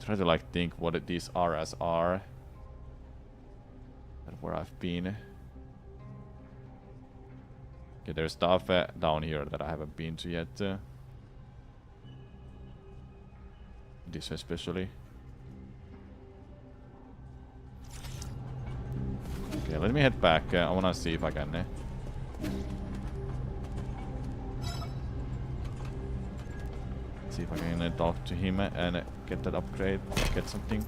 try to like think what these areas are. And where I've been. Okay, there's stuff down here that I haven't been to yet. This especially. Okay, let me head back. I wanna see if I can... see if I can talk to him and get that upgrade, get something.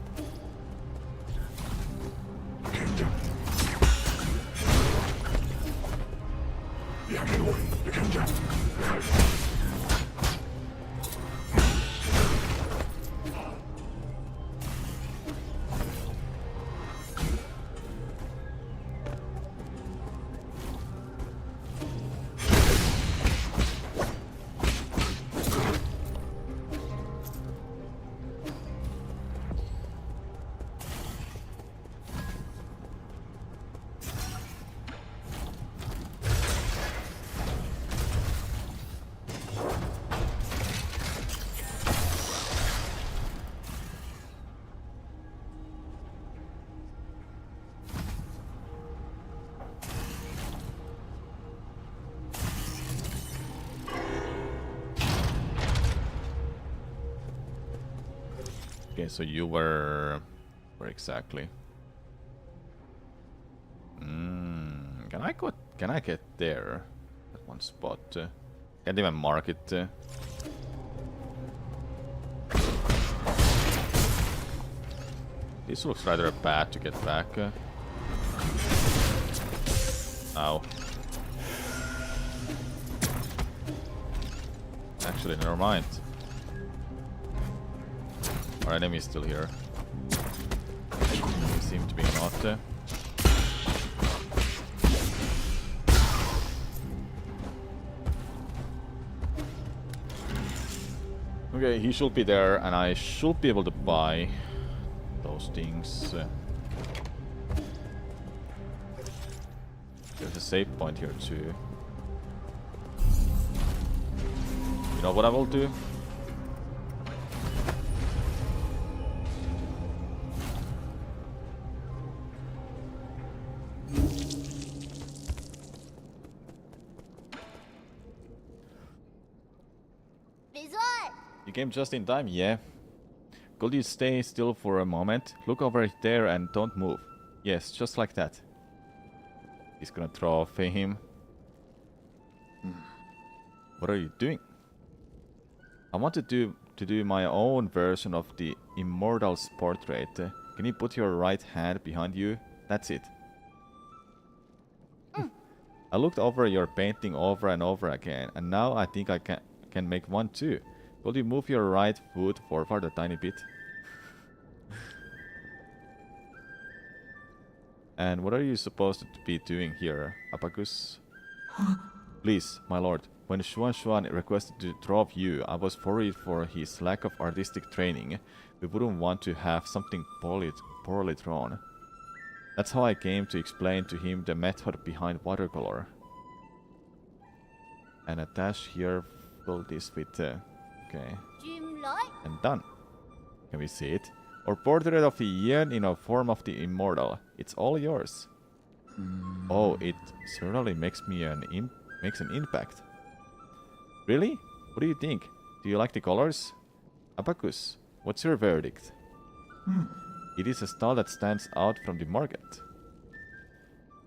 Okay, so you were... where exactly? Can I go... can I get there? At one spot. Can't even mark it. This looks rather bad to get back. Ow. Actually, never mind. Our enemy is still here. They seem to be not. Okay, he should be there, and I should be able to buy those things. There's a save point here too. You know what I will do? You came just in time, yeah. Could you stay still for a moment? Look over there and don't move. Yes, just like that. He's gonna throw off him. What are you doing? I want to do my own version of the Immortal's portrait. Can you put your right hand behind you? That's it. I looked over your painting over and over again, and now I think I can make one too. Will you move your right foot forward a tiny bit? And what are you supposed to be doing here, Abacus? Please, my lord. When Xuan requested to draw of you, I was worried for his lack of artistic training. We wouldn't want to have something poorly drawn. That's how I came to explain to him the method behind watercolor. And attach here, fill this with... okay. And done. Can we see it? Or portrait of the Yen in a form of the Immortal. It's all yours. Oh, it certainly makes an impact. Really? What do you think? Do you like the colors? Abacus, what's your verdict? It is a style that stands out from the market.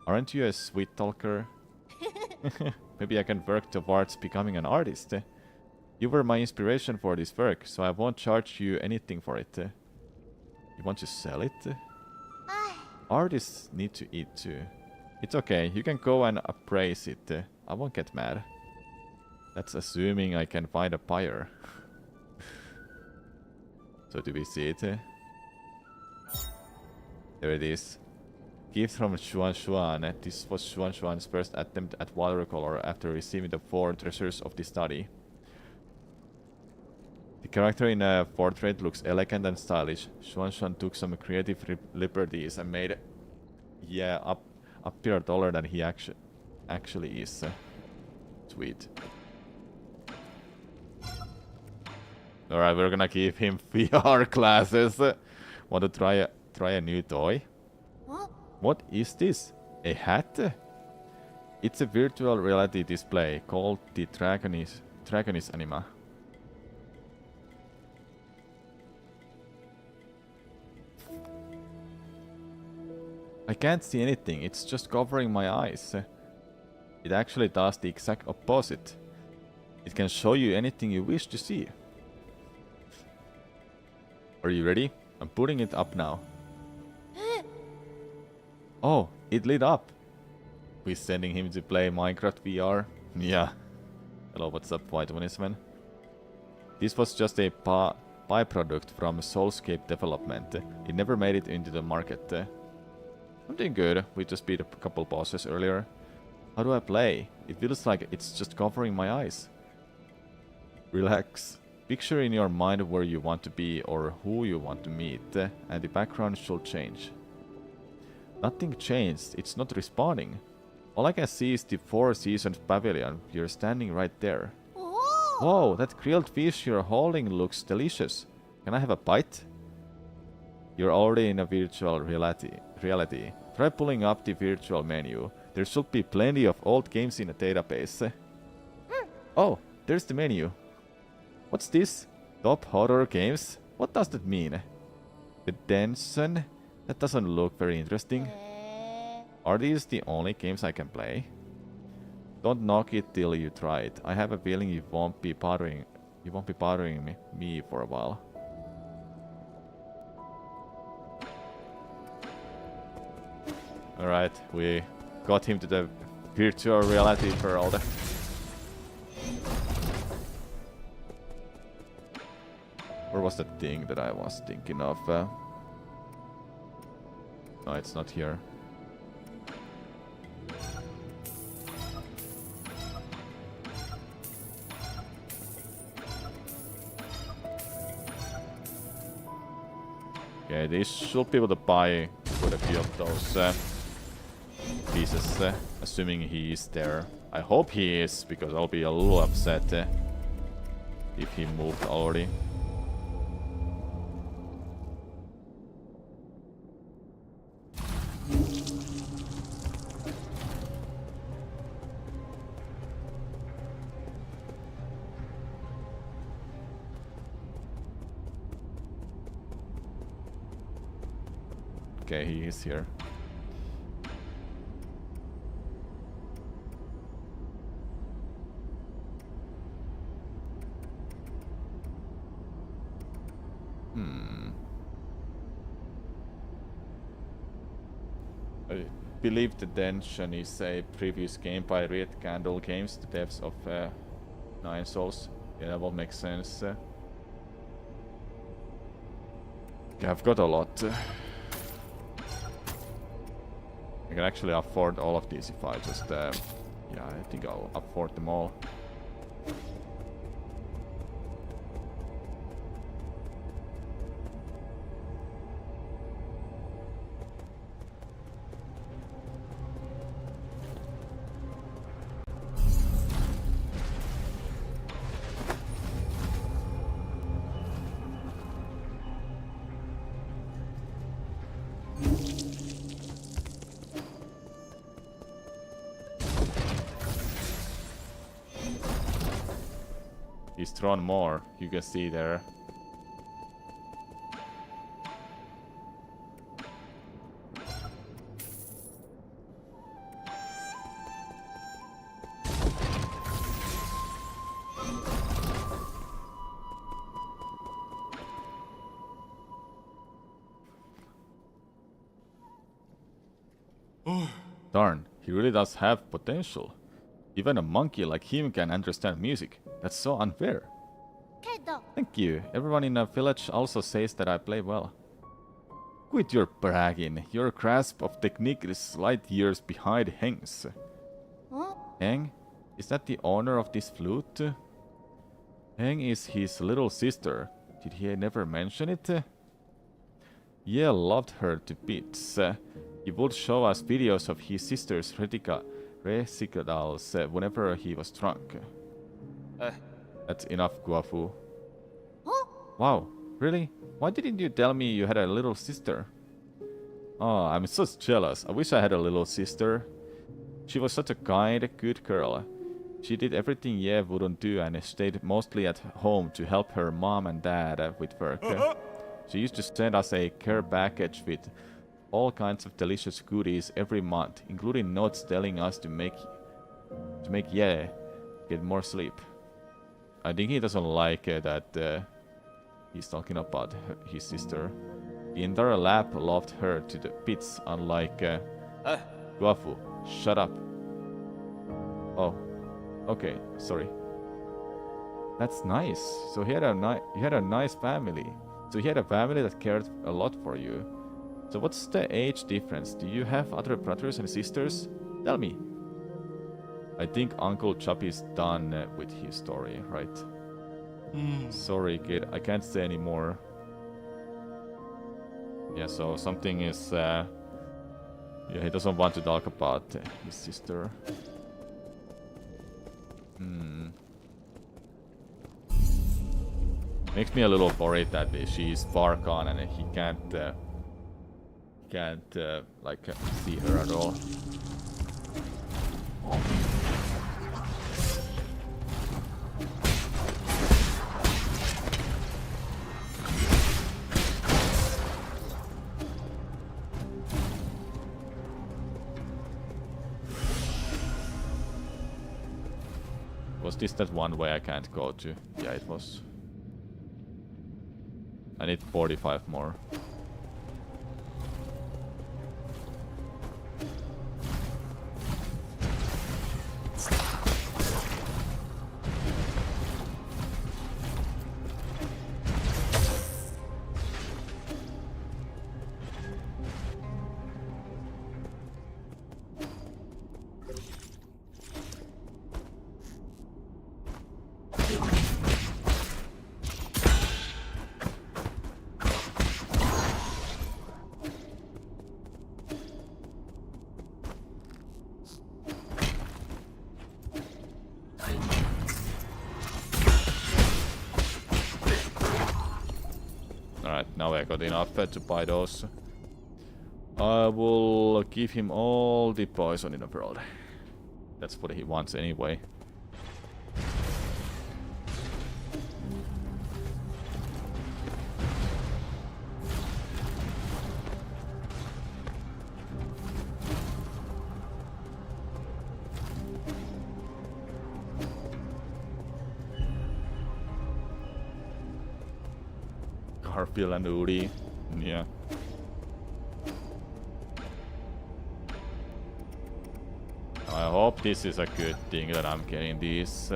Aren't you a sweet talker? Maybe I can work towards becoming an artist. You were my inspiration for this work, so I won't charge you anything for it. You want to sell it? Artists need to eat too. It's okay, you can go and appraise it. I won't get mad. That's assuming I can find a buyer. So do we see it? There it is. Gift from Xuan. This was Xuan's first attempt at watercolor after receiving the 4 treasures of the study. The character in a portrait looks elegant and stylish. Xuan took some creative liberties and made appear taller than he actually is. Sweet. Alright, we're gonna give him VR glasses. Want to try a new toy? What is this? A hat? It's a virtual reality display called the Dragonis Anima. I can't see anything, it's just covering my eyes. It actually does the exact opposite. It can show you anything you wish to see. Are you ready? I'm putting it up now. Oh, it lit up. We're sending him to play Minecraft VR. Yeah. Hello, what's up, Y27? This was just a byproduct from Soulscape development. It never made it into the market. I'm doing good. We just beat a couple bosses earlier. How do I play? It feels like it's just covering my eyes. Relax. Picture in your mind where you want to be or who you want to meet, and the background should change. Nothing changed. It's not responding. All I can see is the Four Seasons Pavilion. You're standing right there. Whoa, that grilled fish you're holding looks delicious. Can I have a bite? You're already in a virtual reality. Try pulling up the virtual menu. There should be plenty of old games in the database. Oh, there's the menu. What's this? Top horror games? What does that mean? Redemption? That doesn't look very interesting. Are these the only games I can play? Don't knock it till you try it. I have a feeling you won't be bothering me for a while. Alright, we got him to the virtual reality world. Where was that thing that I was thinking of? No, it's not here. Okay, these should be able to buy quite a few of those pieces, assuming he is there. I hope he is, because I'll be a little upset if he moved already. Okay, he is here. I believe the Dungeon is a previous game by Red Candle Games, the devs of Nine Souls. Yeah, that will make sense. Yeah, I've got a lot. I can actually afford all of these if I just... yeah, I think I'll afford them all. He's thrown more, you can see there. Darn, he really does have potential. Even a monkey like him can understand music. That's so unfair. Thank you. Everyone in the village also says that I play well. Quit your bragging. Your grasp of technique is light years behind Heng's. Heng? Is that the owner of this flute? Heng is his little sister. Did he never mention it? Yeah, loved her to bits. He would show us videos of his sister's recitals whenever he was drunk. That's enough, Guafu. Wow, really? Why didn't you tell me you had a little sister? Oh, I'm so jealous. I wish I had a little sister. She was such a kind, good girl. She did everything Yev wouldn't do and stayed mostly at home to help her mom and dad with work. She used to send us a care package with all kinds of delicious goodies every month, including notes telling us to make Ye get more sleep. I think he doesn't like that he's talking about his sister. The entire lab loved her to the bits, unlike Guafu. Shut up. Oh, okay, sorry. That's nice. So he had a nice family. So he had a family that cared a lot for you. So what's the age difference? Do you have other brothers and sisters? Tell me. I think Uncle Chubby's done with his story, right? Sorry, kid. I can't say anymore. Yeah, so something is... yeah, he doesn't want to talk about his sister. Makes me a little worried that she's far gone and he can't like see her at all. Was this that one way I can't go to? Yeah, it was. I need 45 more. Now I got enough to buy those. I will give him all the poison in the world. That's what he wants anyway. Garfield and Uri, yeah. I hope this is a good thing that I'm getting these.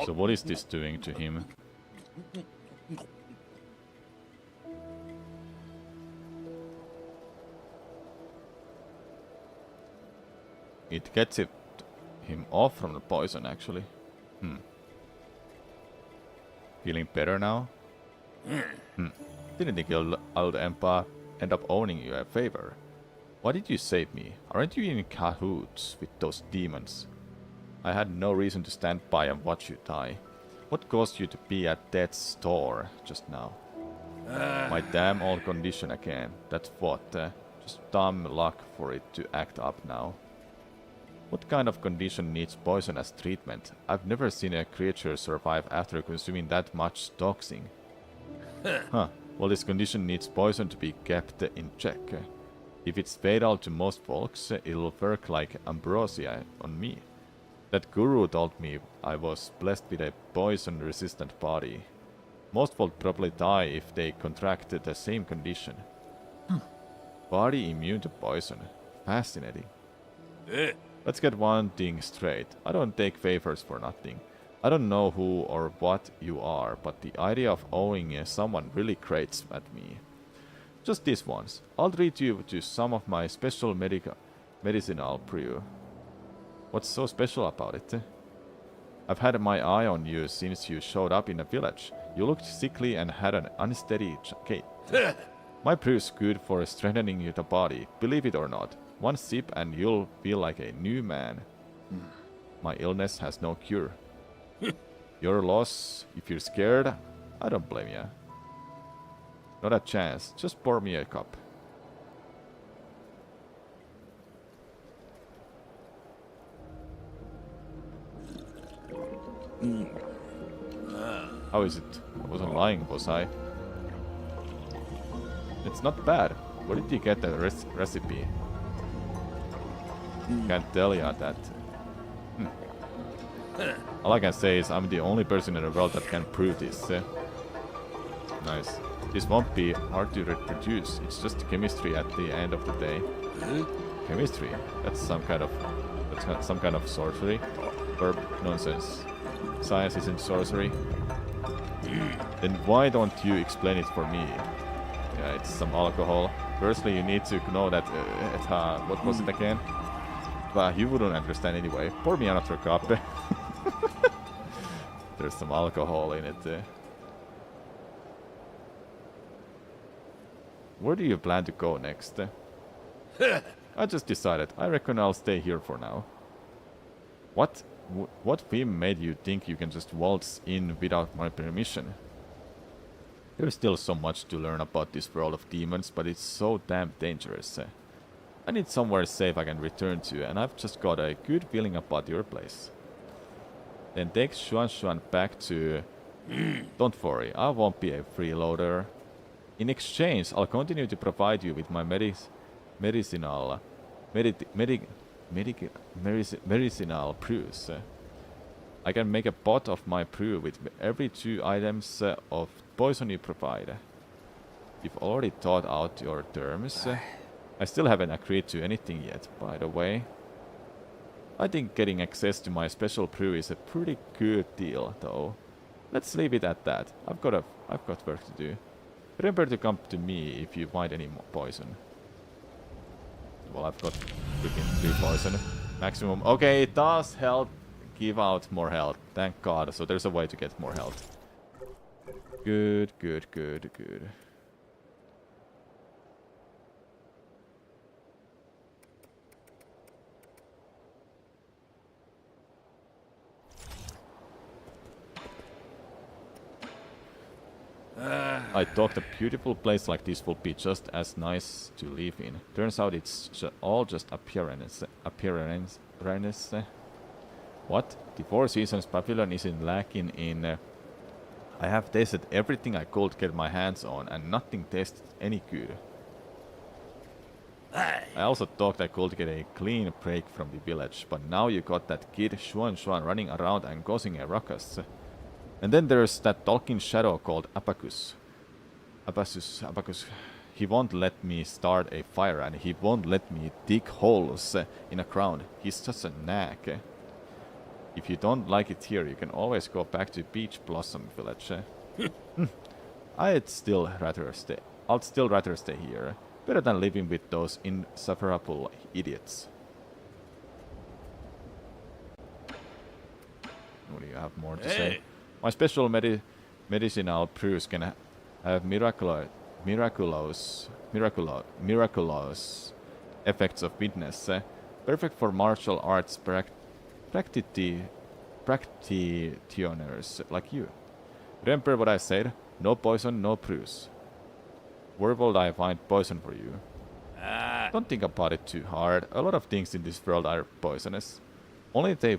So what is this doing to him? It gets him off from the poison, actually. Feeling better now? Didn't think I'll end up owning you a favor. Why did you save me? Aren't you in cahoots with those demons? I had no reason to stand by and watch you die. What caused you to be at Death's store just now? My damn old condition again. That's what. Just dumb luck for it to act up now. What kind of condition needs poison as treatment? I've never seen a creature survive after consuming that much toxin. Huh. Well, this condition needs poison to be kept in check. If it's fatal to most folks, it'll work like ambrosia on me. That guru told me I was blessed with a poison-resistant body. Most folk probably die if they contract the same condition. Body immune to poison. Fascinating. Let's get one thing straight. I don't take favors for nothing. I don't know who or what you are, but the idea of owing someone really grates at me. Just this once. I'll treat you to some of my special medicinal brew. What's so special about it? I've had my eye on you since you showed up in the village. You looked sickly and had an unsteady gait. My brew's good for strengthening the body, believe it or not. One sip and you'll feel like a new man. My illness has no cure. Your loss, if you're scared, I don't blame you. Not a chance, just pour me a cup. How is it? I wasn't lying, was I? It's not bad. Where did you get the recipe? Can't tell you that. All I can say is I'm the only person in the world that can prove this. Nice. This won't be hard to reproduce. It's just chemistry at the end of the day. Chemistry? That's some kind of sorcery. Or nonsense. Science isn't sorcery. Then why don't you explain it for me? Yeah, it's some alcohol. Firstly, you need to know that... what was it again? But you wouldn't understand anyway. Pour me another cup. There's some alcohol in it. Where do you plan to go next? I just decided. I reckon I'll stay here for now. What whim made you think you can just waltz in without my permission? There's still so much to learn about this world of demons, but it's so damn dangerous. I need somewhere safe I can return to, and I've just got a good feeling about your place. Then take Xuan back to... Don't worry, I won't be a freeloader. In exchange, I'll continue to provide you with my medicinal brews. I can make a pot of my brew with every 2 items of poison you provide. You've already thought out your terms. I still haven't agreed to anything yet, by the way. I think getting access to my special brew is a pretty good deal, though. Let's leave it at that. I've got work to do. Remember to come to me if you find any more poison. Well, I've got freaking 3 poison maximum. Okay, it does help give out more health. Thank God. So there's a way to get more health. Good, good, good, good. I thought a beautiful place like this would be just as nice to live in. Turns out it's all just appearance. What? The Four Seasons Pavilion isn't lacking in... I have tasted everything I could get my hands on, and nothing tasted any good. I also thought I could get a clean break from the village, but now you got that kid Xuan running around and causing a ruckus. And then there's that talking shadow called Abacus. Abacus. He won't let me start a fire, and he won't let me dig holes in the ground. He's just a nag. If you don't like it here, you can always go back to Peach Blossom Village. I'd still rather stay. I'd still rather stay here. Better than living with those insufferable idiots. What do you have more to say? My special medicinal brews can have miraculous effects of witness. Perfect for martial arts practitioners like you. Remember what I said? No poison, no brews. Where will I find poison for you? Don't think about it too hard. A lot of things in this world are poisonous. Only they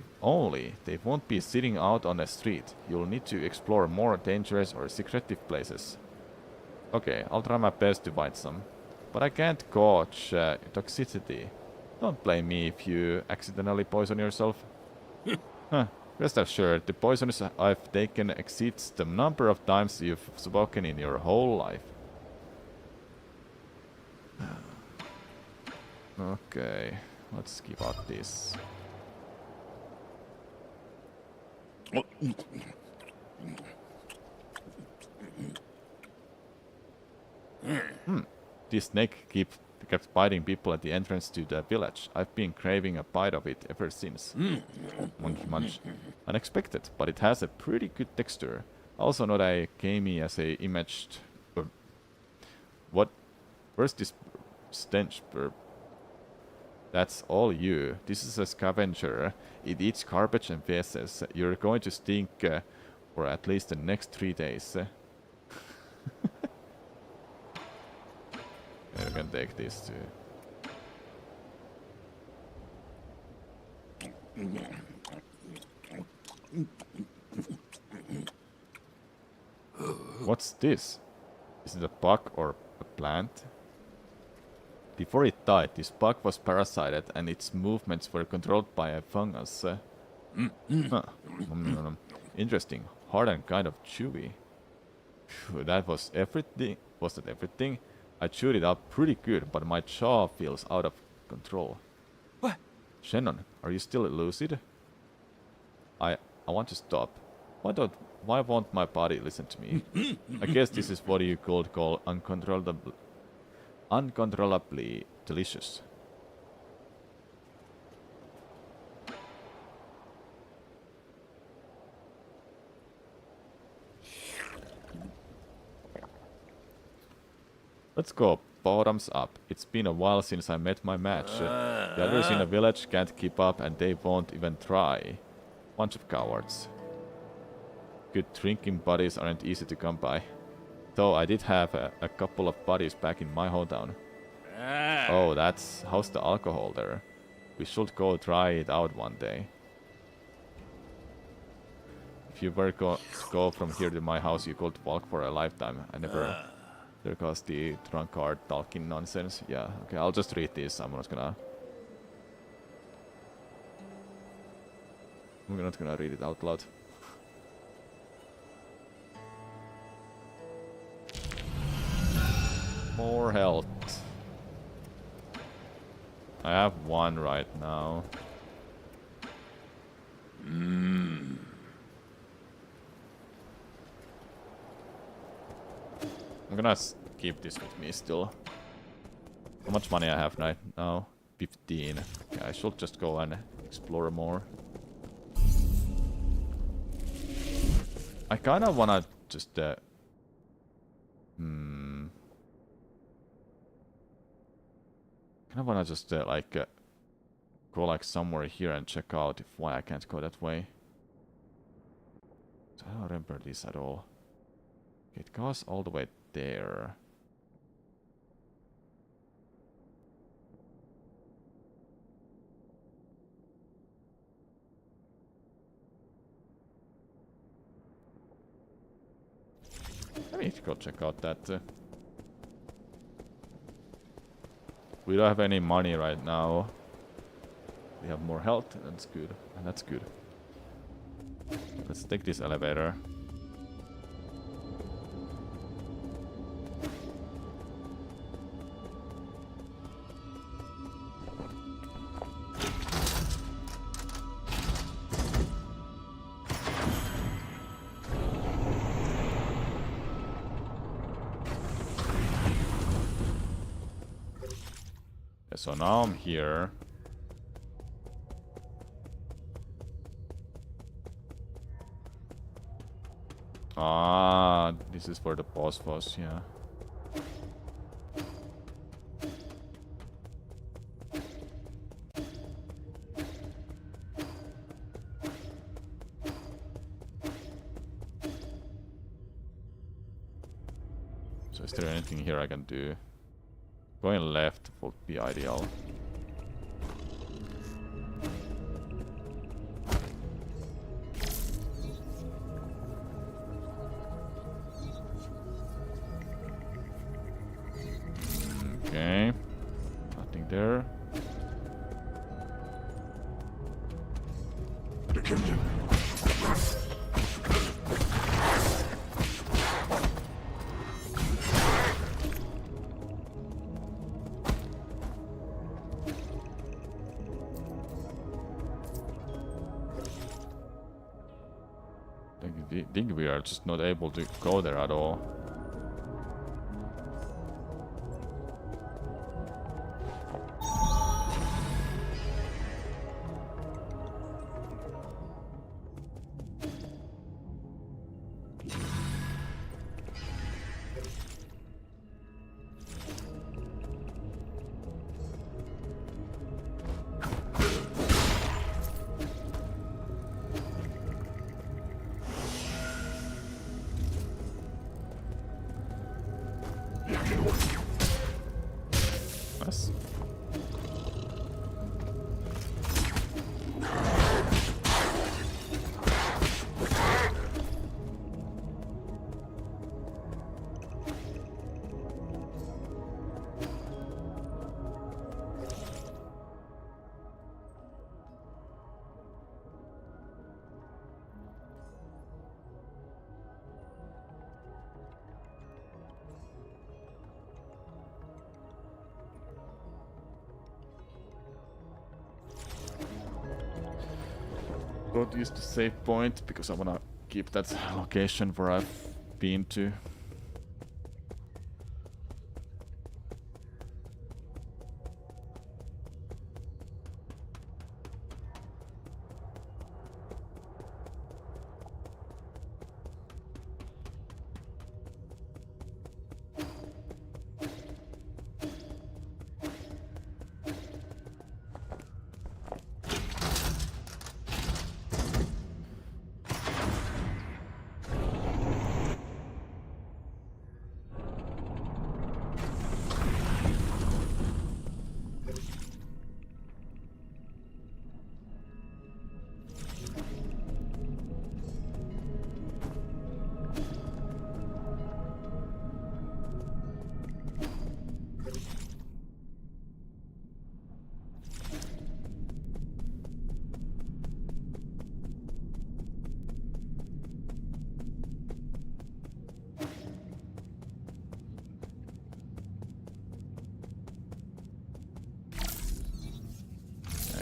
won't be sitting out on the street. You'll need to explore more dangerous or secretive places. Okay, I'll try my best to find some. But I can't gauge toxicity. Don't blame me if you accidentally poison yourself. Rest assured, the poisons I've taken exceeds the number of times you've spoken in your whole life. Okay, let's give out this. This snake kept biting people at the entrance to the village. I've been craving a bite of it ever since. Munch, munch. Unexpected, but it has a pretty good texture. Also not a gamey as a imaged... what? Where's this stench? That's all you. This is a scavenger. It eats garbage and feces. You're going to stink for at least the next 3 days. You can take this too. What's this? Is it a bug or a plant? Before it died, this bug was parasited and its movements were controlled by a fungus. Huh. Interesting. Hard and kind of chewy. Phew, that was everything. Was that everything? I chewed it up pretty good, but my jaw feels out of control. What? Shannon, are you still lucid? I want to stop. Why won't my body listen to me? I guess this is what you could call uncontrollably delicious. Let's go bottoms up. It's been a while since I met my match. The others in the village can't keep up and they won't even try. Bunch of cowards. Good drinking buddies aren't easy to come by. Though I did have a couple of buddies back in my hometown. Oh, how's the alcohol there? We should go try it out one day. If you were to go from here to my house, you could walk for a lifetime. I never... There goes the drunkard talking nonsense. Yeah, okay, I'll just read this. I'm not gonna read it out loud. More health. I have 1 right now. I'm gonna keep this with me still. How much money I have right now? 15. Okay, I should just go and explore more. I kinda wanna just kinda wanna just go like somewhere here and check out why I can't go that way. I don't remember this at all. It goes all the way there. I need to go check out that. We don't have any money right now. We have more health. That's good. And that's good. Let's take this elevator. So now I'm here. Ah, this is where the boss was, yeah. So is there anything here I can do? Going left would be ideal. Okay. Nothing there. think we are just not able to go there at all. Nice. Don't use the save point because I wanna keep that location where I've been to.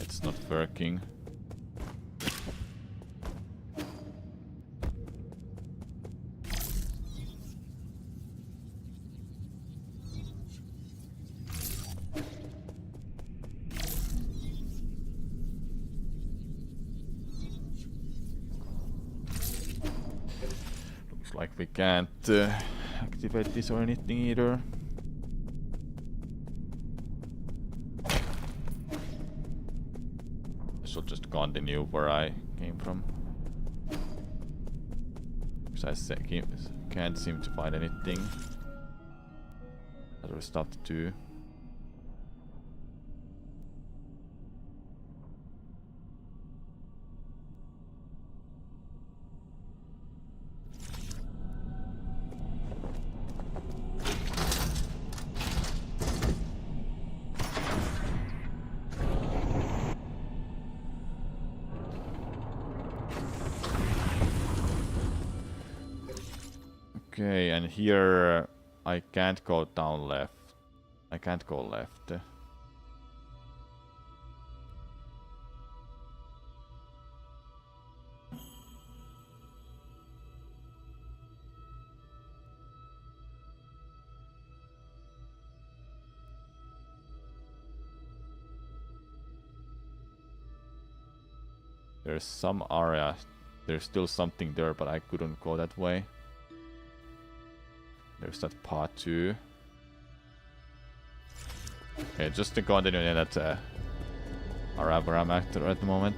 It's not working. Looks like we can't activate this or anything either. Should just continue where I came from. Because I can't seem to find anything. Other stuff to do. Okay, and here I can't go down left. I can't go left. There's some area, there's still something there, but I couldn't go that way. There's that part 2. Okay, just to continue in that area where I'm at the moment.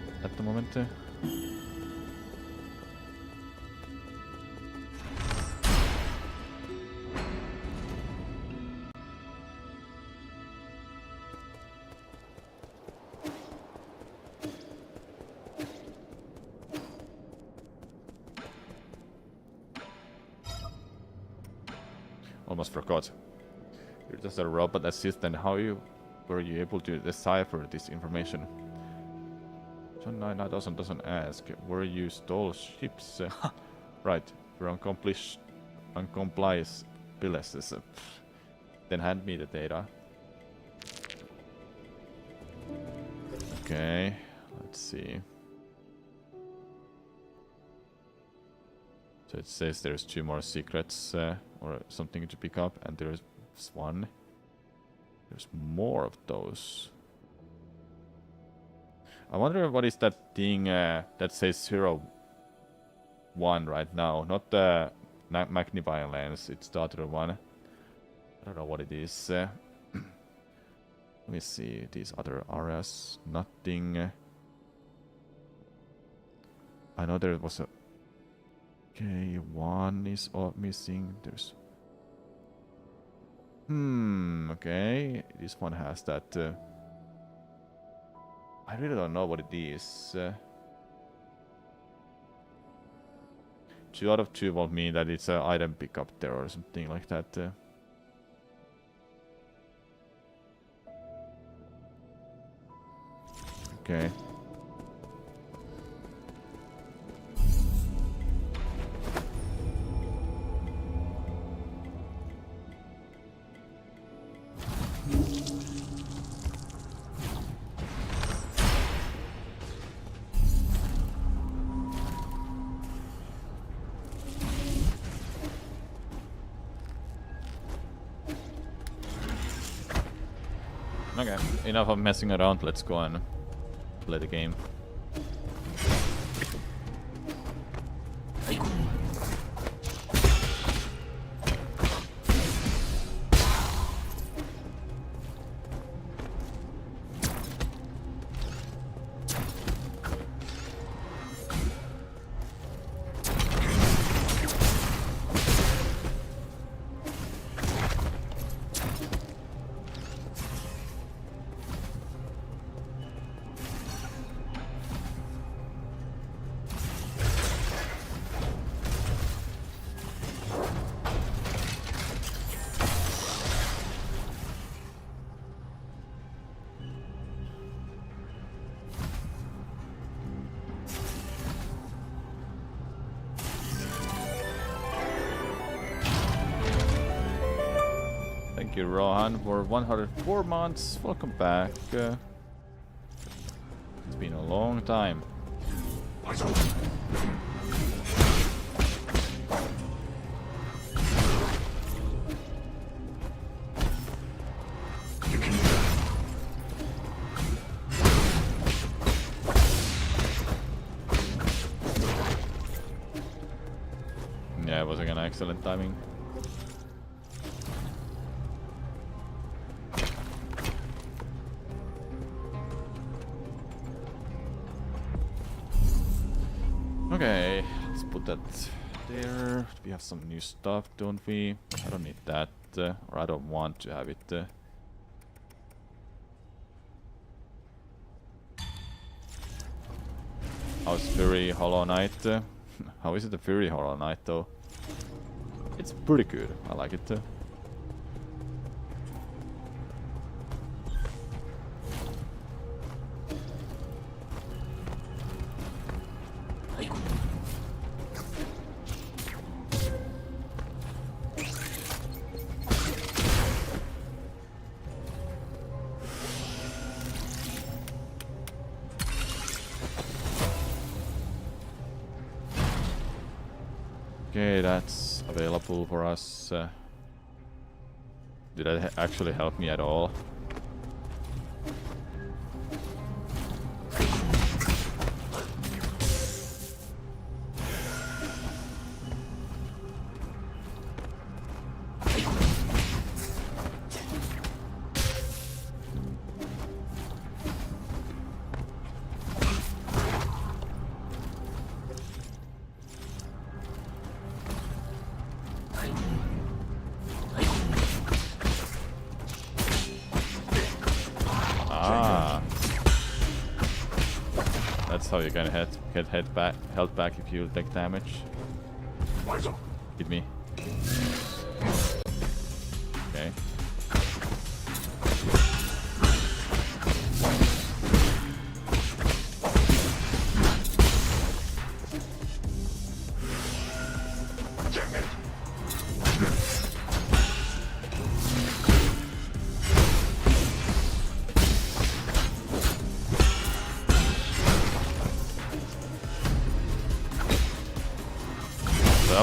Almost forgot. You're just a robot assistant. How were you able to decipher this information? John 9000 doesn't ask. Were you stole ships? Right. We're uncomplies billases. Then hand me the data. Okay. Let's see. So it says there's 2 more secrets or something to pick up, and there's 1. There's more of those. I wonder what is that thing that says 0-1 right now. Not the magnifying lens, it's the other one. I don't know what it is. Let me see these other areas. Nothing. I know there was a... Okay, 1 is all missing. There's... okay. This one has that... I really don't know what it is. 2 out of 2 won't mean that it's an item pickup there or something like that. Okay. Okay, enough of messing around, let's go and play the game. Thank you, Rohan, for 104 months. Welcome back. It's been a long time. Yeah, it was an excellent timing. Okay, let's put that there. We have some new stuff, don't we? I don't need that, or I don't want to have it. How's Fury Hollow Knight? How is it a Fury Hollow Knight though? It's pretty good, I like it. Okay, that's available for us. Did that actually help me at all? That's how you can get held back if you take damage. Hit me. Okay.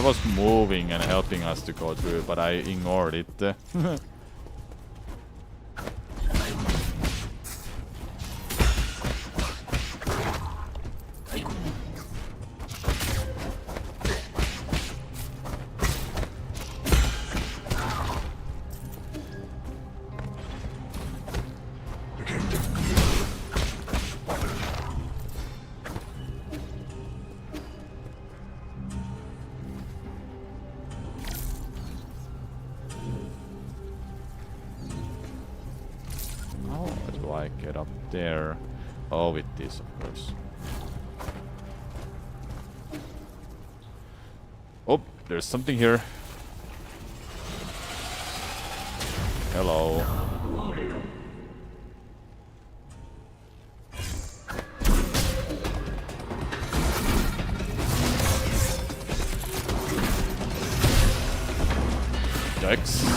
That was moving and helping us to go through, but I ignored it. How do I get up there? Oh, with this, of course. Oh, there's something here. Hello. Yikes.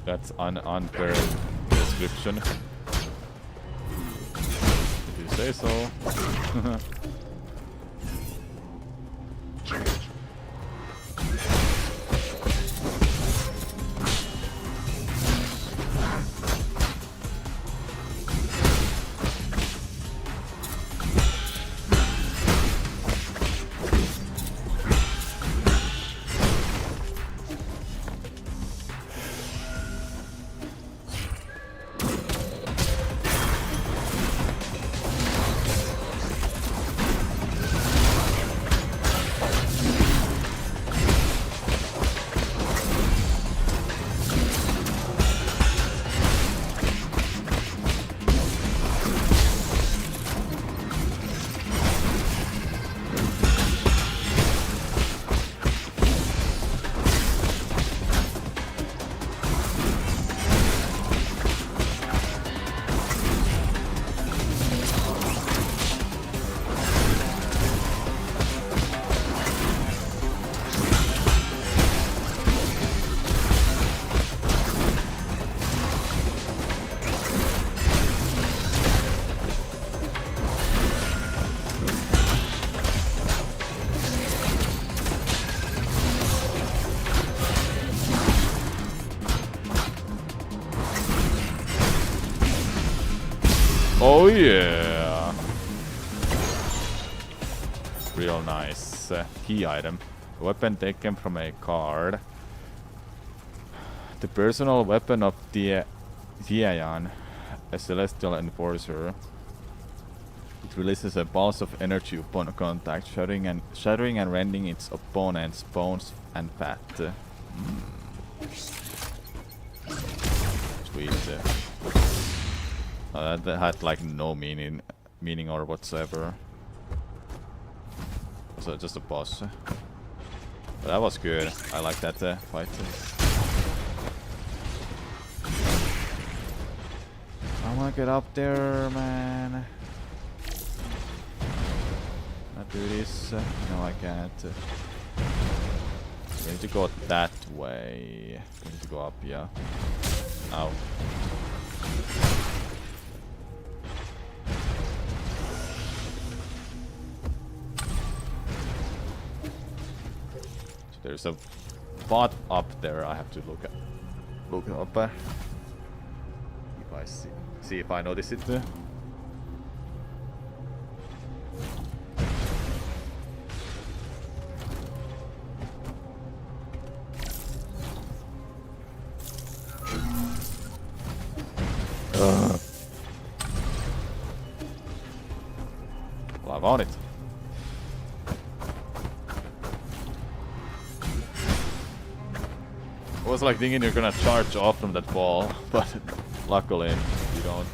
That's an unfair description. If you say so. Oh yeah! Real nice. Key item. Weapon taken from a card. The personal weapon of Diayan, a celestial enforcer. It releases a pulse of energy upon contact, shattering and rending its opponent's bones and fat. Sweet. That had like no meaning or whatsoever. So just a boss. But that was good. I like that fight. I wanna get up there, man. Can I do this? No, I can't. We need to go that way. We need to go up, yeah. Ow. There's a bot up there. I have to look up. If I see if I notice it. Well, I want it. I was like thinking you're gonna charge off from that ball, but luckily you don't.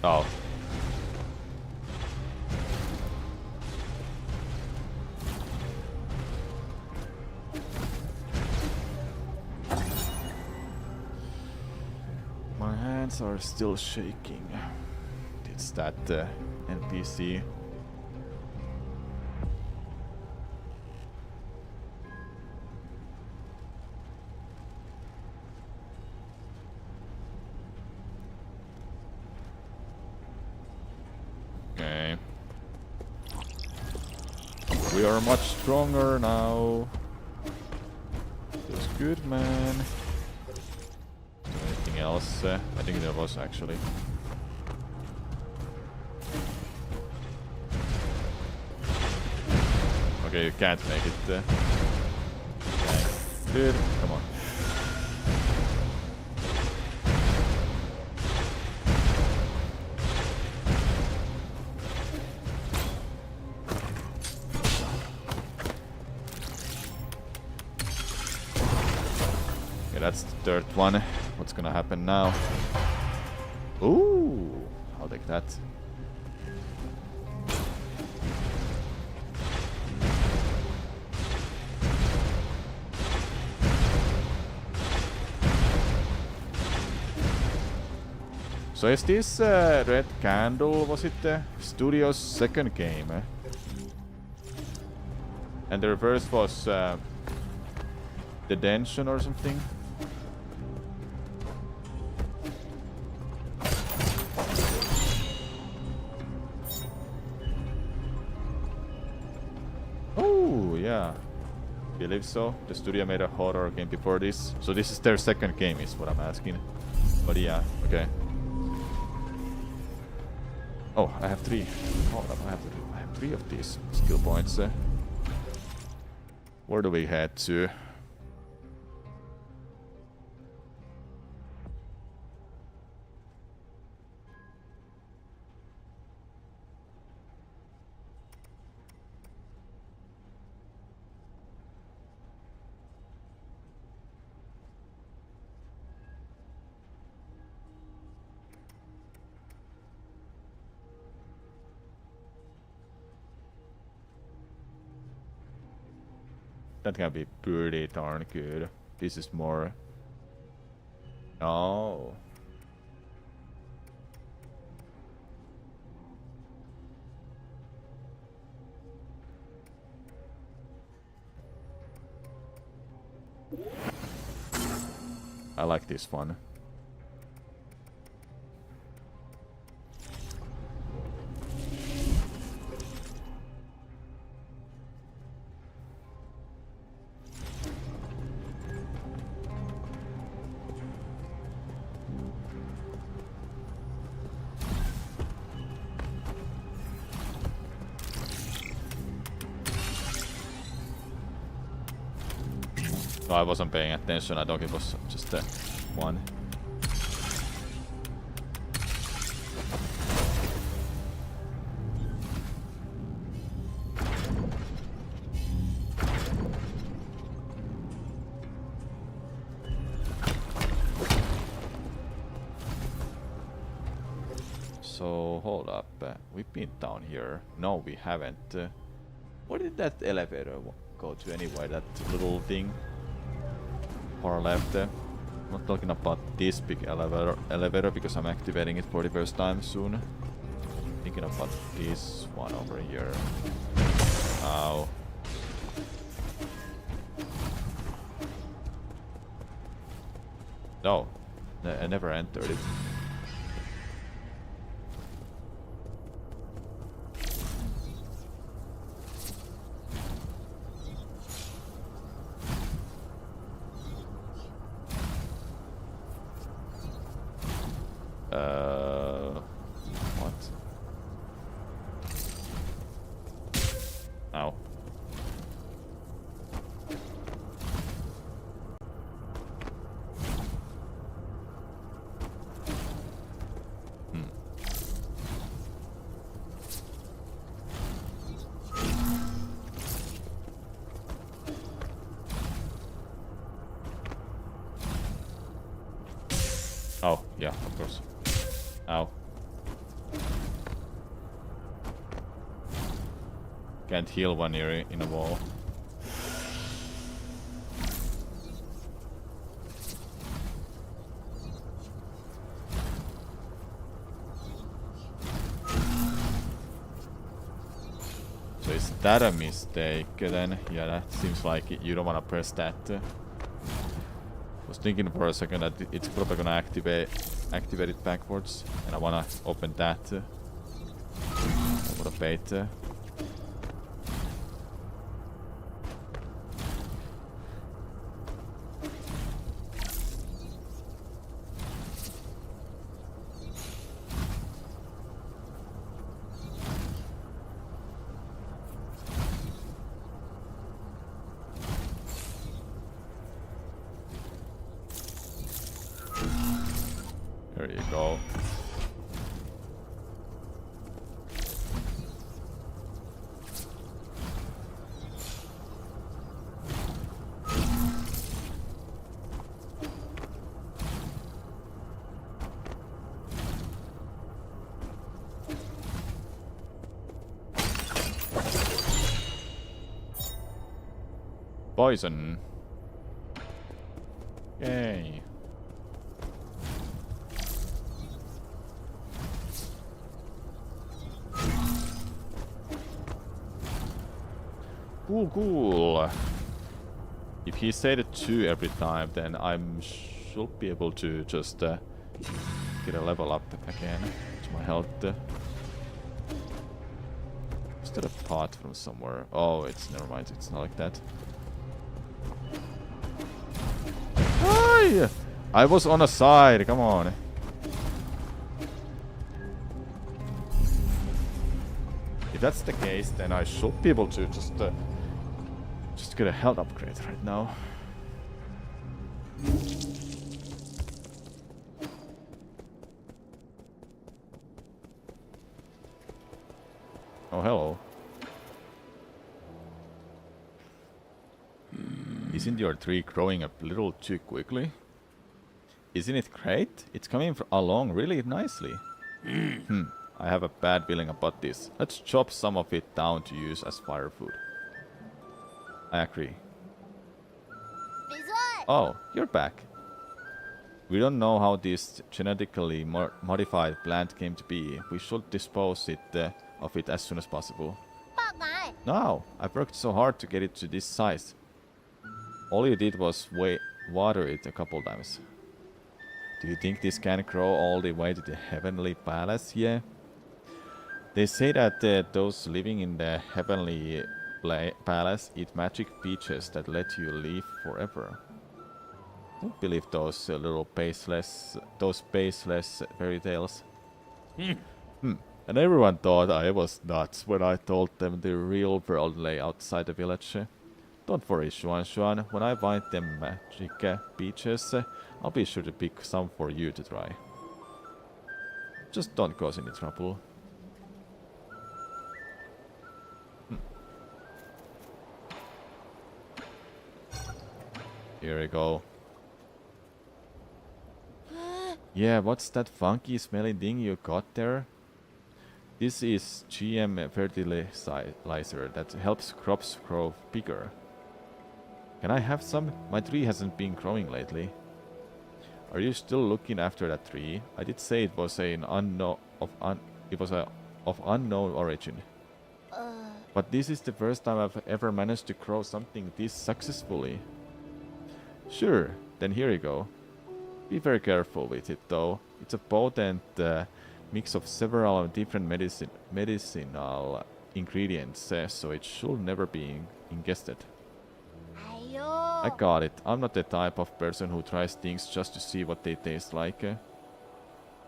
Oh. My hands are still shaking. It's that NPC. Okay. We are much stronger now. Feels good, man. Anything else? I think there was actually. Okay, you can't make it. Okay. Dude, come on. Okay, that's the third one. What's gonna happen now? Ooh, I'll take that. So is this Red Candle, was it Studio's second game? And the reverse was Detention or something? Oh, yeah. Believe so. The studio made a horror game before this. So this is their second game is what I'm asking. But yeah, okay. Oh, I have 3. Hold up, I have 3 of these skill points. Where do we head to? That can be pretty darn good. This is more... Oh. I like this one. No, I wasn't paying attention. I thought it was just one. So, hold up. We've been down here. No, we haven't. Where did that elevator go to anyway? That little thing? Far left. I'm not talking about this big elevator because I'm activating it for the first time soon. Thinking about this one over here. Ow. No, I never entered it. What? Ow. Oh, yeah, of course. Ow. Can't heal when you're in a wall. So is that a mistake then? Yeah, that seems like it. You don't want to press that. I was thinking for a second that it's probably gonna activate it backwards, and I wanna open that. What a bait. There you go. Poison. Yay. Cool. If he said it 2 every time, then I should be able to just get a level up again to my health. Is that a pot from somewhere? Oh, it's never mind. It's not like that. Hi! I was on a side. Come on. If that's the case, then I should be able to just get a health upgrade right now. Oh, hello. Isn't your tree growing a little too quickly? Isn't it great? It's coming along really nicely. I have a bad feeling about this. Let's chop some of it down to use as firewood. I agree. Oh, you're back. We don't know how this genetically modified plant came to be. We should dispose of it as soon as possible. No, I've worked so hard to get it to this size. All you did was water it a couple times. Do you think this can grow all the way to the Heavenly Palace? Yeah. They say that those living in the Heavenly Palace eat magic peaches that let you live forever. Don't believe those little baseless fairy tales. And everyone thought I was nuts when I told them the real world lay outside the village. Don't worry, Xuan. When I find them magic peaches, I'll be sure to pick some for you to try. Just don't cause any trouble. Here we go. Yeah, what's that funky smelling thing you got there? This is GM fertilizer that helps crops grow bigger. Can I have some? My tree hasn't been growing lately. Are you still looking after that tree? I did say it was of unknown origin. But this is the first time I've ever managed to grow something this successfully. Sure, then here you go. Be very careful with it though. It's a potent mix of several different medicinal ingredients, so it should never be ingested. I got it. I'm not the type of person who tries things just to see what they taste like.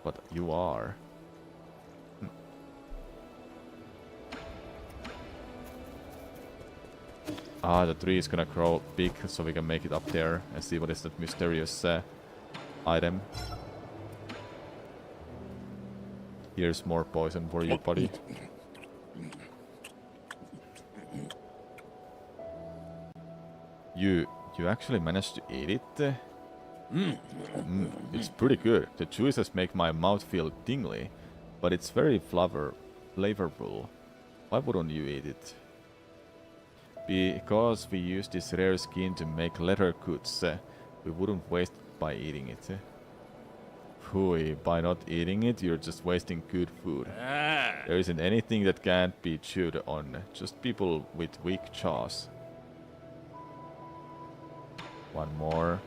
But you are. Ah, the tree is gonna grow big so we can make it up there and see what is that mysterious item. Here's more poison for you, buddy. You actually managed to eat it? It's pretty good. The juices make my mouth feel tingly, but it's very flavorful. Why wouldn't you eat it? Because we use this rare skin to make leather goods, we wouldn't waste by eating it. Phooey, by not eating it, you're just wasting good food. There isn't anything that can't be chewed on, just people with weak jaws. One more.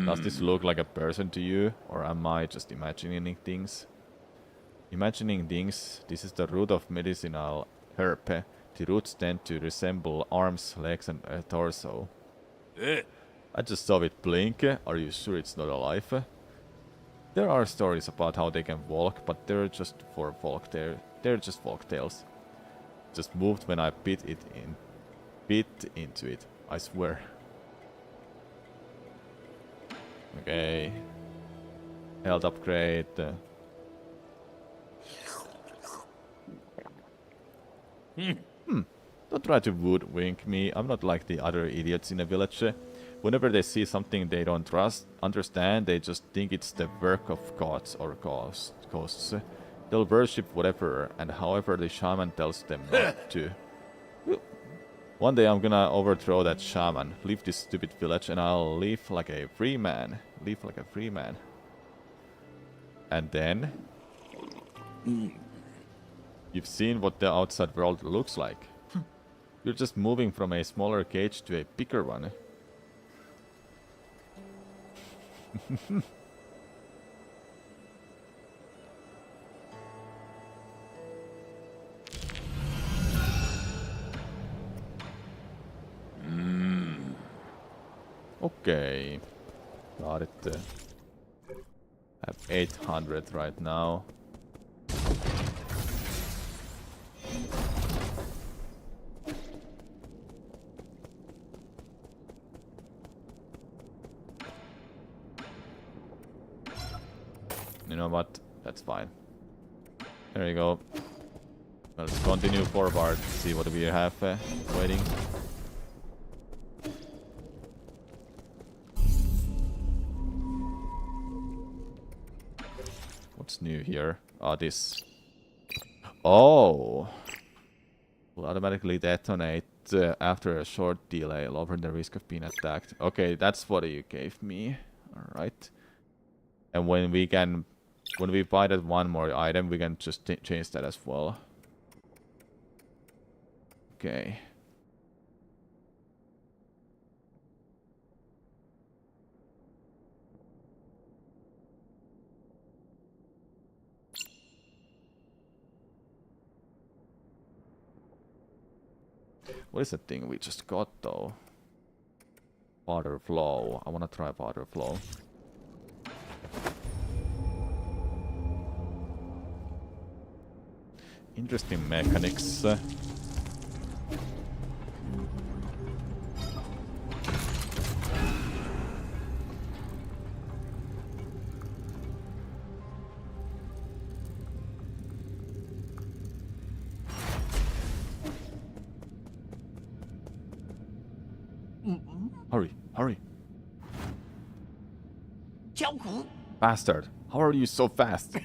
Does this look like a person to you, or am I just imagining things? Imagining things, this is the root of medicinal herb. The roots tend to resemble arms, legs and a torso. I just saw it blink. Are you sure it's not alive? There are stories about how they can walk, but they're just for folk. They're just folk tales. Just moved when I bit into it. I swear. Okay. Health upgrade. Don't try to woodwink me. I'm not like the other idiots in the village. Whenever they see something they don't understand, they just think it's the work of gods or ghosts. They'll worship whatever and however the shaman tells them not to. One day I'm gonna overthrow that shaman, leave this stupid village, and I'll live like a free man. Live like a free man. And then... You've seen what the outside world looks like. You're just moving from a smaller cage to a bigger one. Okay. Got it. I have 800 right now. You know what? That's fine. There you go. Let's continue forward, see what we have waiting. What's new here? This. Oh! Will automatically detonate after a short delay, lowering the risk of being attacked. Okay, that's what you gave me. Alright. And when we buy that one more item, we can just change that as well. Okay. What is the thing we just got though? Water flow. I wanna try water flow. Interesting mechanics. Hurry, hurry. Bastard, how are you so fast?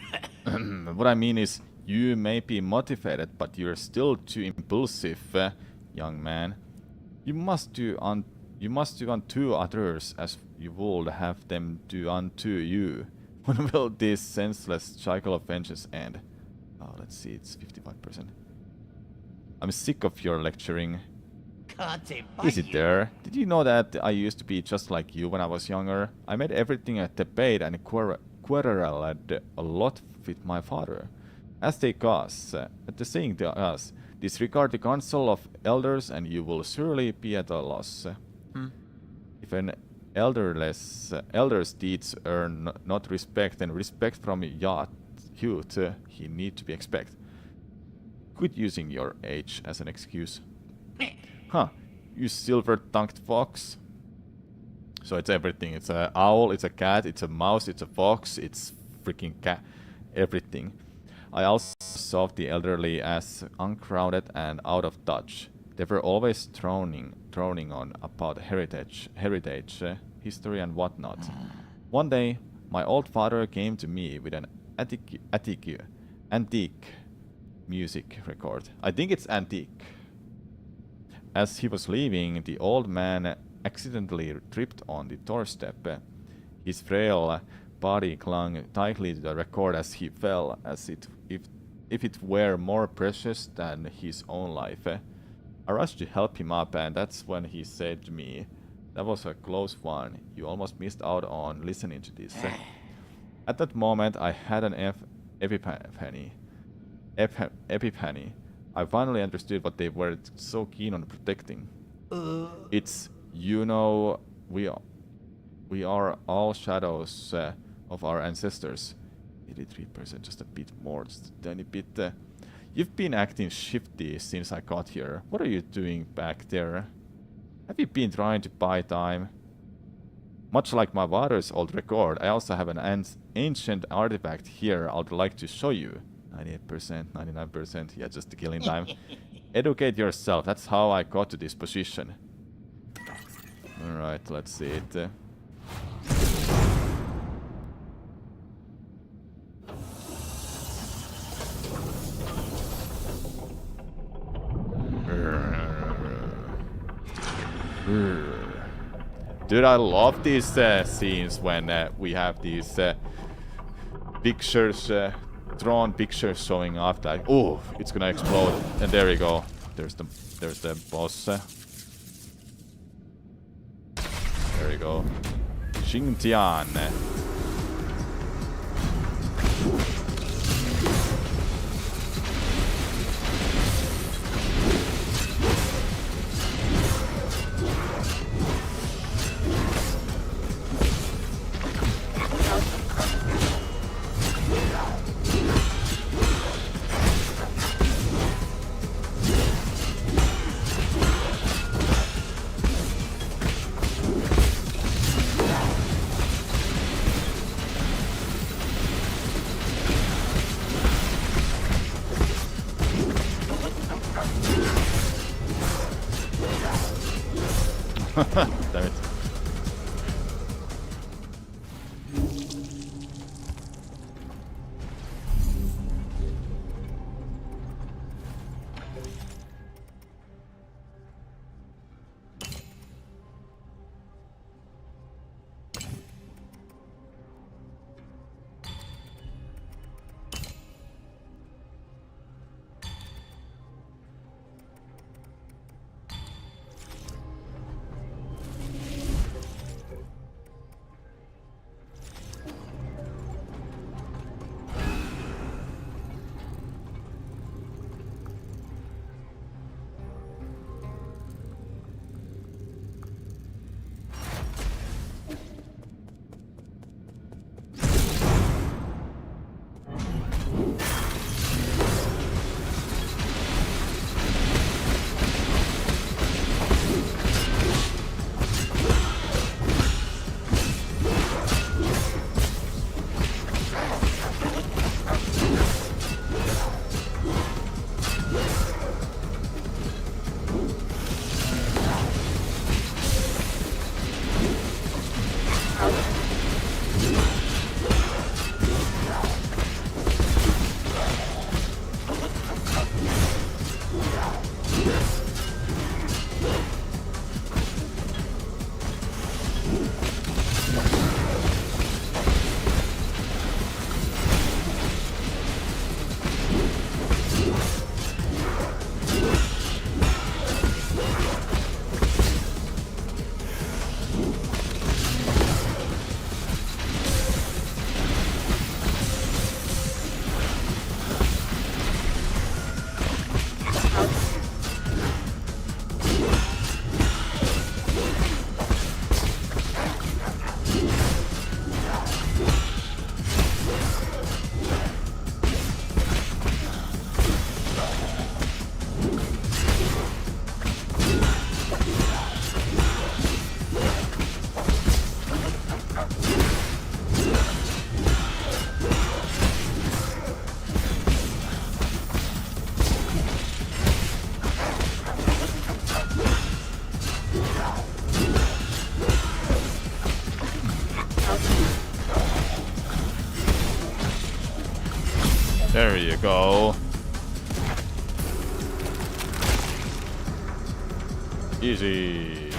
What I mean is, you may be motivated, but you're still too impulsive, young man. You must do unto others as you would have them do unto you. When will this senseless cycle of vengeance end? Oh, let's see, it's 55%. I'm sick of your lecturing. Is it there? Did you know that I used to be just like you when I was younger? I made everything a debate and quarreled a lot with my father. As they goes, the saying to us, disregard the counsel of elders and you will surely be at a loss. If an elder's deeds earn not respect, and respect from youth, he need to be expected. Quit using your age as an excuse. Huh, you silver-tongued fox. So it's everything. It's an owl, it's a cat, it's a mouse, it's a fox, it's freaking cat. Everything. I also saw the elderly as uncrowded and out of touch. They were always droning on about heritage. history and whatnot. One day, my old father came to me with an antique music record. I think it's antique. As he was leaving, the old man accidentally tripped on the doorstep. His frail body clung tightly to the record as he fell, as if it were more precious than his own life. I rushed to help him up, and that's when he said to me, "That was a close one. You almost missed out on listening to this." At that moment, I had an epiphany. I finally understood what they were so keen on protecting. It's, we are all shadows of our ancestors. 83%, just a bit more, just a tiny bit. You've been acting shifty since I got here. What are you doing back there? Have you been trying to buy time? Much like my father's old record, I also have an ancient artifact here I'd like to show you. 98%, 99%, yeah, just killing time. Educate yourself, that's how I got to this position. Alright, let's see it. Dude, I love these scenes when we have these pictures, drawn pictures showing up. Like, oh, it's gonna explode, and there we go. There's the boss. There we go. Xingtian. Damn it. There you go. Easy.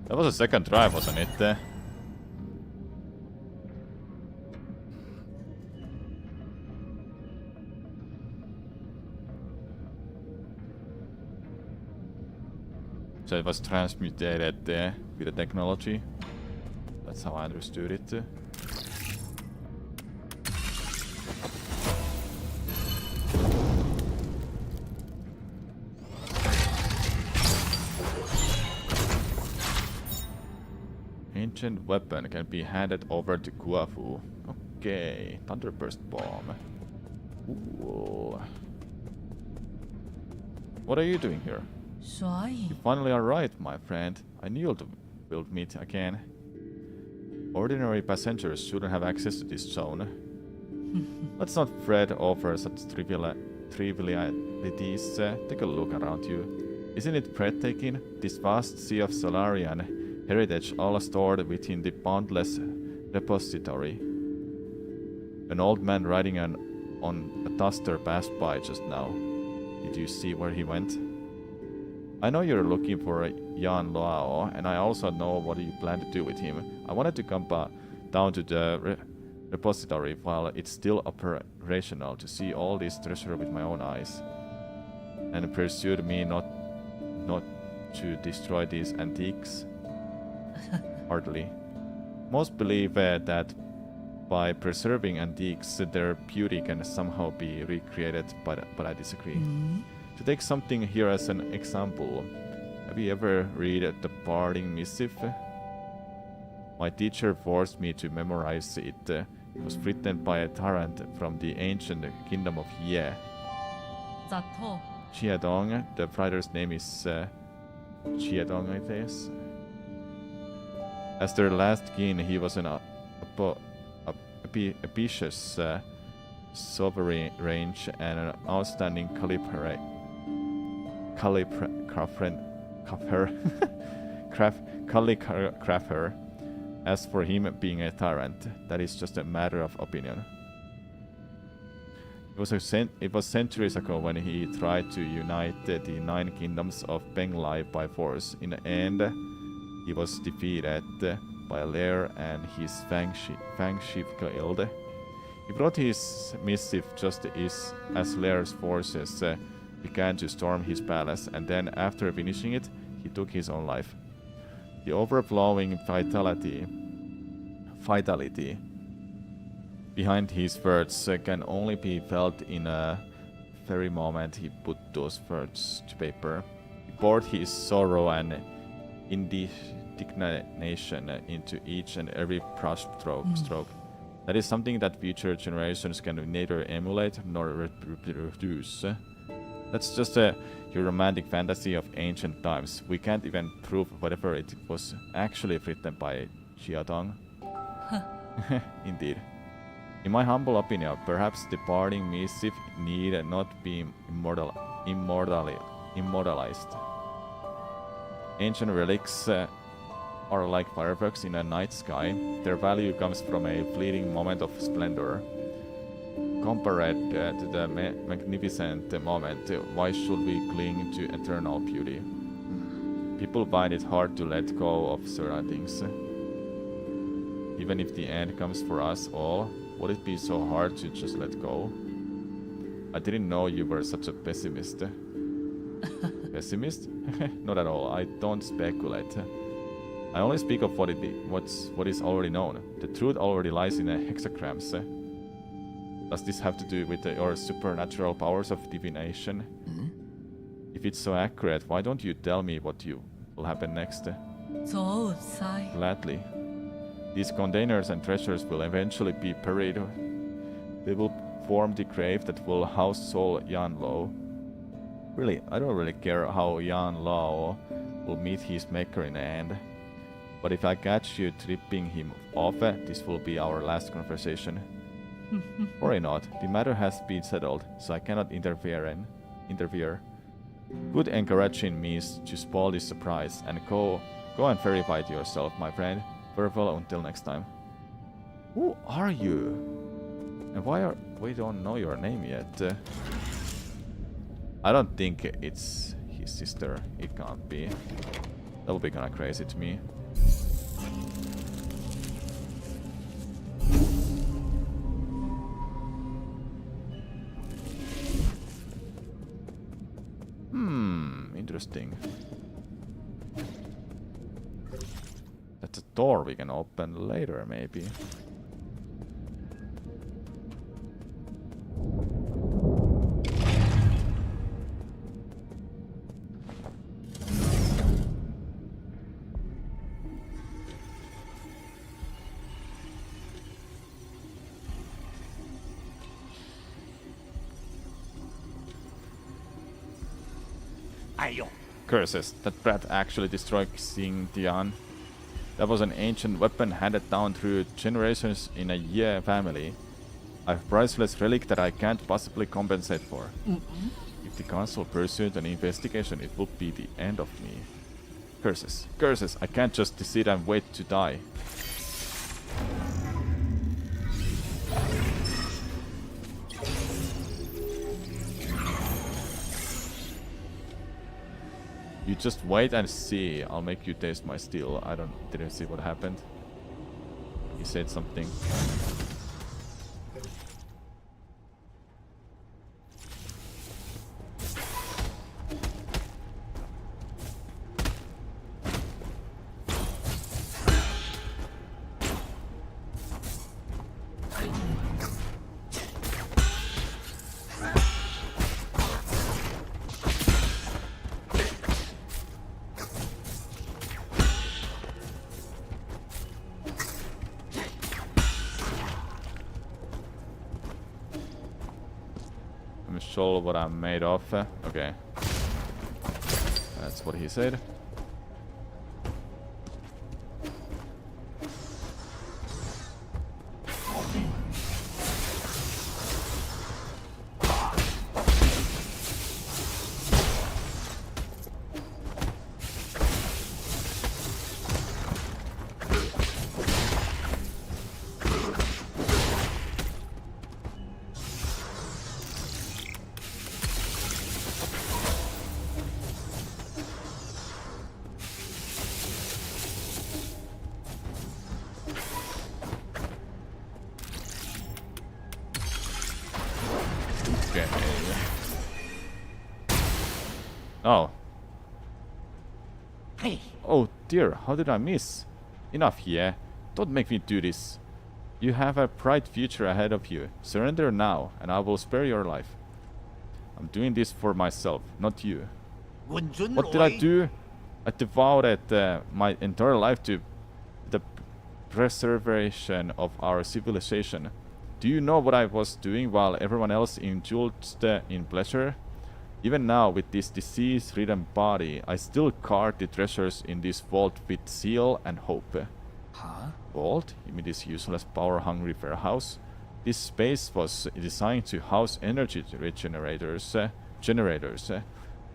That was a second try, wasn't it? So it was transmutated with the technology. That's how I understood it. Ancient weapon can be handed over to Guafu. Okay, Thunderburst Bomb. Cool. What are you doing here? 所以 You finally arrived, my friend. I knew we'll meet again. Ordinary passengers shouldn't have access to this zone. Let's not fret over such trivialities. Take a look around you. Isn't it breathtaking? This vast sea of Solarian heritage all stored within the boundless repository. An old man riding on a duster passed by just now. Did you see where he went? I know you're looking for Yan Lao, and I also know what you plan to do with him. I wanted to come down to the repository while it's still operational to see all this treasure with my own eyes. And pursued me not to destroy these antiques. Hardly. Most believe that by preserving antiques, their beauty can somehow be recreated, but I disagree. To take something here as an example, have you ever read The Parting Missive? My teacher forced me to memorize it. It was written by a tyrant from the ancient kingdom of Ye. 咋透 Chiadong, the writer's name is Chiadong, I guess. As their last king, he was an ambitious sovereign range and an outstanding calligrapher. As for him being a tyrant, that is just a matter of opinion. It was centuries ago when he tried to unite the 9 kingdoms of Penglai by force. In the end, he was defeated by Lair and his Fangship Guild. He brought his missive just as Lair's forces began to storm his palace, and then after finishing it, he took his own life. The overflowing vitality behind his words can only be felt in a very moment he put those words to paper. He poured his sorrow and indignation into each and every brush stroke. That is something that future generations can neither emulate nor reproduce. That's just your romantic fantasy of ancient times. We can't even prove whatever it was actually written by Chiadong. Indeed. In my humble opinion, perhaps the parting missive need not be immortalized. Ancient relics are like fireworks in a night sky. Their value comes from a fleeting moment of splendor. Compared to the magnificent moment, why should we cling to eternal beauty? People find it hard to let go of surroundings. Even if the end comes for us all, would it be so hard to just let go? I didn't know you were such a pessimist. Pessimist? Not at all. I don't speculate. I only speak of what is already known. The truth already lies in the hexagrams. Does this have to do with your supernatural powers of divination? If it's so accurate, why don't you tell me what will happen next? 走sai Gladly. These containers and treasures will eventually be buried. They will form the grave that will house Soul Yan Lo. Really, I don't really care how Yan Lo will meet his maker in the end. But if I catch you tripping him off, this will be our last conversation. Worry not, the matter has been settled, so I cannot interfere. Good encouraging means to spoil this surprise, and go and verify it yourself, my friend. Farewell until next time. Who are you? And why are we don't know your name yet? I don't think it's his sister. It can't be. That would be kinda crazy to me. Interesting. That's a door we can open later, maybe. Curses, that brat actually destroyed Xing Tian. That was an ancient weapon handed down through generations in a Ye family. A priceless relic that I can't possibly compensate for. If the council pursued an investigation, it would be the end of me. Curses, curses, I can't just sit and wait to die. You just wait and see. I'll make you taste my steel. I didn't see what happened. He said something. Show what I'm made of. Okay. That's what he said. Oh. Hey. Oh dear, how did I miss? Enough here. Don't make me do this. You have a bright future ahead of you. Surrender now, and I will spare your life. I'm doing this for myself, not you. What did I do? I devoted my entire life to the preservation of our civilization. Do you know what I was doing while everyone else indulged in pleasure? Even now, with this disease-ridden body, I still guard the treasures in this vault with zeal and hope. Huh? Vault? You mean this useless, power-hungry warehouse? This space was designed to house energy regenerators.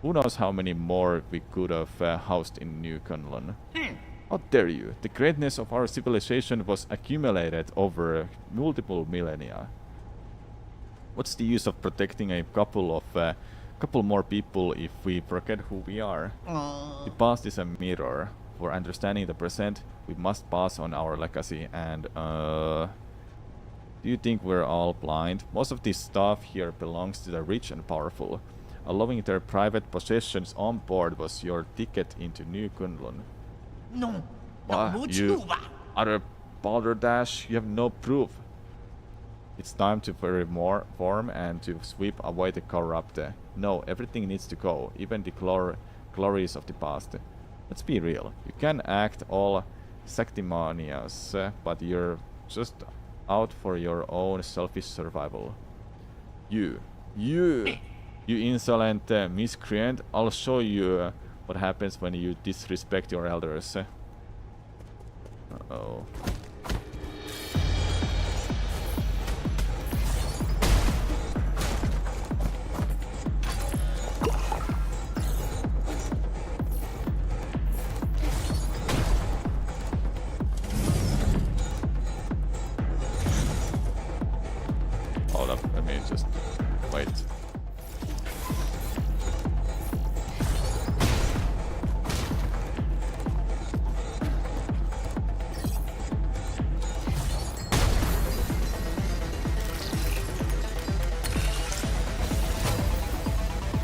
Who knows how many more we could have housed in New Kunlun? How dare you? The greatness of our civilization was accumulated over multiple millennia. What's the use of protecting a couple more people if we forget who we are? The past is a mirror. For understanding the present, we must pass on our legacy and do you think we're all blind? Most of this stuff here belongs to the rich and powerful. Allowing their private possessions on board was your ticket into New Kunlun. No. You utter balderdash, you have no proof. It's time to reform and to sweep away the corrupt. No, everything needs to go, even the glories of the past. Let's be real. You can act all sanctimonious, but you're just out for your own selfish survival. You insolent miscreant, I'll show you what happens when you disrespect your elders. Uh-oh. Hold up, let me just wait.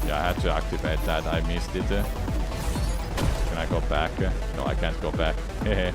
Yeah, I had to activate that, I missed it. Can I go back? No, I can't go back. Hehe.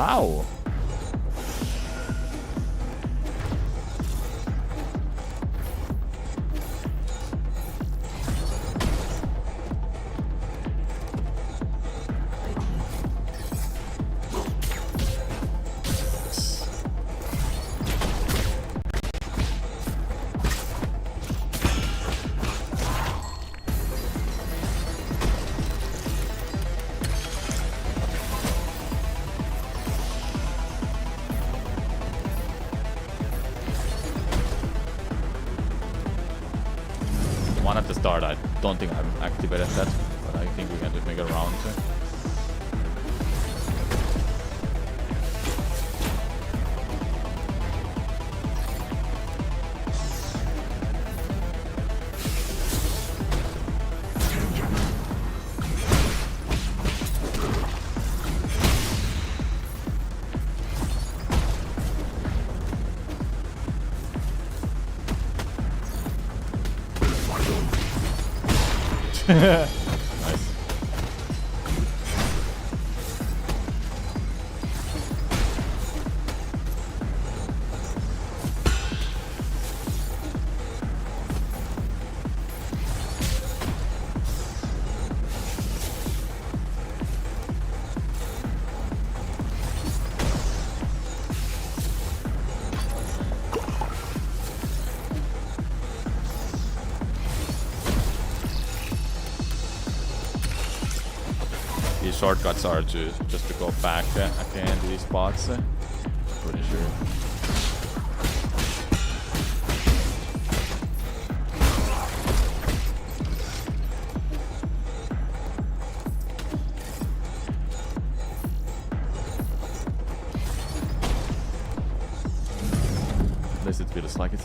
Ow! One at the start, I don't think I've activated that, but I think we can just make a round. Nice. These shortcuts are just to go back again to these spots. Pretty sure. At least it feels like it.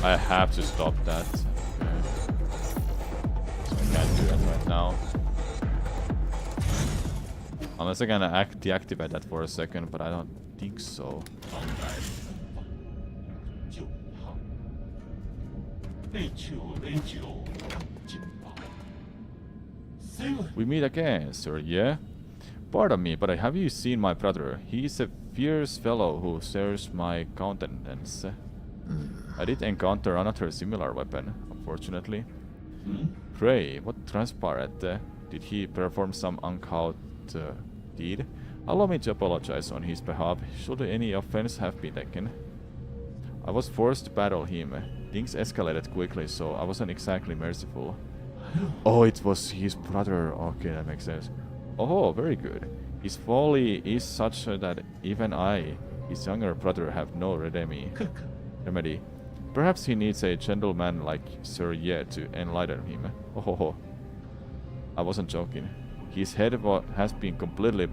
I have to stop that. Okay. So I can't do that right now. Unless I can deactivate that for a second, but I don't think so. We meet again, sir, yeah? Pardon me, but have you seen my brother? He's a fierce fellow who shares my countenance. I did encounter another similar weapon, unfortunately. Pray, what transpired? Did he perform some uncouth deed? Allow me to apologize on his behalf, should any offense have been taken. I was forced to battle him. Things escalated quickly, so I wasn't exactly merciful. Oh, it was his brother. Okay, that makes sense. Oh, very good. His folly is such that even I, his younger brother, have no remedy. Perhaps he needs a gentleman like Sir Ye to enlighten him. Oh, I wasn't joking. His head has been completely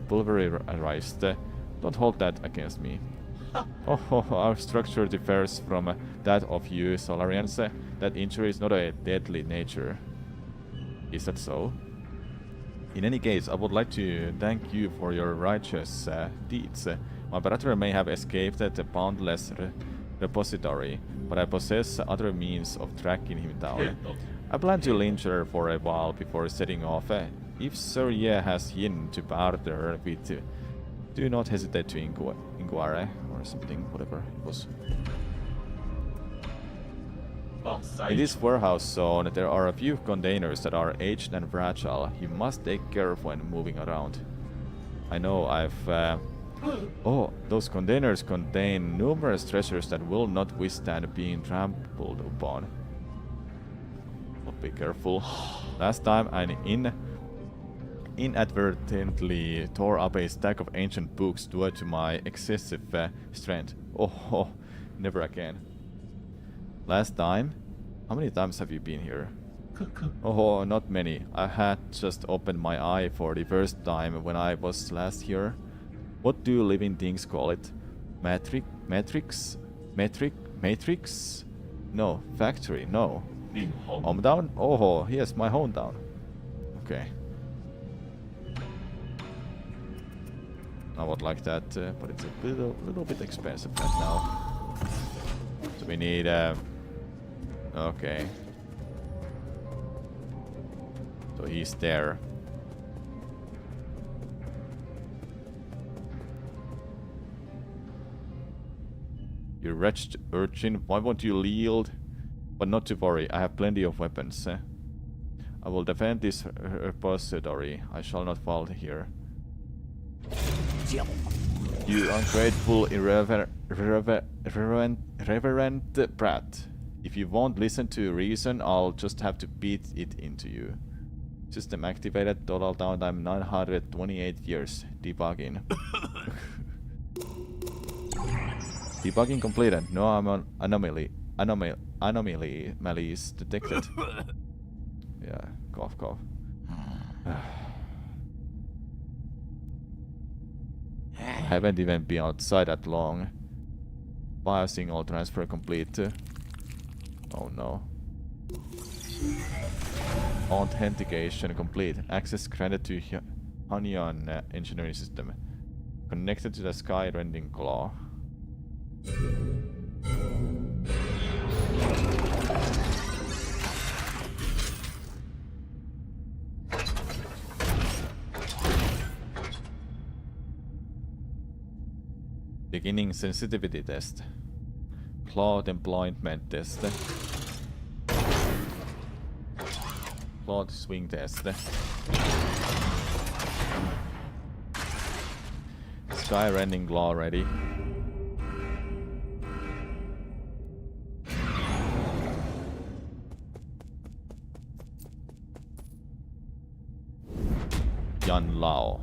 pulverized. Don't hold that against me. Oh, our structure differs from that of you Solarians. That injury is not a deadly nature. Is that so? In any case, I would like to thank you for your righteous deeds. My brother may have escaped the boundless repository, but I possess other means of tracking him down. I plan to linger for a while before setting off. If Sir Ye has yin to barter with, do not hesitate to inquire or something, whatever it was. In this warehouse zone, there are a few containers that are aged and fragile. You must take care of when moving around. I know oh, those containers contain numerous treasures that will not withstand being trampled upon. Well, be careful. Last time I inadvertently tore up a stack of ancient books due to my excessive strength. Oh, never again. Last time? How many times have you been here? Oh, not many. I had just opened my eye for the first time when I was last here. What do living things call it? Matrix? No. Factory? No. Hometown? Oh, yes, my hometown. Okay. I would like that, but it's a little bit expensive right now. So we need okay. So he's there. You wretched urchin, why won't you yield? But not to worry, I have plenty of weapons. I will defend this repository. I shall not fall here. You ungrateful, reverend brat. If you won't listen to reason, I'll just have to beat it into you. System activated, total downtime 928 years. Debugging. Debugging completed. No anomalies detected. Yeah, cough. I haven't even been outside that long. Biosignal transfer complete. Oh no. Authentication complete. Access granted to Hanyan engineering system. Connected to the Sky Rending Claw. Beginning sensitivity test. Claw deployment test. Claw swing test. Sky Rending Claw ready. Yan Lao.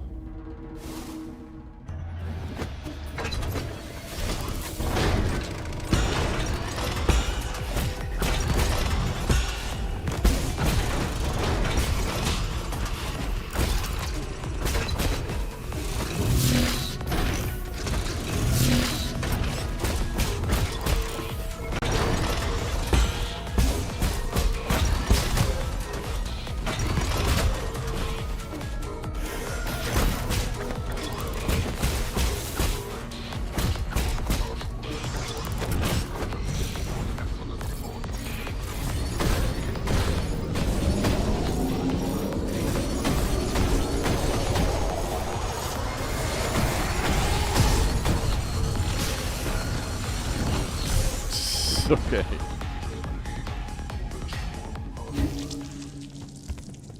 Okay.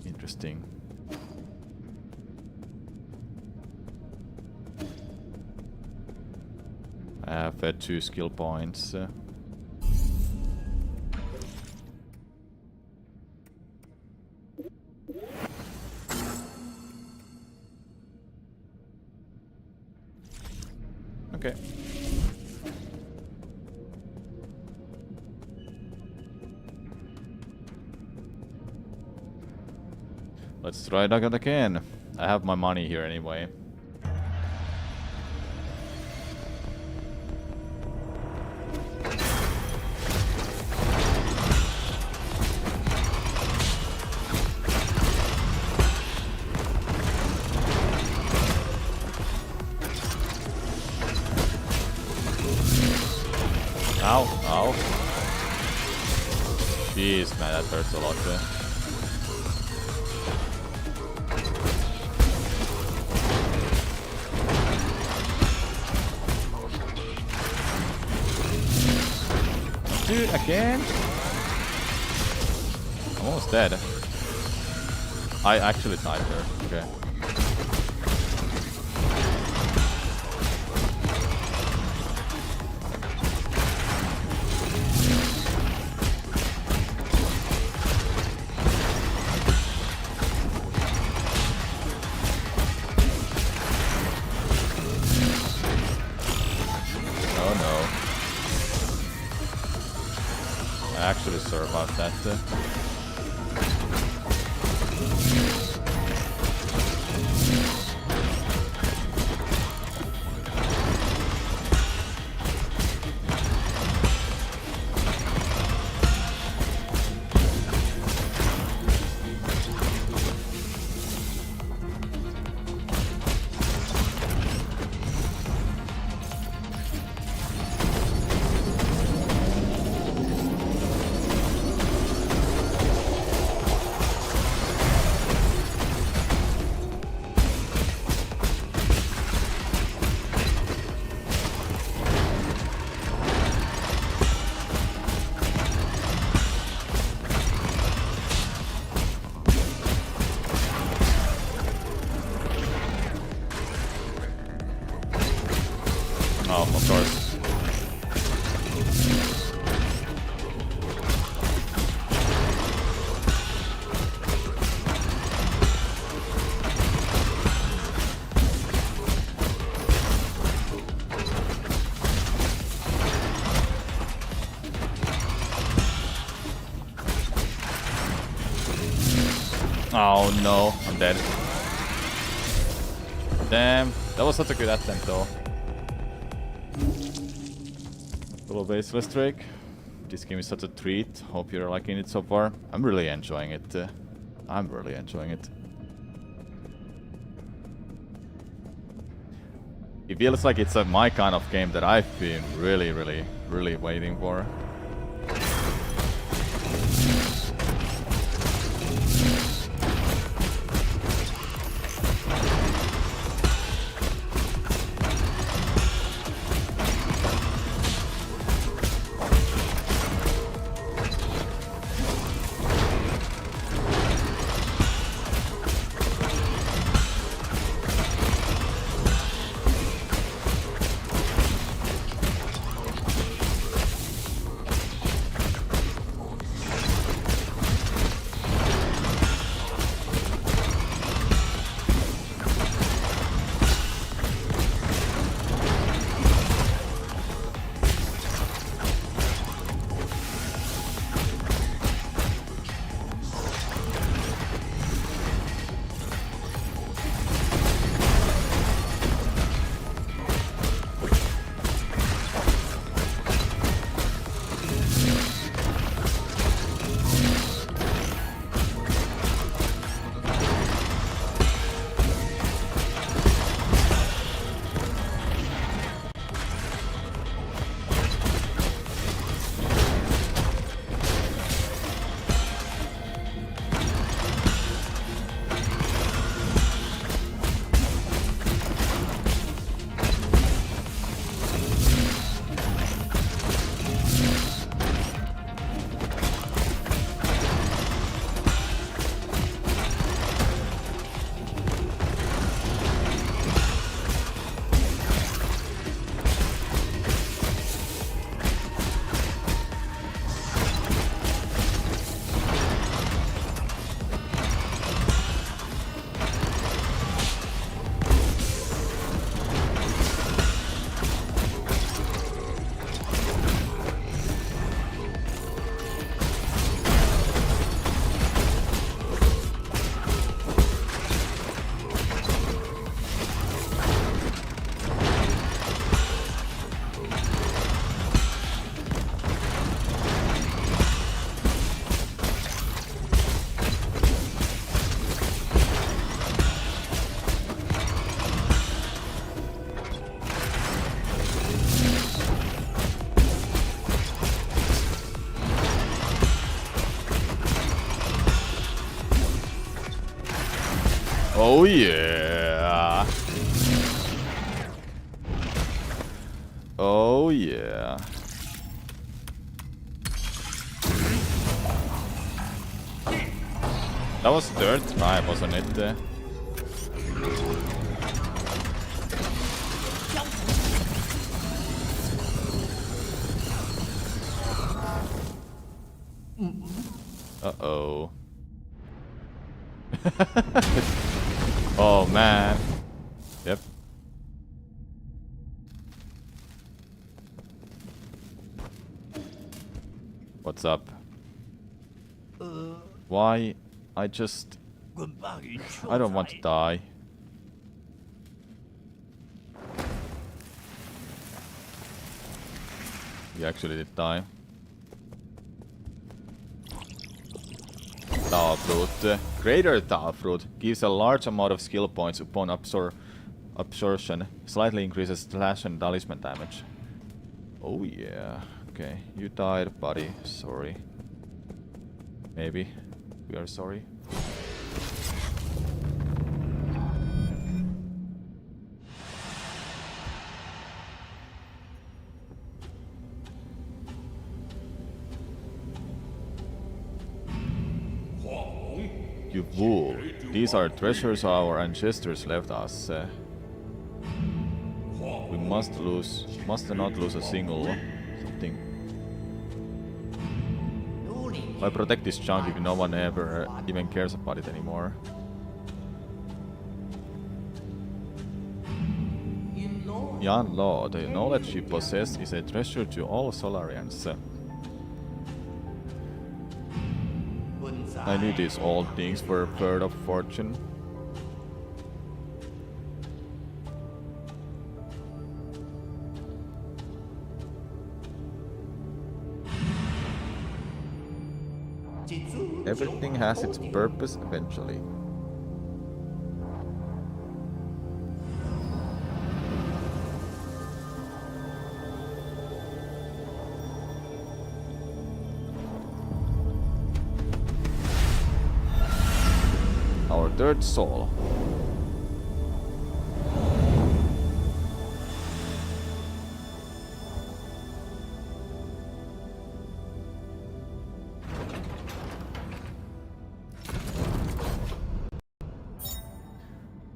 Interesting. I have 2 skill points. Okay. Let's try that again. I have my money here anyway. Ow, ow. Jeez, man, that hurts a lot. Dude, again? I'm almost dead. I actually died there. Okay. Oh no. I actually survived that. Oh, of course. Oh no, I'm dead. Damn, that was such a good attempt though. Little baseless trick. This game is such a treat. Hope you're liking it so far. I'm really enjoying it. I'm really enjoying it. It feels like it's my kind of game that I've been really waiting for. Oh yeah. Oh yeah. That was third try, wasn't it? Uh-oh. Oh man. Yep. What's up? Why? I don't want to die. You actually did die. Tao Fruit. Greater Tao Fruit gives a large amount of skill points upon absorption. Slightly increases slash and talisman damage. Oh yeah. Okay, you died, buddy. Sorry. Maybe. We are sorry. You fool. These are treasures our ancestors left us. We must not lose a single something. Why protect this junk if no one ever even cares about it anymore? Yan Lo, the knowledge you possess is a treasure to all Solarians. I knew these old things were a bird of fortune. Everything has its purpose eventually. Our third soul.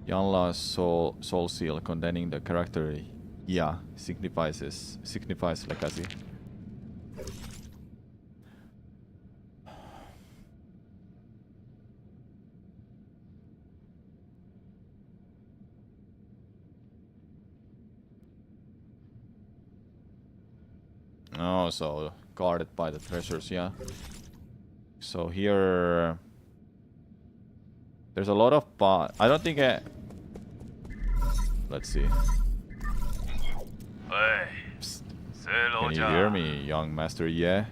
Yanla's soul seal containing the character Ya signifies legacy. Oh, so guarded by the treasures, yeah. So here there's a lot of I don't think let's see. Psst. Can you hear me, young master? Yeah.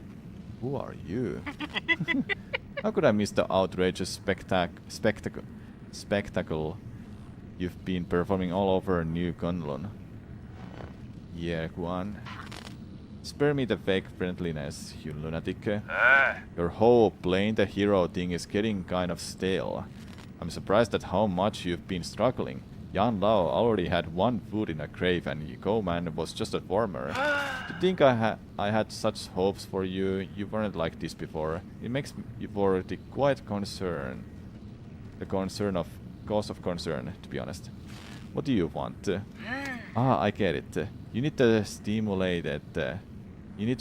Who are you? How could I miss the outrageous spectacle you've been performing all over New Kunlun? Yeah, Guan. Spare me the fake friendliness, you lunatic. Your whole playing the hero thing is getting kind of stale. I'm surprised at how much you've been struggling. Yan Lao already had one foot in a grave and Go-Man was just a farmer. To think I had such hopes for you, you weren't like this before. It makes you for the quite concern. The cause of concern, to be honest. What do you want? I get it. You need to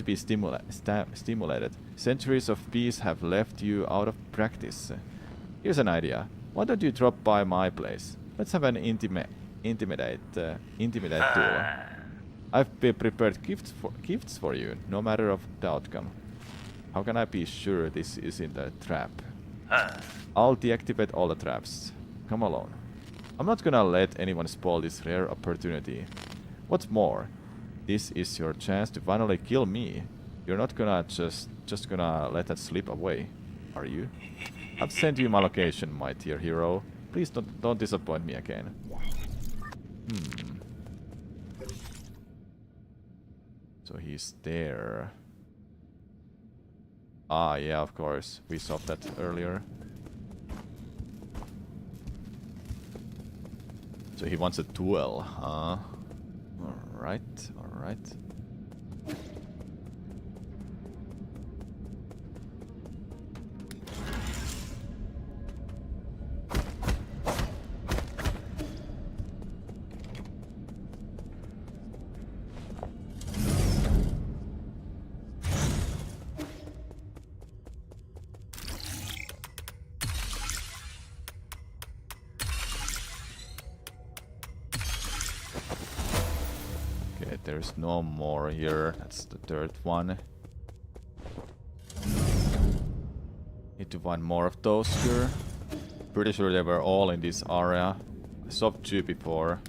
be stimulated. Centuries of peace have left you out of practice. Here's an idea. Why don't you drop by my place? Let's have an intimidate tool. I've prepared gifts for you, no matter of the outcome. How can I be sure this isn't a trap? I'll deactivate all the traps. Come along. I'm not gonna let anyone spoil this rare opportunity. What's more, this is your chance to finally kill me. You're not gonna just gonna let that slip away, are you? I've sent you my location, my dear hero. Please don't disappoint me again. So he's there. Ah, yeah, of course. We saw that earlier. So he wants a duel, huh? Alright, alright. There's no more here. That's the third one. Need to find more of those here. Pretty sure they were all in this area. I saw 2 before.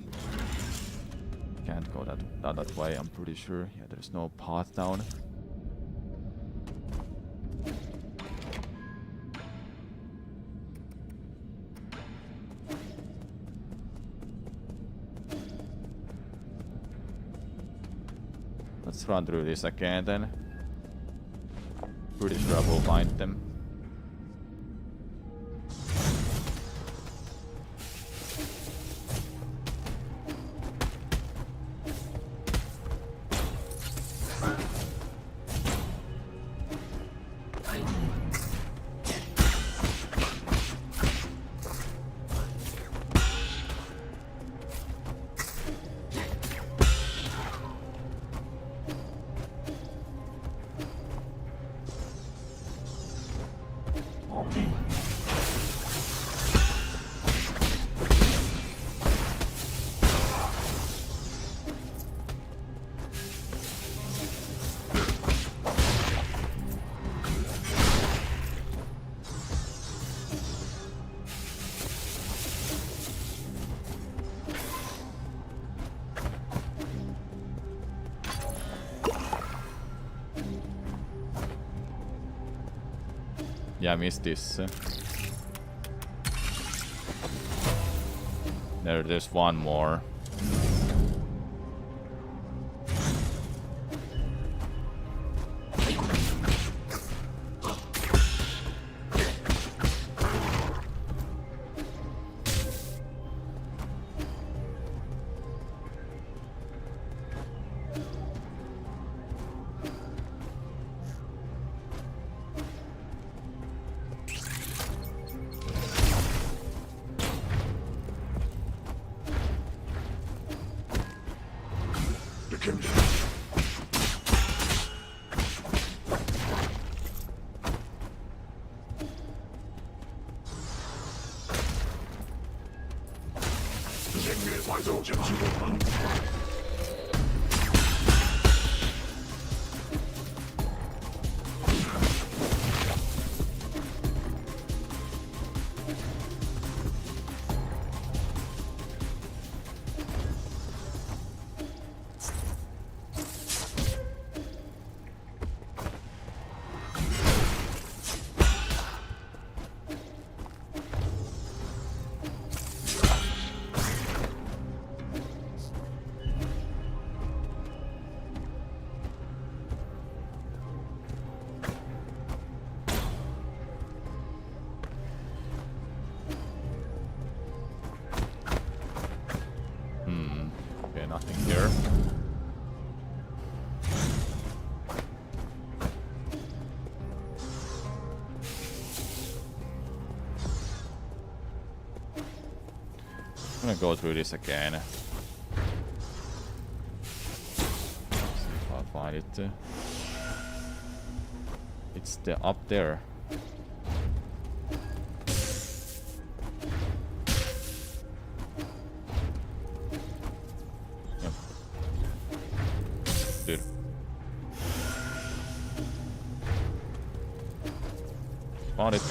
Can't go that way, I'm pretty sure. Yeah, there's no path down. Let's run through this again then. Pretty sure I will find them. Yeah, I missed this. There's one more. Okay, nothing here. I'm gonna go through this again. See if I find it. It's up there. Yep. Dude. Found it.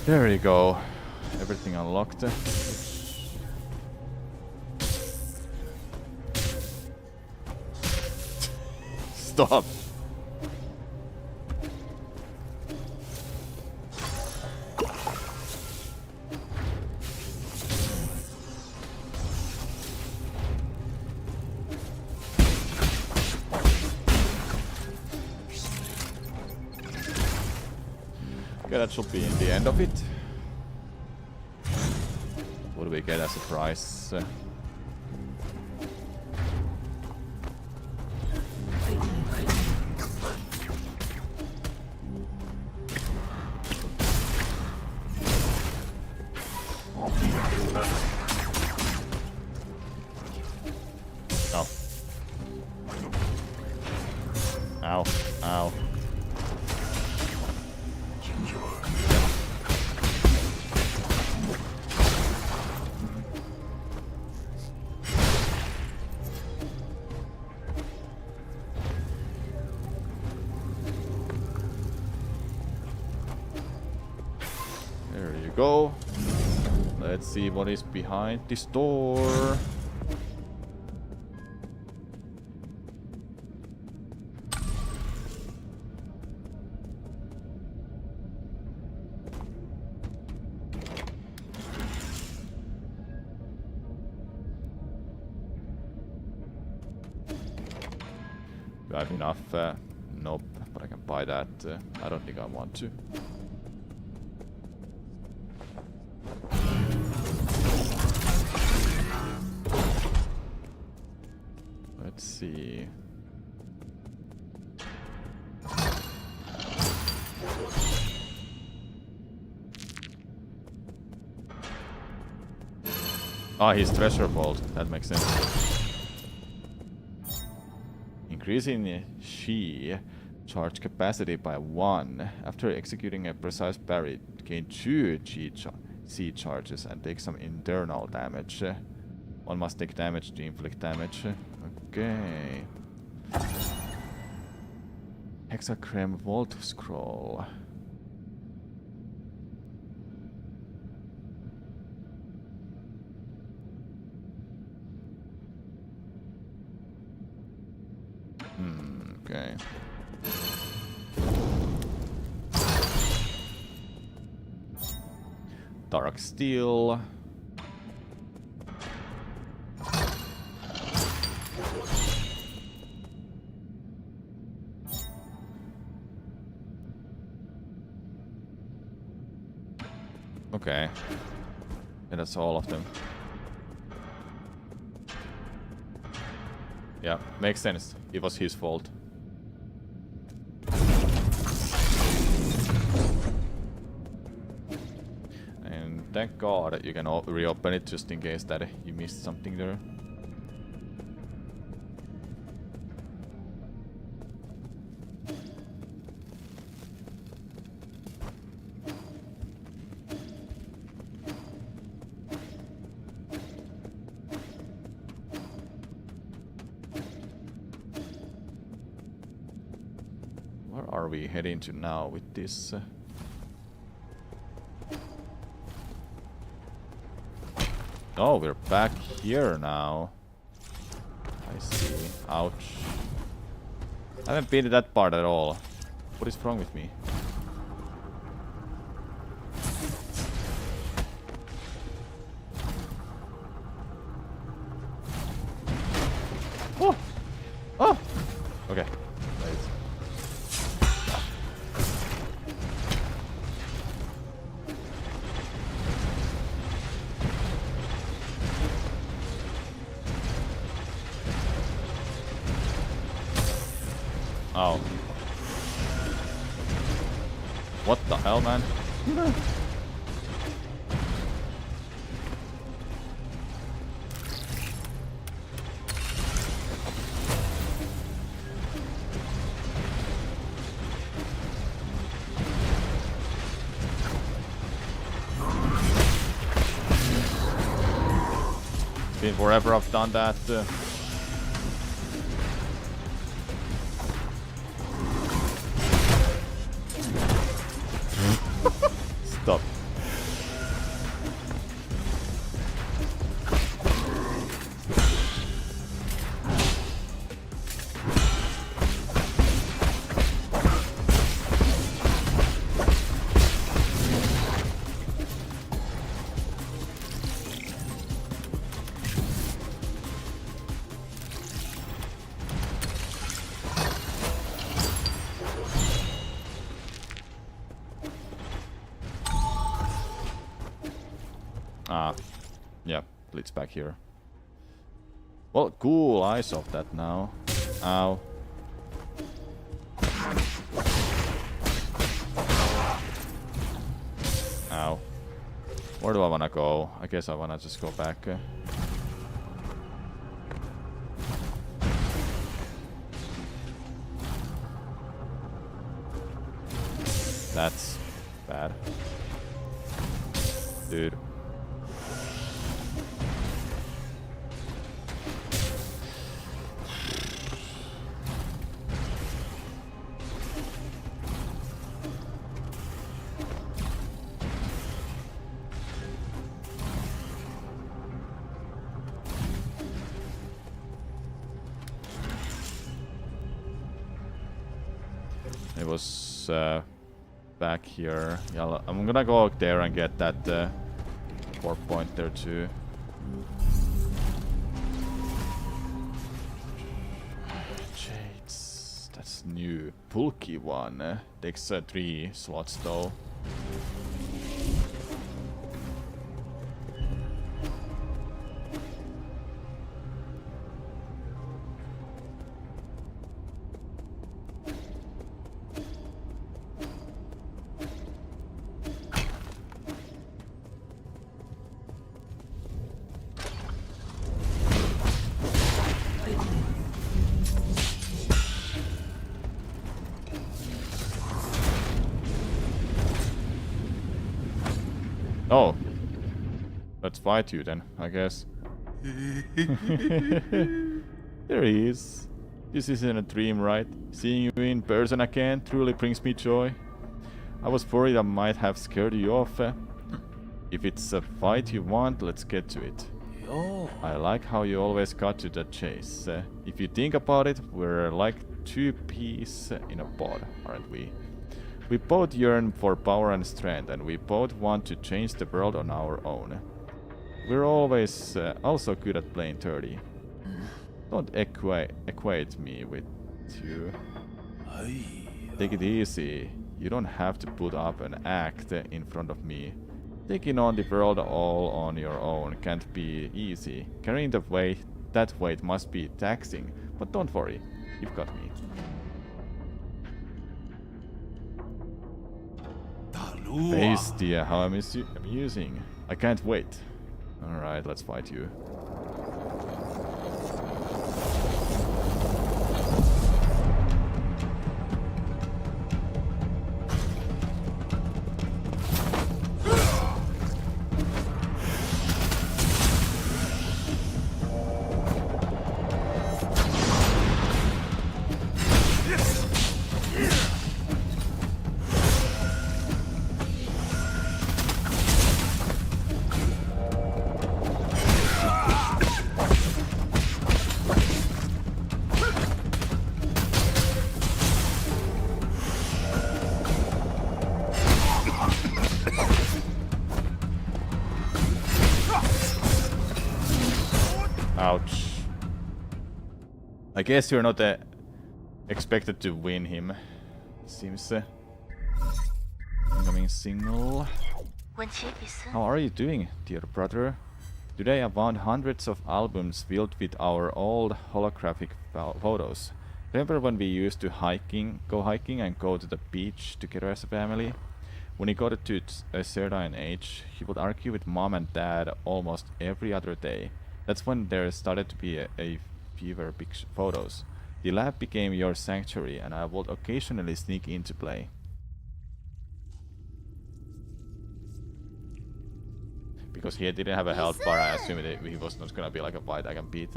There you go. Everything unlocked. Stop. Okay, that should be in the end of it. we get as a prize? Oh. Ow. Ow. There you go. Let's see what is behind this door. Do I have enough? Nope, but I can buy that. I don't think I want to. Let's see. Ah, he's treasure vault. That makes sense. Increasing Shi charge capacity by 1. After executing a precise parry, gain 2 C charges and take some internal damage. One must take damage to inflict damage. Okay. Hexachrome Vault Scroll. Okay. Dark Steel. Okay. And that's all of them. Yeah, makes sense. It was his fault. And thank God you can reopen it just in case that you missed something there. Where are we heading to now with this? Oh, we're back here now. I see. Ouch. I haven't been to that part at all. What is wrong with me? Oh! Oh! Okay. Oh. What the hell, man? Been forever I've done that. Stop. Ah, Yeah, Blitz back here. Well, cool eyes of that now. Ow. Ow. Where do I wanna go? I guess I wanna just go back. That's bad. Dude. It was back here. Yeah, I'm gonna go out there and get that 4-pointer too. Jades. That's new. Bulky one. Takes 3 slots though. Oh. Let's fight you then, I guess. There he is. This isn't a dream, right? Seeing you in person again truly brings me joy. I was worried I might have scared you off. If it's a fight you want, let's get to it. I like how you always cut to the chase. If you think about it, we're like 2 peas in a pod, aren't we? We both yearn for power and strength, and we both want to change the world on our own. We're always also good at playing dirty. Don't equate me with you. Take it easy. You don't have to put up an act in front of me. Taking on the world all on your own can't be easy. Carrying that weight must be taxing, but don't worry, you've got me. Bestia, how amusing. I can't wait. Alright, let's fight you. Ouch. I guess you're not expected to win him. Seems incoming signal. How are you doing, dear brother? Today I found hundreds of albums filled with our old holographic photos. Remember when we used to go hiking and go to the beach together as a family? When he got to a certain age, he would argue with mom and dad almost every other day. That's when there started to be a fewer photos. The lab became your sanctuary, and I would occasionally sneak in to play. Because he didn't have a health bar, I assumed he was not gonna be like a fight I can beat.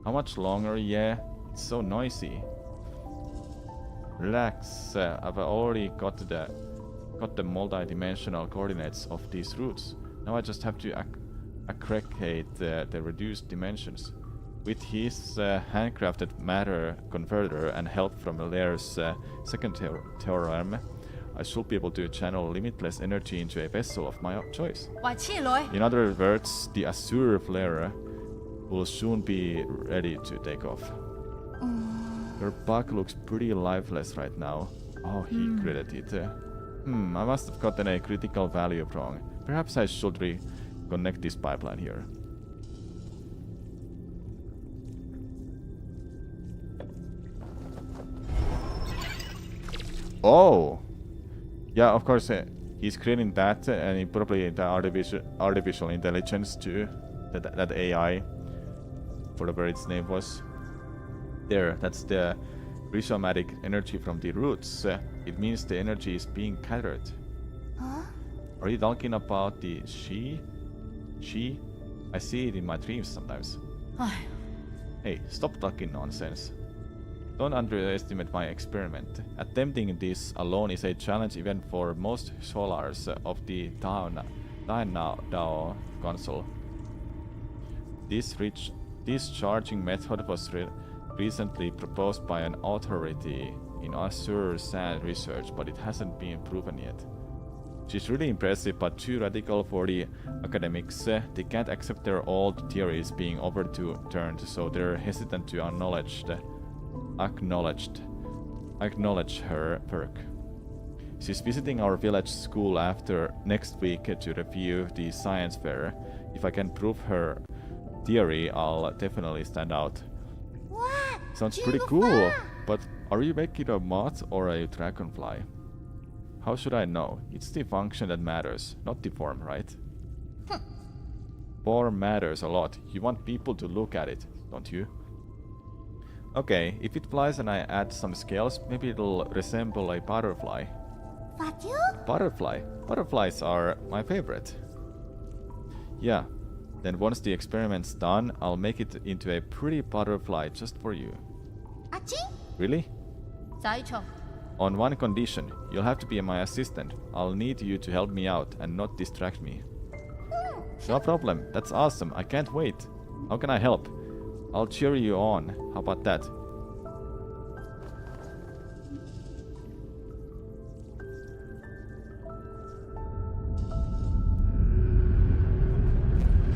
How much longer? Yeah, it's so noisy. Relax, I've already got the multi-dimensional coordinates of these routes. Now I just have to aggregate the reduced dimensions. With his handcrafted matter converter and help from Lair's second theorem, I should be able to channel limitless energy into a vessel of my choice. In other words, the Azure Flare will soon be ready to take off. Your bug looks pretty lifeless right now. Oh, he credited it. I must have gotten a critical value wrong. Perhaps I should connect this pipeline here. Oh! Yeah, of course, he's creating that, and he probably the artificial intelligence too. That AI, whatever its name was. There, that's the rhizomatic energy from the roots. It means the energy is being gathered. Huh? Are you talking about the she? She? I see it in my dreams sometimes. Hey, stop talking nonsense. Don't underestimate my experiment. Attempting this alone is a challenge even for most scholars of the Dao Council. This charging method was recently proposed by an authority in Azure Sand research, but it hasn't been proven yet. She's really impressive, but too radical for the academics. They can't accept their old theories being overturned, so they're hesitant to acknowledge her work. She's visiting our village school after next week to review the science fair. If I can prove her theory, I'll definitely stand out. What? Sounds pretty cool, but are you making a moth or a dragonfly? How should I know? It's the function that matters, not the form, right? Form matters a lot. You want people to look at it, don't you? Okay, if it flies and I add some scales, maybe it'll resemble a butterfly. What you? Butterfly. Butterflies are my favorite. Yeah. Then once the experiment's done, I'll make it into a pretty butterfly just for you. Achi? Really? 在場 On one condition. You'll have to be my assistant. I'll need you to help me out and not distract me. No problem. That's awesome. I can't wait. How can I help? I'll cheer you on. How about that?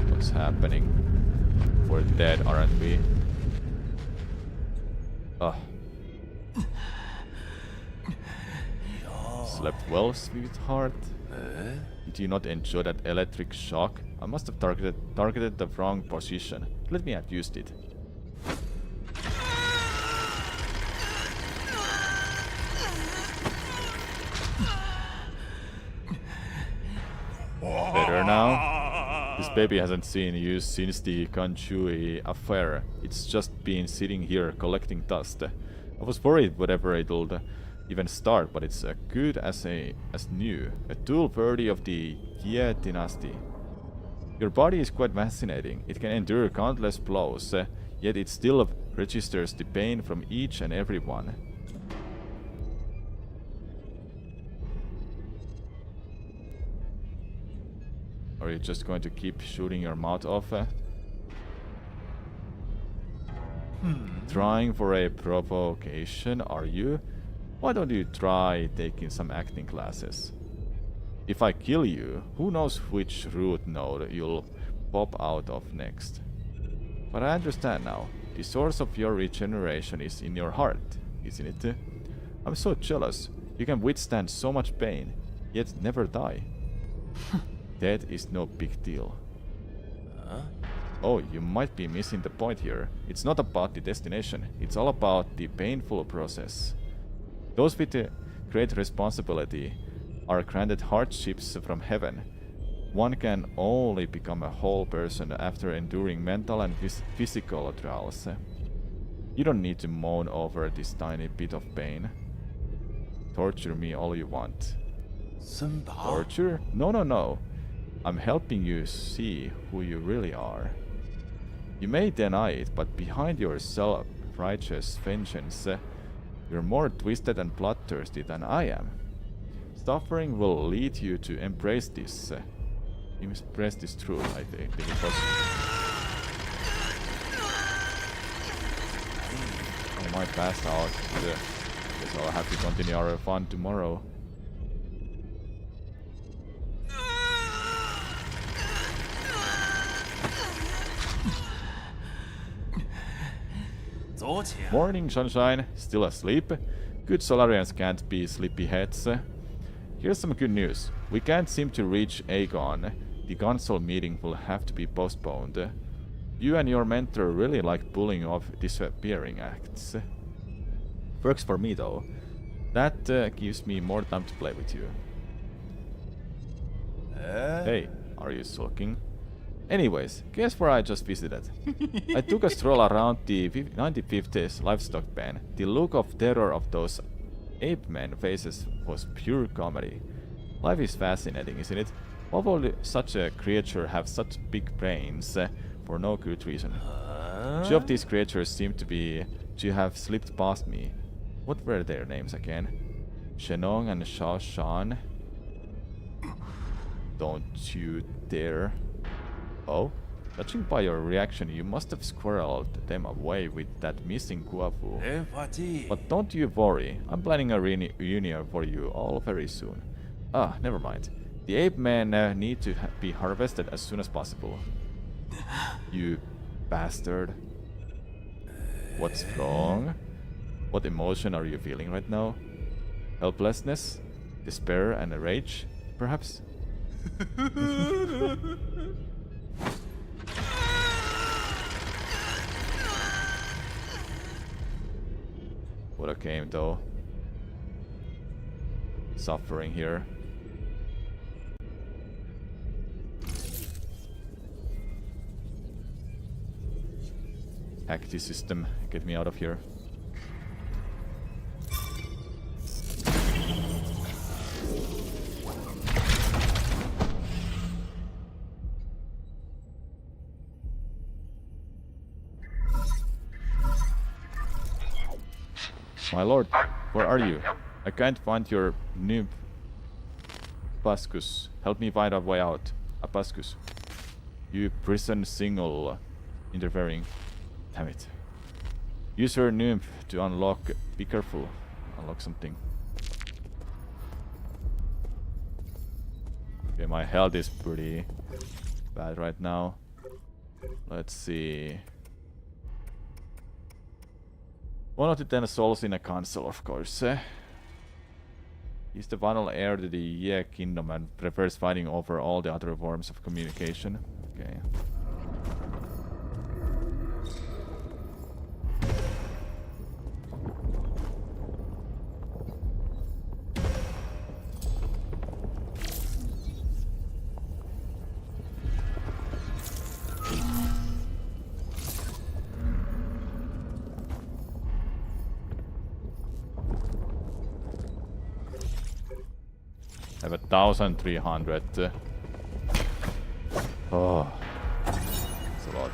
What's happening? We're dead, aren't we? Ugh. Slept well, sweetheart? Did you not enjoy that electric shock? I must have targeted the wrong position. Let me have used it. Better now? This baby hasn't seen you since the Kanchui affair. It's just been sitting here collecting dust. I was worried whatever it'll even start, but it's good as new. A tool worthy of the Ye dynasty. Your body is quite fascinating. It can endure countless blows, yet it still registers the pain from each and every one. Are you just going to keep shooting your mouth off? Trying for a provocation, are you? Why don't you try taking some acting classes? If I kill you, who knows which root node you'll pop out of next. But I understand now. The source of your regeneration is in your heart, isn't it? I'm so jealous. You can withstand so much pain, yet never die. Death is no big deal. Oh, you might be missing the point here. It's not about the destination. It's all about the painful process. Those with great responsibility are granted hardships from heaven. One can only become a whole person after enduring mental and physical trials. You don't need to moan over this tiny bit of pain. Torture me all you want. Torture? No. I'm helping you see who you really are. You may deny it, but behind your self-righteous vengeance, you're more twisted and bloodthirsty than I am. Suffering will lead you to embrace this truth, I think, because I might pass out. Guess I'll have to continue our fun tomorrow. Morning, sunshine. Still asleep? Good Solarians can't be sleepyheads. Here's some good news. We can't seem to reach Aegon. The council meeting will have to be postponed. You and your mentor really like pulling off disappearing acts. Works for me though. That gives me more time to play with you. Hey, are you sulking? Anyways, guess where I just visited? I took a stroll around the 1950s livestock pen. The look of terror of those ape men faces was pure comedy. Life is fascinating, isn't it? Why would such a creature have such big brains for no good reason? Two of these creatures seem to have slipped past me. What were their names again? Shenong and Shao Shan? Don't you dare. Oh? Judging by your reaction, you must have squirreled them away with that missing Guafu. But don't you worry, I'm planning a reunion for you all very soon. Ah, never mind. The ape men need to be harvested as soon as possible. You bastard. What's wrong? What emotion are you feeling right now? Helplessness? Despair and rage, perhaps? What a game though. Suffering here. Hack the system, get me out of here. My lord, where are you? I can't find your nymph. Apascus, help me find a way out. Apascus. You prison single interfering. Damn it. Use your nymph to unlock. Be careful. Unlock something. Okay, my health is pretty bad right now. Let's see. One of the 10 souls in a council, of course. He's the final heir to the Ye kingdom and prefers fighting over all the other forms of communication. Okay. I have 1,300. Oh, that's a lot.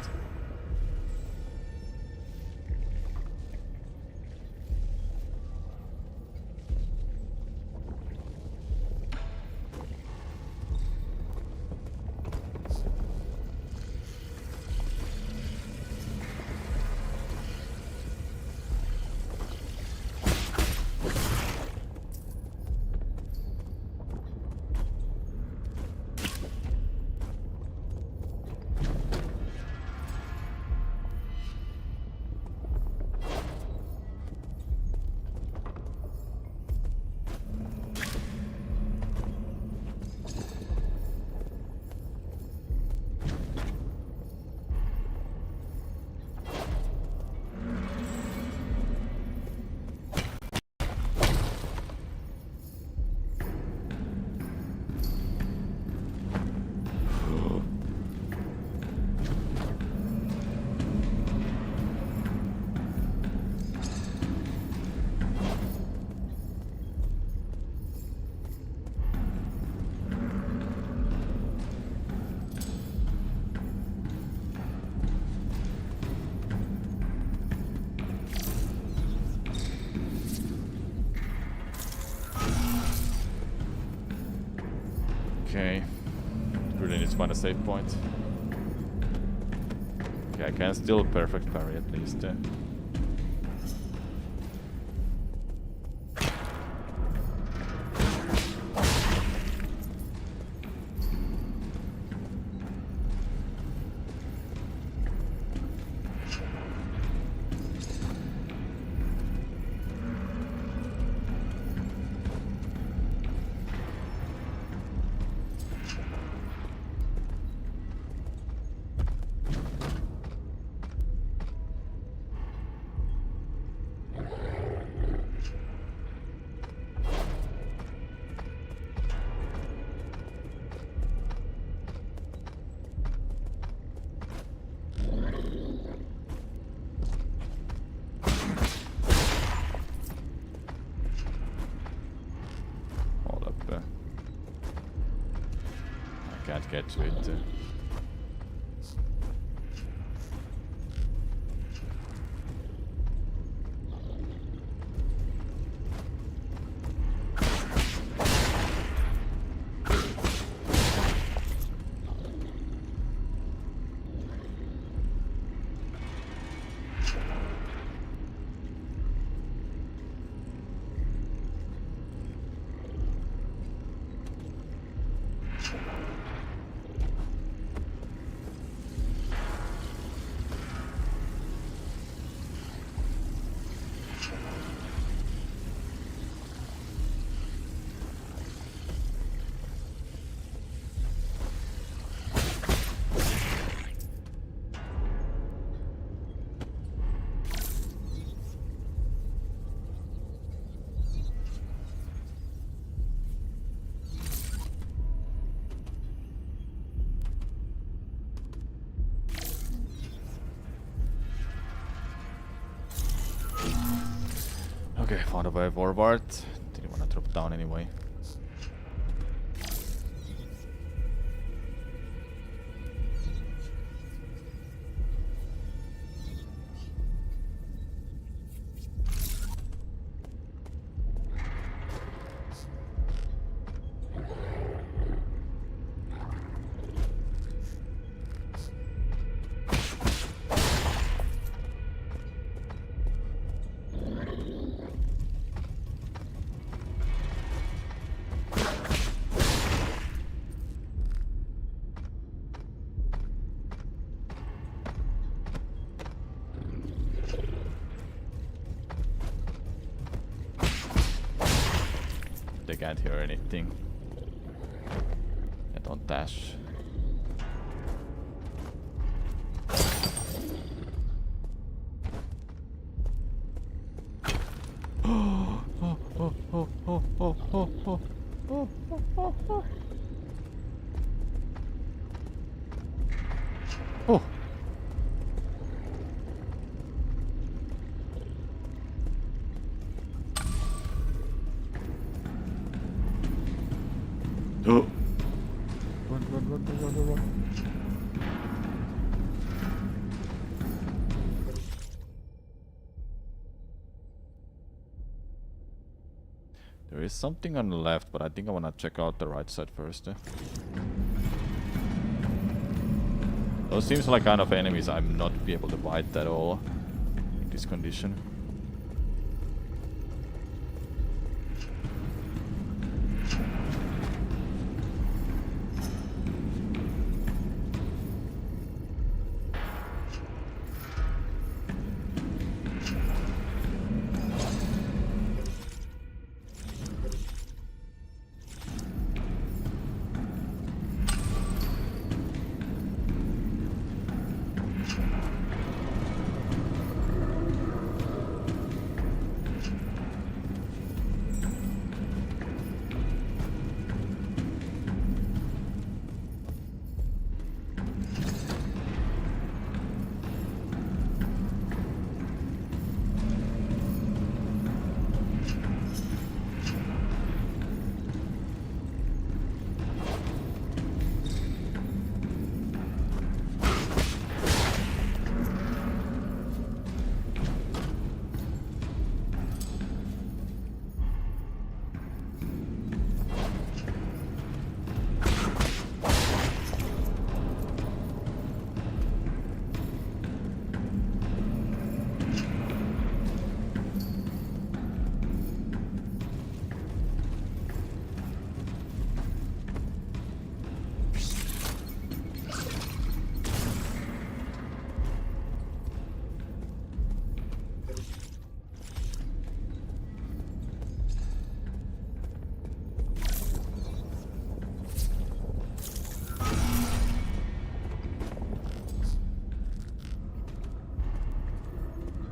Okay. Really need to find a save point. Okay, I can still perfect parry at least. Can't get to it. Okay, found a way forward. Didn't want to drop down anyway. They can't hear anything. I don't dash. Oh. Oh. Run. There is something on the left, but I think I wanna check out the right side first. Those seems like kind of enemies I'm not be able to fight at all in this condition.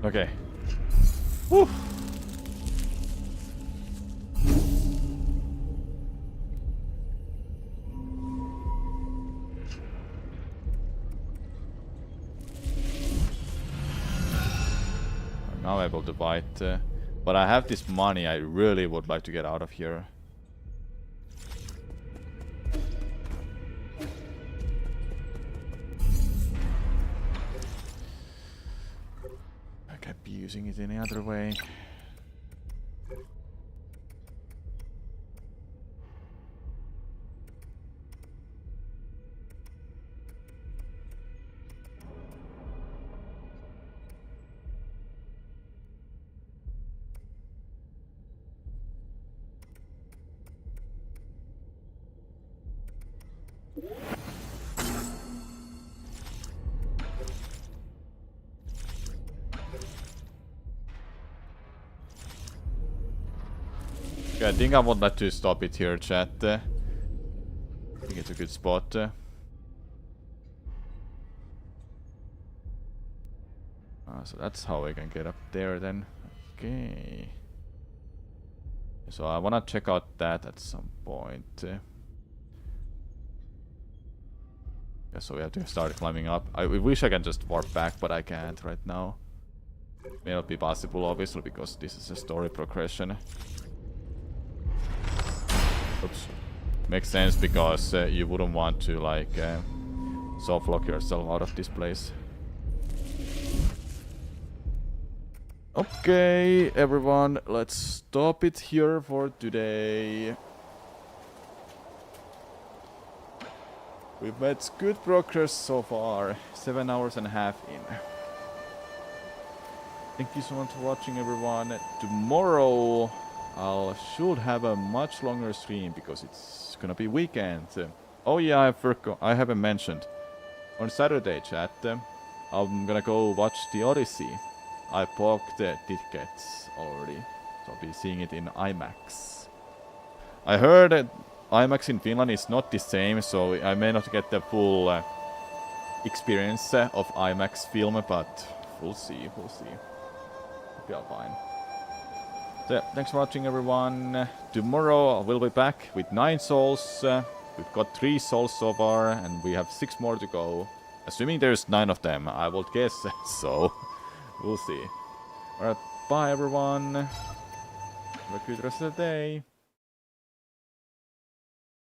Okay. Woo. I'm now able to fight, but I have this money. I really would like to get out of here. using it any other way. Okay, I think I would like to stop it here, chat. I think it's a good spot. So that's how I can get up there then. Okay. So I wanna check out that at some point. Yeah, so we have to start climbing up. I wish I can just warp back, but I can't right now. May not be possible, obviously, because this is a story progression. Oops. Makes sense because you wouldn't want to like soft lock yourself out of this place. Okay, everyone, let's stop it here for today. We've made good progress so far. 7 hours and a half in. Thank you so much for watching, everyone. Tomorrow I should have a much longer stream because it's gonna be weekend. Oh yeah, I haven't mentioned. On Saturday, chat, I'm gonna go watch the Odyssey. I bought the tickets already, so I'll be seeing it in IMAX. I heard that IMAX in Finland is not the same, so I may not get the full experience of IMAX film, but we'll see, we'll see. Maybe I'll find. So, thanks for watching, everyone. Tomorrow I will be back with 9 souls. We've got 3 souls so far, and we have 6 more to go. Assuming there's 9 of them, I would guess so. We'll see. Alright, bye everyone. Have a good rest of the day.